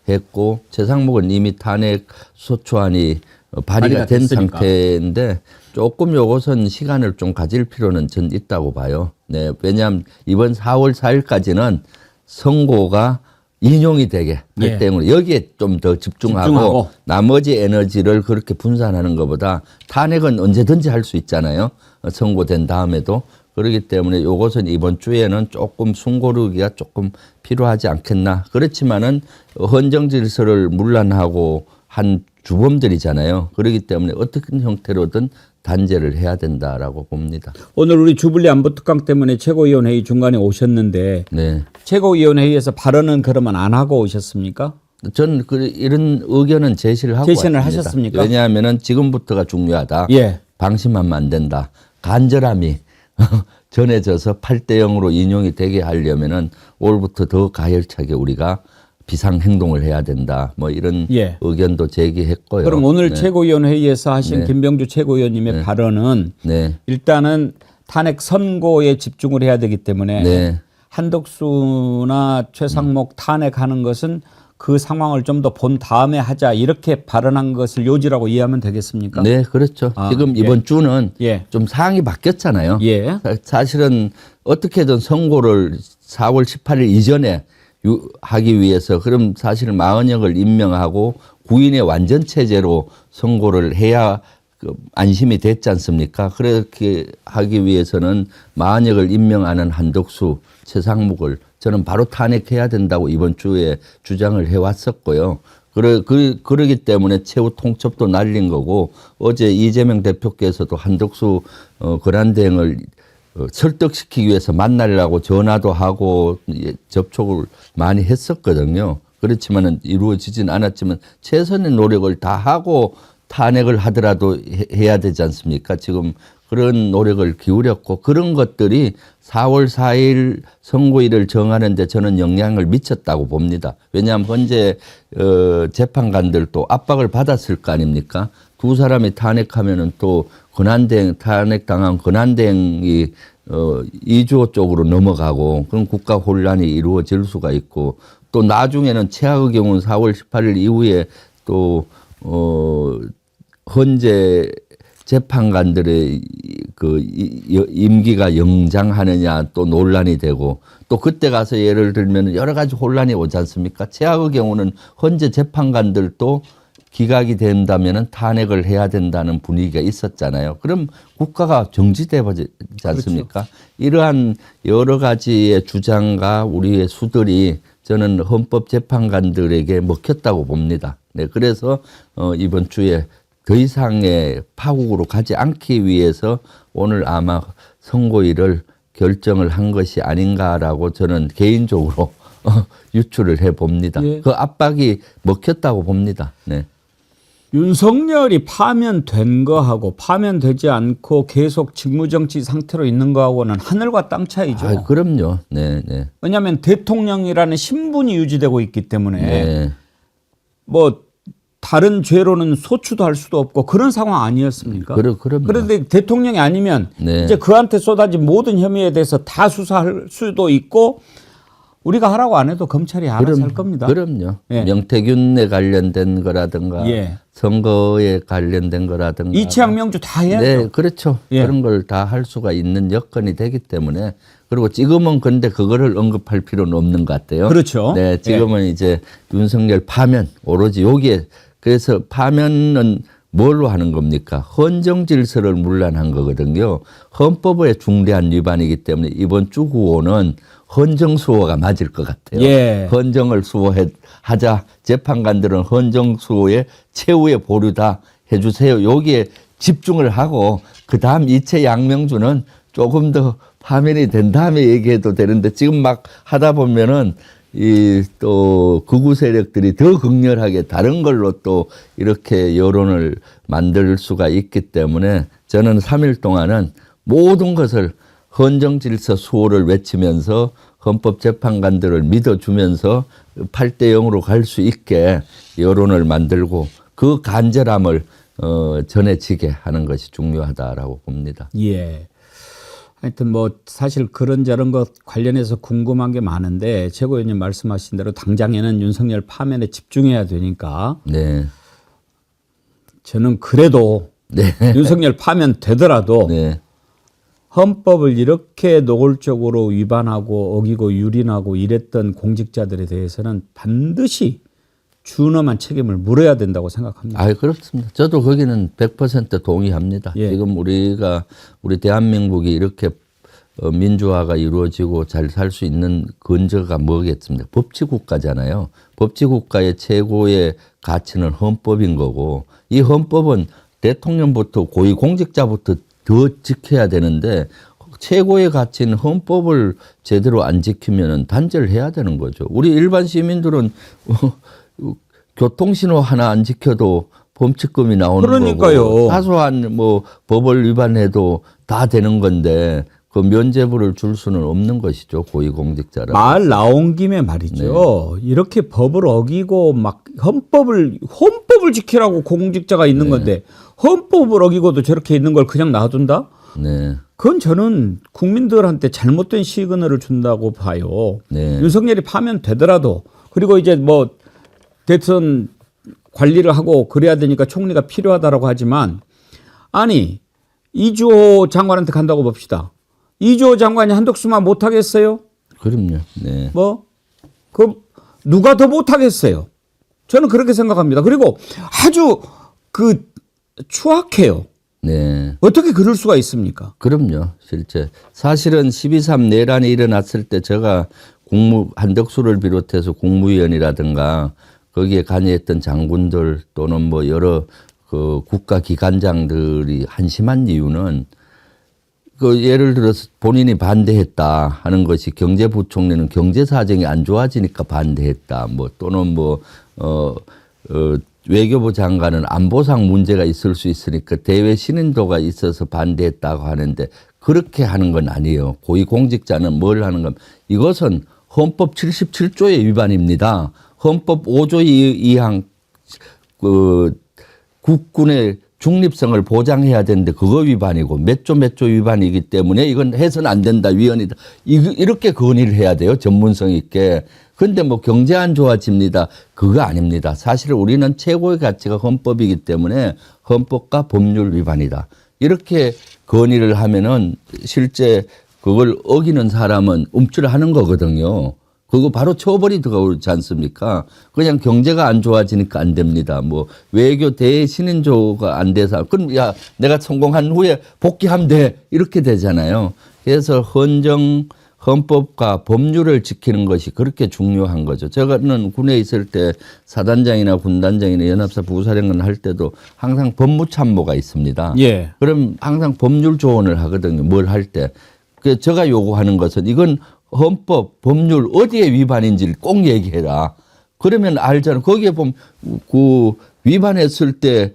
했고 최상목은 이미 탄핵 소추안이 발의가 된 됐으니까. 상태인데 조금 요것은 시간을 좀 가질 필요는 전 있다고 봐요. 네, 왜냐하면 이번 4월 4일까지는 선고가 인용이 되게 할 예. 때문에 여기에 좀 더 집중하고 나머지 에너지를 그렇게 분산하는 것보다 탄핵은 언제든지 할 수 있잖아요. 선고된 다음에도. 그렇기 때문에 이것은 이번 주에는 조금 숨고르기가 조금 필요하지 않겠나. 그렇지만은 헌정 질서를 문란하고 한 주범들이잖아요. 그렇기 때문에 어떤 형태로든 단죄를 해야 된다라고 봅니다. 오늘 우리 주불리 안보특강 때문에 최고위원회의 중간에 오셨는데 네. 최고위원회의에서 발언은 그러면 안 하고 오셨습니까? 저는 이런 의견은 제시를 하고 제시는 왔습니다. 하셨습니까? 왜냐하면은 지금부터가 중요하다. 예. 방심하면 안 된다. 간절함이 전해져서 8대 0으로 인용이 되게 하려면은 올부터 더 가열차게 우리가 비상 행동을 해야 된다. 뭐 이런 예. 의견도 제기했고요. 그럼 오늘 네. 최고위원회의에서 하신 네. 김병주 최고위원님의 발언은 네. 일단은 탄핵 선고에 집중을 해야 되기 때문에 네. 한덕수나 최상목 탄핵하는 것은 그 상황을 좀 더 본 다음에 하자 이렇게 발언한 것을 요지라고 이해하면 되겠습니까? 네, 그렇죠. 아, 지금 예. 이번 주는 예. 좀 상황이 바뀌었잖아요. 예. 사실은 어떻게든 선고를 4월 18일 이전에 하기 위해서 그럼 사실 마은혁을 임명하고 구인의 완전 체제로 선고를 해야 안심이 됐지 않습니까? 그렇게 하기 위해서는 마은혁을 임명하는 한덕수, 최상목을 저는 바로 탄핵해야 된다고 이번 주에 주장을 해왔었고요. 그러기 때문에 최후 통첩도 날린 거고 어제 이재명 대표께서도 한덕수 권한대행을 설득시키기 위해서 만나려고 전화도 하고 접촉을 많이 했었거든요. 그렇지만은 이루어지진 않았지만 최선의 노력을 다 하고 탄핵을 하더라도 해야 되지 않습니까? 지금 그런 노력을 기울였고 그런 것들이 4월 4일 선고일을 정하는데 저는 영향을 미쳤다고 봅니다. 왜냐하면 현재 재판관들도 압박을 받았을 거 아닙니까? 두 사람이 탄핵하면은 또 권한대행 탄핵당한 권한대행이 이주호 쪽으로 넘어가고 그럼 국가 혼란이 이루어질 수가 있고 또 나중에는 최악의 경우는 4월 18일 이후에 또 헌재 재판관들의 그 임기가 영장하느냐 또 논란이 되고 또 그때 가서 예를 들면 여러 가지 혼란이 오지 않습니까? 최악의 경우는 헌재 재판관들도 기각이 된다면 탄핵을 해야 된다는 분위기가 있었잖아요. 그럼 국가가 정지돼 버리지 않습니까? 그렇죠. 이러한 여러 가지의 주장과 우리의 수들이 저는 헌법재판관들에게 먹혔다고 봅니다. 네, 그래서 이번 주에 더 이상의 파국으로 가지 않기 위해서 오늘 아마 선고일을 결정을 한 것이 아닌가라고 저는 개인적으로 유추를 해 봅니다. 예. 그 압박이 먹혔다고 봅니다. 네. 윤석열이 파면된 거하고 파면되지 않고 계속 직무정지 상태로 있는 거하고는 하늘과 땅 차이죠. 아, 그럼요. 네, 네. 왜냐하면 대통령이라는 신분이 유지되고 있기 때문에 네. 뭐 다른 죄로는 소추도 할 수도 없고 그런 상황 아니었습니까? 그럼요. 그런데 대통령이 아니면 네. 이제 그한테 쏟아진 모든 혐의에 대해서 다 수사할 수도 있고 우리가 하라고 안 해도 검찰이 알아서 할 겁니다. 그럼요. 예. 명태균에 관련된 거라든가 예. 선거에 관련된 거라든가 이치양 명주 다 해야죠. 네, 그렇죠. 예. 그런 걸 다 할 수가 있는 여건이 되기 때문에 그리고 지금은 근데 그거를 언급할 필요는 없는 것 같아요. 그렇죠. 네, 지금은 이제 윤석열 파면 오로지 여기에 그래서 파면은 뭘로 하는 겁니까? 헌정 질서를 문란한 거거든요. 헌법의 중대한 위반이기 때문에 이번 주 구호는 헌정 수호가 맞을 것 같아요. 예. 헌정을 수호하자. 재판관들은 헌정 수호의 최후의 보류다 해주세요. 여기에 집중을 하고 그다음 이체 양명주는 조금 더 파면이 된 다음에 얘기해도 되는데 지금 막 하다 보면은 이 또 극우 세력들이 더 극렬하게 다른 걸로 또 이렇게 여론을 만들 수가 있기 때문에 저는 3일 동안은 모든 것을 헌정 질서 수호를 외치면서 헌법재판관들을 믿어주면서 8대 0으로 갈 수 있게 여론을 만들고 그 간절함을 전해지게 하는 것이 중요하다라고 봅니다. 예. 하여튼 뭐 사실 그런저런 것 관련해서 궁금한 게 많은데 최고위원님 말씀하신 대로 당장에는 윤석열 파면에 집중해야 되니까 네. 저는 그래도 네. 윤석열 파면 되더라도 네. 헌법을 이렇게 노골적으로 위반하고 어기고 유린하고 이랬던 공직자들에 대해서는 반드시 준엄한 책임을 물어야 된다고 생각합니다. 아, 그렇습니다. 저도 거기는 100% 동의합니다. 예. 지금 우리 대한민국이 이렇게 민주화가 이루어지고 잘 살 수 있는 근저가 뭐겠습니까? 법치국가잖아요. 법치국가의 최고의 가치는 헌법인 거고 이 헌법은 대통령부터 고위공직자부터 더 지켜야 되는데 최고의 가치는 헌법을 제대로 안 지키면 단죄를 해야 되는 거죠. 우리 일반 시민들은 교통신호 하나 안 지켜도 범칙금이 나오는 그러니까요. 거고 사소한 뭐 법을 위반해도 다 되는 건데 그 면죄부를 줄 수는 없는 것이죠. 고위공직자라. 말 나온 김에 말이죠. 이렇게 법을 어기고 막 헌법을 지키라고 공직자가 있는 건데 헌법을 어기고도 저렇게 있는 걸 그냥 놔둔다? 네. 그건 저는 국민들한테 잘못된 시그널을 준다고 봐요. 네. 윤석열이 파면 되더라도 그리고 이제 뭐 대선 관리를 하고 그래야 되니까 총리가 필요하다라고 하지만 아니 이주호 장관한테 간다고 봅시다. 이주호 장관이 한독수만 못하겠어요? 그럼요. 네. 그 누가 더 못하겠어요? 저는 그렇게 생각합니다. 그리고 아주 그 추악해요. 네. 어떻게 그럴 수가 있습니까? 그럼요. 실제 사실은 12.3 내란이 일어났을 때 제가 한덕수를 비롯해서 국무위원이라든가 거기에 관여했던 장군들 또는 뭐 여러 그 국가기관장들이 한심한 이유는 그 예를 들어서 본인이 반대했다 하는 것이 경제부총리는 경제 사정이 안 좋아지니까 반대했다. 뭐 또는 외교부 장관은 안보상 문제가 있을 수 있으니까 대외 신인도가 있어서 반대했다고 하는데 그렇게 하는 건 아니에요. 고위공직자는 뭘 하는 건 이것은 헌법 77조의 위반입니다. 헌법 5조 2항 국군의 중립성을 보장해야 되는데 그거 위반이고 몇 조 위반이기 때문에 이건 해서는 안 된다. 위헌이다. 이렇게 건의를 해야 돼요. 전문성 있게. 그런데 뭐 경제 안 좋아집니다. 그거 아닙니다. 사실 우리는 최고의 가치가 헌법이기 때문에 헌법과 법률 위반이다. 이렇게 건의를 하면은 실제 그걸 어기는 사람은 움찔하는 거거든요. 그거 바로 처벌이 들어오지 않습니까? 그냥 경제가 안 좋아지니까 안 됩니다. 뭐 외교 대신인조가 안 돼서 그럼 야 내가 성공한 후에 복귀하면 돼 이렇게 되잖아요. 그래서 헌법과 법률을 지키는 것이 그렇게 중요한 거죠. 저는 군에 있을 때 사단장이나 군단장이나 연합사 부사령관 할 때도 항상 법무참모가 있습니다. 예. 그럼 항상 법률 조언을 하거든요. 뭘 할 때. 그 제가 요구하는 것은 이건 헌법, 법률 어디에 위반인지를 꼭 얘기해라. 그러면 알잖아. 거기에 보면 그 위반했을 때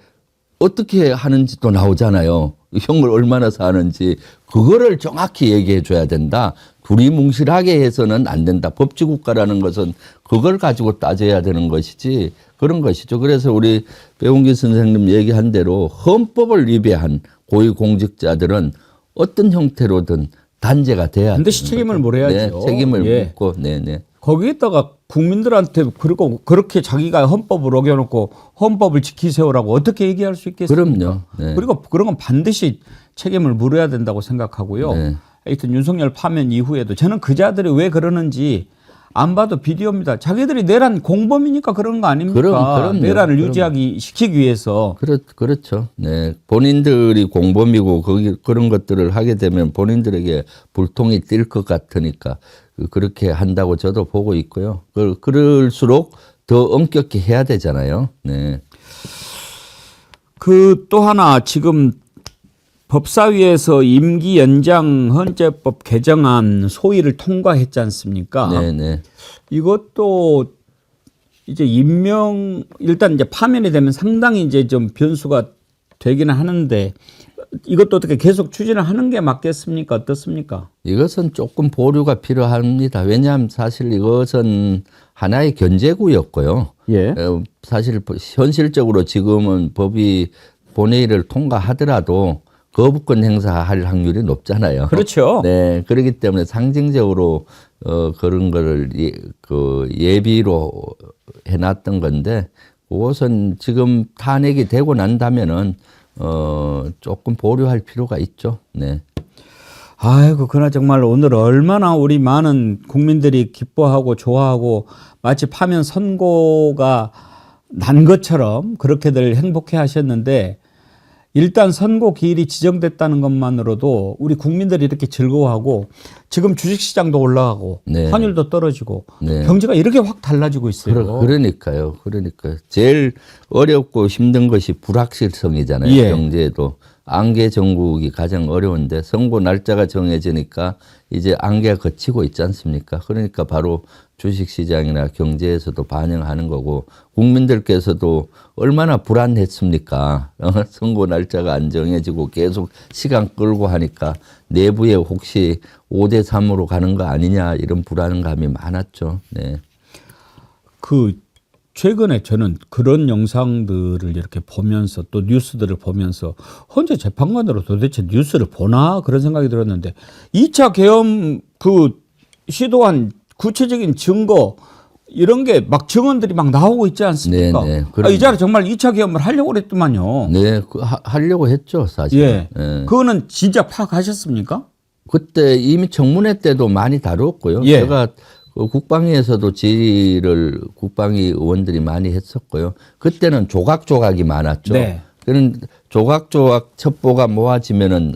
어떻게 하는지도 나오잖아요. 형을 얼마나 사는지 그거를 정확히 얘기해 줘야 된다. 두리뭉실하게 해서는 안 된다. 법치국가라는 것은 그걸 가지고 따져야 되는 것이지 그런 것이죠. 그래서 우리 배웅기 선생님 얘기한 대로 헌법을 위배한 고위공직자들은 어떤 형태로든 단죄가 돼야 반드시 책임을 물어야죠. 네, 책임을 예. 묻고, 네네. 거기에다가 국민들한테 그리고 그렇게 자기가 헌법을 어겨놓고 헌법을 지키세요라고 어떻게 얘기할 수 있겠습니까? 그럼요. 네. 그리고 그런 건 반드시 책임을 물어야 된다고 생각하고요. 네. 하여튼 윤석열 파면 이후에도 저는 그자들이 왜 그러는지 안 봐도 비디오입니다. 자기들이 내란 공범이니까 그런 거 아닙니까? 그럼요. 내란을 그럼요. 유지하기 시키기 위해서. 그렇죠. 네. 본인들이 공범이고 그런 것들을 하게 되면 본인들에게 불통이 뛸 것 같으니까 그렇게 한다고 저도 보고 있고요. 그럴수록 더 엄격히 해야 되잖아요. 네. 그 또 하나 지금 법사위에서 임기 연장 헌재법 개정안 소위를 통과했지 않습니까? 네네. 이것도 이제 일단 이제 파면이 되면 상당히 이제 좀 변수가 되기는 하는데 이것도 어떻게 계속 추진을 하는 게 맞겠습니까? 어떻습니까? 이것은 조금 보류가 필요합니다. 왜냐하면 사실 이것은 하나의 견제구였고요. 예. 사실 현실적으로 지금은 법이 본회의를 통과하더라도 거부권 행사할 확률이 높잖아요. 그렇죠. 네, 그렇기 때문에 상징적으로 그런 거를 예비로 해놨던 건데 그것은 지금 탄핵이 되고 난다면은 조금 보류할 필요가 있죠. 네. 아이고, 그러나 정말 오늘 얼마나 우리 많은 국민들이 기뻐하고 좋아하고 마치 파면 선고가 난 것처럼 그렇게들 행복해 하셨는데 일단 선고 기일이 지정됐다는 것만으로도 우리 국민들이 이렇게 즐거워하고 지금 주식시장도 올라가고 네. 환율도 떨어지고 네. 경제가 이렇게 확 달라지고 있어요. 그러니까요. 제일 어렵고 힘든 것이 불확실성이잖아요. 예. 경제에도. 안개 정국이 가장 어려운데 선고 날짜가 정해지니까 이제 안개가 걷히고 있지 않습니까? 그러니까 바로 주식시장이나 경제에서도 반영하는 거고 국민들께서도 얼마나 불안했습니까? 선고 날짜가 안 정해지고 계속 시간 끌고 하니까 내부에 혹시 5대3으로 가는 거 아니냐 이런 불안감이 많았죠. 네. 최근에 저는 그런 영상들을 이렇게 보면서 또 뉴스들을 보면서 헌재 재판관으로 도대체 뉴스를 보나 그런 생각이 들었는데 2차 계엄 시도한 구체적인 증거 이런 게 막 증언들이 막 나오고 있지 않습니까? 네, 이 자리 정말 2차 계엄을 하려고 그랬더만요. 네, 하려고 했죠, 사실. 예. 예. 그거는 진짜 파악하셨습니까? 그때 이미 청문회 때도 많이 다뤘고요. 예. 제가 국방위에서도 질의를 국방위 의원들이 많이 했었고요. 그때는 조각조각이 많았죠. 네. 그런 조각조각 첩보가 모아지면은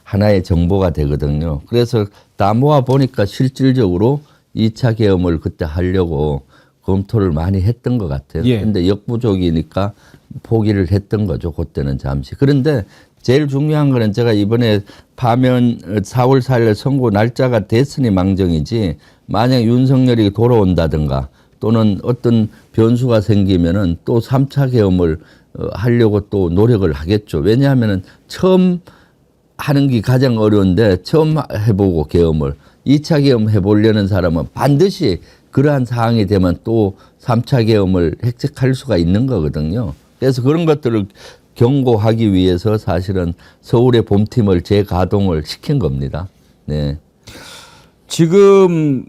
하나의 정보가 되거든요. 그래서 다 모아 보니까 실질적으로 2차 계엄을 그때 하려고 검토를 많이 했던 것 같아요. 예. 근데 역부족이니까 포기를 했던 거죠. 그때는 잠시. 그런데 제일 중요한 거는 제가 이번에 파면 4월 4일 선고 날짜가 됐으니 망정이지 만약 윤석열이 돌아온다든가 또는 어떤 변수가 생기면은 또 3차 계엄을 하려고 또 노력을 하겠죠. 왜냐하면은 처음 하는 게 가장 어려운데 처음 해보고 계엄을 2차 계엄 해보려는 사람은 반드시 그러한 상황이 되면 또 3차 계엄을 획책할 수가 있는 거거든요. 그래서 그런 것들을 경고하기 위해서 사실은 서울의 봄팀을 재가동을 시킨 겁니다. 네. 지금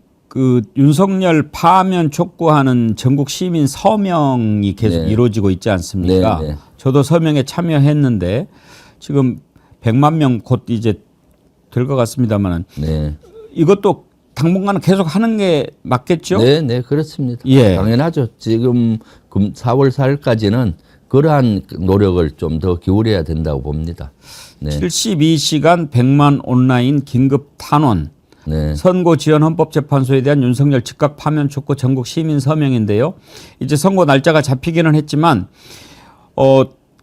윤석열 파면 촉구하는 전국 시민 서명이 계속 네. 이루어지고 있지 않습니까? 네, 네. 저도 서명에 참여했는데 지금 100만 명 곧 이제 될 것 같습니다만은 네. 이것도 당분간은 계속 하는 게 맞겠죠? 네, 그렇습니다. 예. 당연하죠. 지금 4월 4일까지는 그러한 노력을 좀 더 기울여야 된다고 봅니다. 네. 72시간 100만 온라인 긴급 탄원. 네. 선고 지연 헌법재판소에 대한 윤석열 즉각 파면 촉구 전국 시민 서명인데요. 이제 선고 날짜가 잡히기는 했지만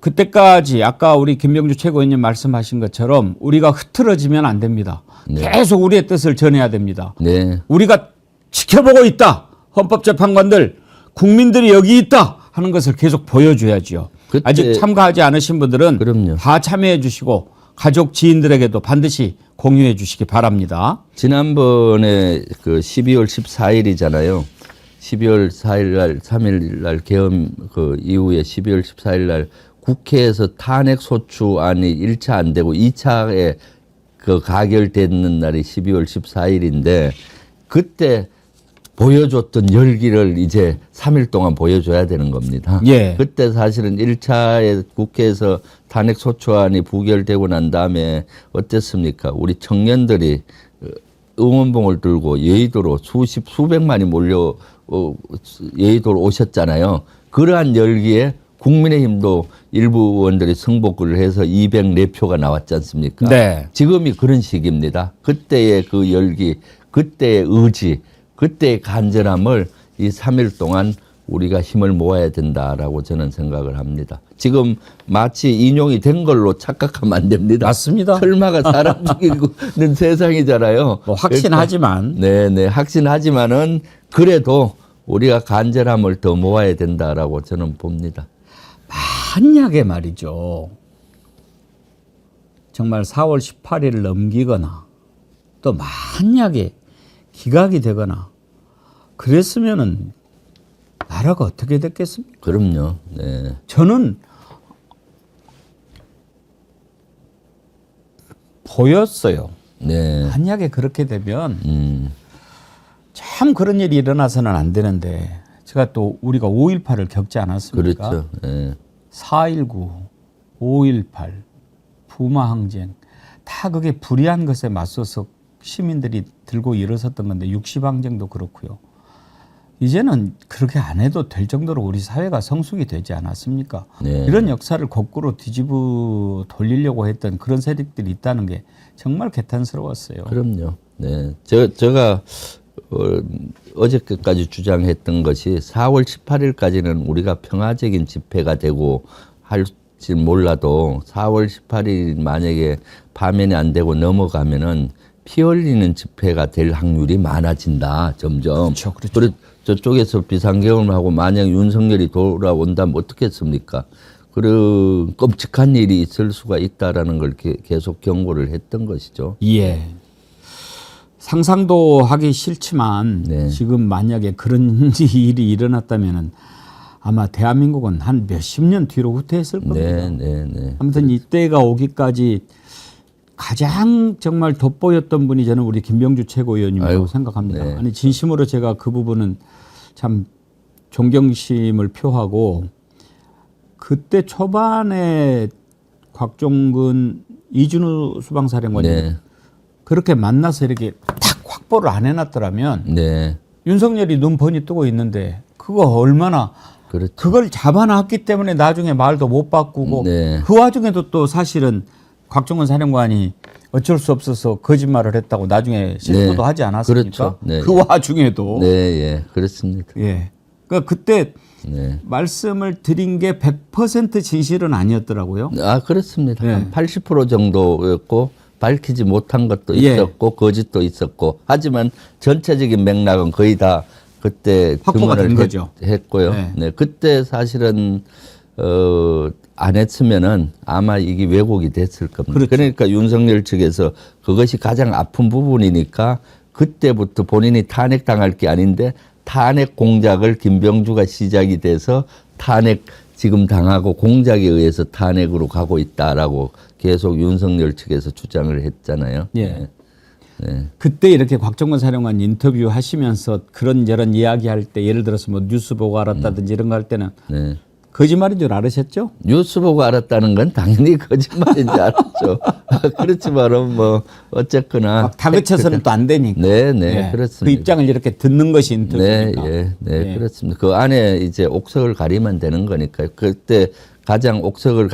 그때까지 아까 우리 김병주 최고위원님 말씀하신 것처럼 우리가 흐트러지면 안 됩니다. 네. 계속 우리의 뜻을 전해야 됩니다. 네. 우리가 지켜보고 있다. 헌법재판관들 국민들이 여기 있다 하는 것을 계속 보여줘야지요. 그때- 아직 참가하지 않으신 분들은 그럼요. 다 참여해 주시고 가족 지인들에게도 반드시 공유해 주시기 바랍니다. 지난번에 12월 14일이잖아요. 12월 4일 날, 3일 날 계엄 이후에 12월 14일 날 국회에서 탄핵 소추안이 1차 안 되고 2차에 가결되는 날이 12월 14일인데 그때 보여줬던 열기를 이제 3일 동안 보여줘야 되는 겁니다. 예. 그때 사실은 1차에 국회에서 탄핵 소추안이 부결되고 난 다음에 어땠습니까? 우리 청년들이 응원봉을 들고 여의도로 수백만이 몰려 여의도로 오셨잖아요. 그러한 열기에 국민의힘도 일부 의원들이 승복을 해서 204표가 나왔지 않습니까? 네. 지금이 그런 시기입니다. 그때의 그 열기, 그때의 의지, 그때의 간절함을 이 3일 동안 우리가 힘을 모아야 된다라고 저는 생각을 합니다. 지금 마치 인용이 된 걸로 착각하면 안 됩니다. 맞습니다. 설마가 사람 죽이는 세상이잖아요. 뭐 확신하지만. 네네, 확신하지만은 그래도 우리가 간절함을 더 모아야 된다라고 저는 봅니다. 만약에 말이죠. 정말 4월 18일을 넘기거나 또 만약에 기각이 되거나 그랬으면은 나라가 어떻게 됐겠습니까? 그럼요. 네. 저는 보였어요. 네. 만약에 그렇게 되면 참 그런 일이 일어나서는 안 되는데 제가 또 우리가 5.18을 겪지 않았습니까? 그렇죠. 네. 4.19, 5.18, 부마항쟁 다 그게 불의한 것에 맞서서 시민들이 들고 일어섰던 건데 60항쟁도 그렇고요. 이제는 그렇게 안 해도 될 정도로 우리 사회가 성숙이 되지 않았습니까? 네. 이런 역사를 거꾸로 뒤집어 돌리려고 했던 그런 세력들이 있다는 게 정말 개탄스러웠어요. 그럼요. 네. 제가 어저께까지 주장했던 것이 4월 18일까지는 우리가 평화적인 집회가 되고 할지 몰라도 4월 18일 만약에 파면이 안 되고 넘어가면은 피 흘리는 집회가 될 확률이 많아진다. 점점. 그렇죠. 그래 저쪽에서 비상계엄하고 만약 윤석열이 돌아온다면 어떻겠습니까? 그런 끔찍한 일이 있을 수가 있다라는 걸 계속 경고를 했던 것이죠. 예. 상상도 하기 싫지만 네. 지금 만약에 그런 일이 일어났다면은 아마 대한민국은 한 몇십 년 뒤로 후퇴했을 겁니다. 네, 네, 네. 아무튼 이때가 오기까지 가장 정말 돋보였던 분이 저는 우리 김병주 최고위원님이라고 아이고, 생각합니다. 네. 아니 진심으로 제가 그 부분은 참 존경심을 표하고 그때 초반에 곽종근 이준우 수방사령관님 네. 그렇게 만나서 이렇게 탁 확보를 안 해놨더라면 네. 윤석열이 눈 번이 뜨고 있는데 그거 얼마나 그렇죠. 그걸 잡아놨기 때문에 나중에 말도 못 바꾸고 네. 그 와중에도 또 사실은 곽종근 사령관이 어쩔 수 없어서 거짓말을 했다고 나중에 실토도 네. 하지 않았습니까? 그렇죠. 네. 그 와중에도 네, 예, 그렇습니다. 예. 그러니까 그때 네. 말씀을 드린 게 100% 진실은 아니었더라고요. 아, 그렇습니다. 네. 한 80% 정도였고 밝히지 못한 것도 예. 있었고 거짓도 있었고 하지만 전체적인 맥락은 거의 다 그때 확보가 된 증언을 거죠. 했고요. 네. 네. 그때 사실은 안 했으면은 아마 이게 왜곡이 됐을 겁니다. 그렇죠. 그러니까 윤석열 측에서 그것이 가장 아픈 부분이니까 그때부터 본인이 탄핵당할 게 아닌데 탄핵 공작을 김병주가 시작이 돼서 탄핵 지금 당하고 공작에 의해서 탄핵으로 가고 있다라고 계속 윤석열 측에서 주장을 했잖아요. 예. 네. 네. 그때 이렇게 곽종근 사령관 인터뷰 하시면서 그런저런 이야기할 때 예를 들어서 뭐 뉴스 보고 알았다든지 이런 거 할 때는 네. 거짓말인 줄 알으셨죠? 뉴스 보고 알았다는 건 당연히 거짓말인 줄 알았죠. 그렇지만은 뭐 어쨌거나 막 다그쳐서는 또 안 되니까. 네, 네, 예. 그렇습니다. 그 입장을 이렇게 듣는 것이 네, 인터뷰니까. 예, 네, 예. 그렇습니다. 그 안에 이제 옥석을 가리면 되는 거니까요. 그때 가장 옥석을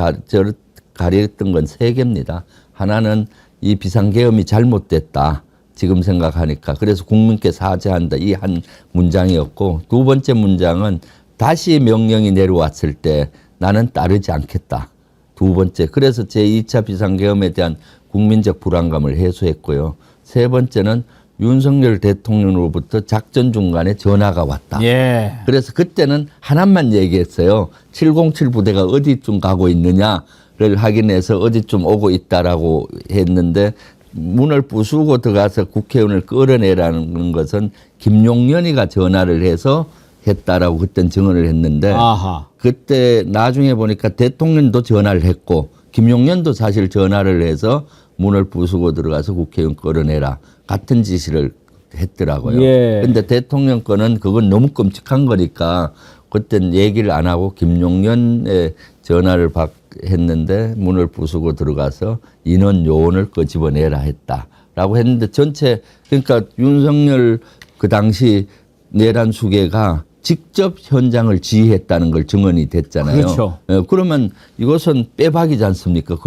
가렸던 건 세 개입니다. 하나는 이 비상계엄이 잘못됐다. 지금 생각하니까. 그래서 국민께 사죄한다. 이 한 문장이었고 두 번째 문장은 다시 명령이 내려왔을 때 나는 따르지 않겠다. 두 번째. 그래서 제2차 비상계엄에 대한 국민적 불안감을 해소했고요. 세 번째는 윤석열 대통령으로부터 작전 중간에 전화가 왔다. 예. 그래서 그때는 하나만 얘기했어요. 707 부대가 어디쯤 가고 있느냐를 확인해서 어디쯤 오고 있다라고 했는데 문을 부수고 들어가서 국회의원을 끌어내라는 것은 김용현이가 전화를 해서 했다라고 그때는 증언을 했는데 아하. 그때 나중에 보니까 대통령도 전화를 했고 김용현도 사실 전화를 해서 문을 부수고 들어가서 국회의원 끌어내라 같은 지시를 했더라고요. 예. 근데 대통령 거는 그건 너무 끔찍한 거니까 그때는 얘기를 안 하고 김용현의 전화를 했는데 문을 부수고 들어가서 인원 요원을 끄집어내라 했다. 했다라고 했는데 전체 그러니까 윤석열 그 당시 내란 수계가 직접 현장을 지휘했다는 걸 증언이 됐잖아요. 그렇죠. 예, 그러면 이것은 빼박이지 않습니까?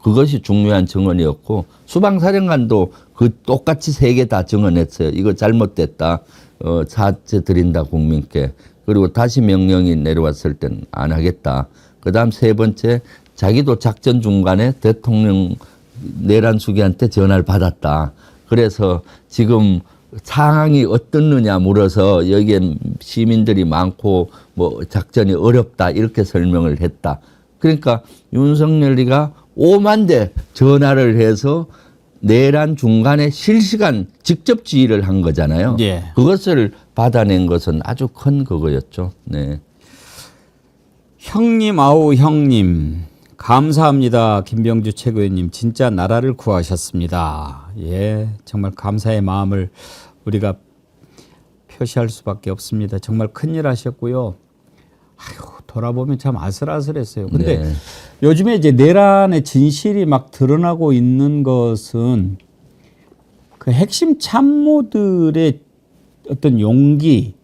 그것이 중요한 증언이었고 수방사령관도 그 똑같이 3개 다 증언했어요. 이거 잘못됐다. 사죄 드린다 국민께. 그리고 다시 명령이 내려왔을 땐 안 하겠다. 그다음 3번째 자기도 작전 중간에 대통령 내란 수계한테 전화를 받았다. 그래서 지금 상황이 어떻느냐 물어서 여기에 시민들이 많고 뭐 작전이 어렵다 이렇게 설명을 했다. 그러니까 윤석열이가 5만 대 전화를 해서 내란 중간에 실시간 직접 지휘를 한 거잖아요. 예. 그것을 받아낸 것은 아주 큰 그거였죠. 네. 형님 아우 형님 감사합니다. 김병주 최고위원님 진짜 나라를 구하셨습니다. 예, 정말 감사의 마음을 우리가 표시할 수밖에 없습니다. 정말 큰일 하셨고요. 아유, 돌아보면 참 아슬아슬했어요. 근데 네. 요즘에 이제 내란의 진실이 막 드러나고 있는 것은 그 핵심 참모들의 어떤 용기,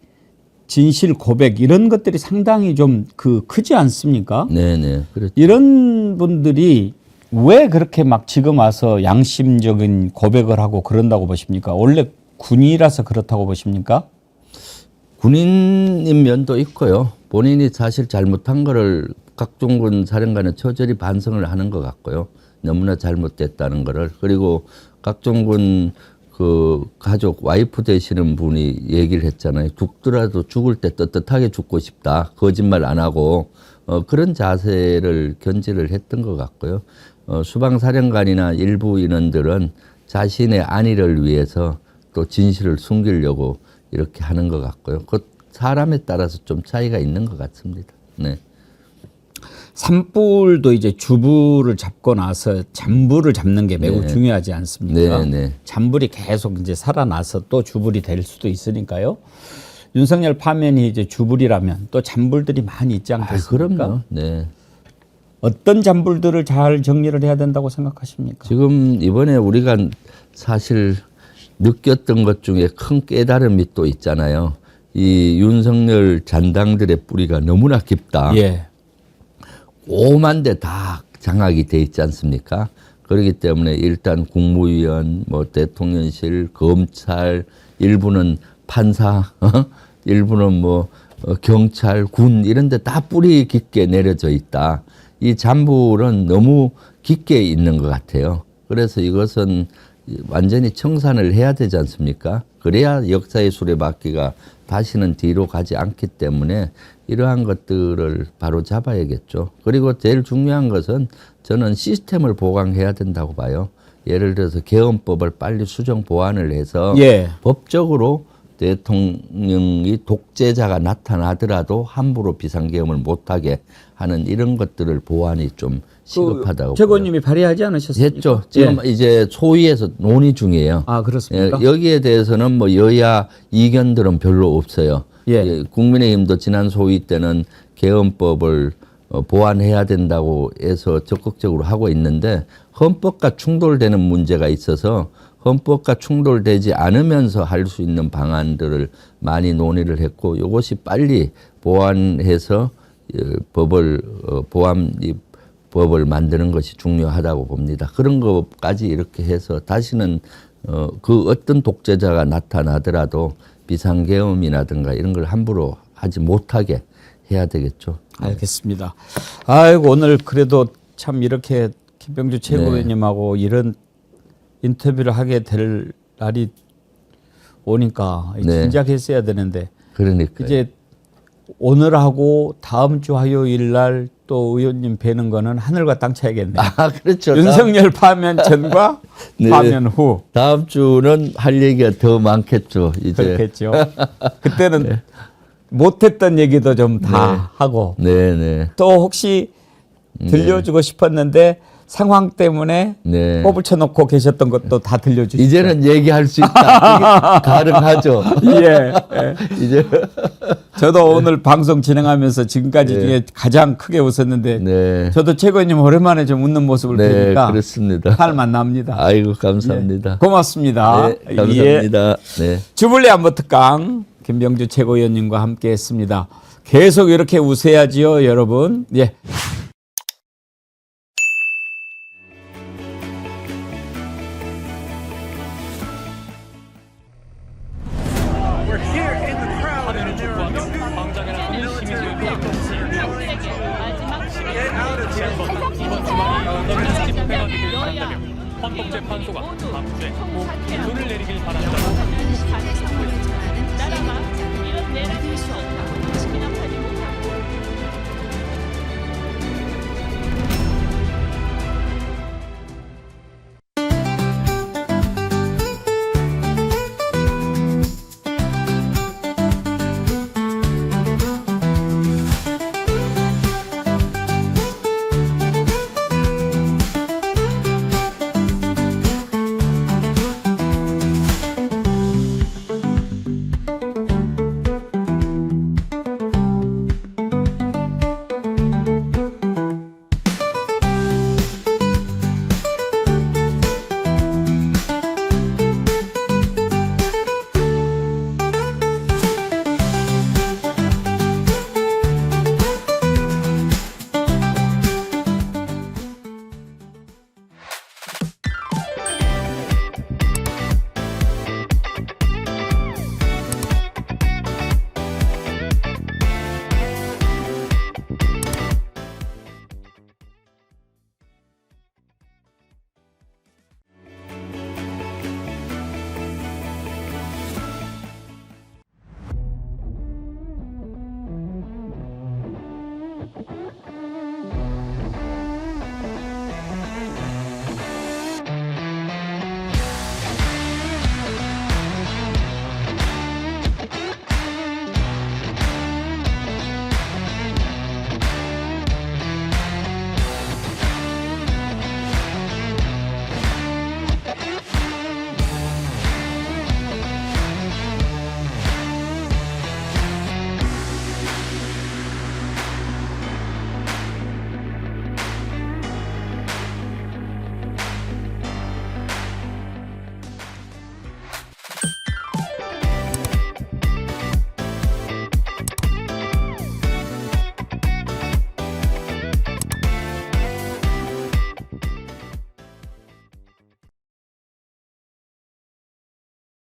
진실 고백 이런 것들이 상당히 좀 크지 않습니까? 네네. 그렇죠. 이런 분들이 왜 그렇게 막 지금 와서 양심적인 고백을 하고 그런다고 보십니까? 원래 군이라서 그렇다고 보십니까? 군인인 면도 있고요. 본인이 사실 잘못한 거를 각종군 사령관은 처절히 반성을 하는 것 같고요. 너무나 잘못됐다는 거를. 그리고 각종군 그 가족 와이프 되시는 분이 얘기를 했잖아요. 죽더라도 죽을 때 떳떳하게 죽고 싶다. 거짓말 안 하고 그런 자세를 견지를 했던 것 같고요. 수방사령관이나 일부 인원들은 자신의 안위를 위해서 또 진실을 숨기려고 이렇게 하는 것 같고요. 그 사람에 따라서 좀 차이가 있는 것 같습니다. 네. 산불도 이제 주부를 잡고 나서 잔불을 잡는 게 매우 네. 중요하지 않습니까? 네, 네. 잔불이 계속 이제 살아나서 또 주불이 될 수도 있으니까요. 윤석열 파면이 이제 주불이라면 또 잔불들이 많이 있지 않겠습니까? 그럼요. 네. 어떤 잔불들을 잘 정리를 해야 된다고 생각하십니까? 지금 이번에 우리가 사실 느꼈던 것 중에 큰 깨달음이 또 있잖아요. 이 윤석열 잔당들의 뿌리가 너무나 깊다. 예. 5만 대 다 장악이 돼 있지 않습니까? 그렇기 때문에 일단 국무위원, 뭐 대통령실, 검찰, 일부는 판사, 일부는 뭐 경찰, 군 이런 데 다 뿌리 깊게 내려져 있다. 이 잔불은 너무 깊게 있는 것 같아요. 그래서 이것은 완전히 청산을 해야 되지 않습니까? 그래야 역사의 수레바퀴가 다시는 뒤로 가지 않기 때문에 이러한 것들을 바로 잡아야겠죠. 그리고 제일 중요한 것은 저는 시스템을 보강해야 된다고 봐요. 예를 들어서 개헌법을 빨리 수정 보완을 해서 예. 법적으로 대통령이 독재자가 나타나더라도 함부로 비상계엄을 못하게 하는 이런 것들을 보완이 좀 시급하다고 최고님이 발의하지 않으셨습니까? 했죠. 지금 이제 소위에서 논의 중이에요. 아, 그렇습니까? 예, 여기에 대해서는 뭐 여야 이견들은 별로 없어요. 예. 예, 국민의힘도 지난 소위 때는 개헌법을 보완해야 된다고 해서 적극적으로 하고 있는데 헌법과 충돌되는 문제가 있어서 헌법과 충돌되지 않으면서 할 수 있는 방안들을 많이 논의를 했고 이것이 빨리 보완해서 법을 만드는 것이 중요하다고 봅니다. 그런 것까지 이렇게 해서 다시는 그 어떤 독재자가 나타나더라도 비상계엄이라든가 이런 걸 함부로 하지 못하게 해야 되겠죠. 알겠습니다. 아이고 오늘 그래도 참 이렇게 김병주 최고위원님하고 이런 인터뷰를 하게 될 날이 오니까 네. 진작 했어야 되는데 그러니까 이제 오늘하고 다음 주 화요일 날 또 의원님 뵈는 거는 하늘과 땅 차이겠네요. 그렇죠. 윤석열 파면 전과 네. 파면 후 다음 주는 할 얘기가 더 많겠죠. 이제 그렇겠죠. 그때는 못했던 얘기도 좀 다 하고 네네. 또 혹시 들려주고 싶었는데 상황 때문에 네. 꼽을 쳐놓고 계셨던 것도 다 들려주시죠. 이제는 얘기할 수 있다. 그게 가능하죠. 예. 예. 이제 저도 오늘 방송 진행하면서 지금까지 네. 중에 가장 크게 웃었는데 네. 저도 최고위님 오랜만에 좀 웃는 모습을 네, 보니까 그렇습니다. 살만 납니다. 아이고 감사합니다. 고맙습니다. 네, 감사합니다. 네. 주불리 안보 특강 김병주 최고위원님과 함께했습니다. 계속 이렇게 웃어야지요, 여러분. 예. 헌법재판소가 밤새 손을 내리길 바란다고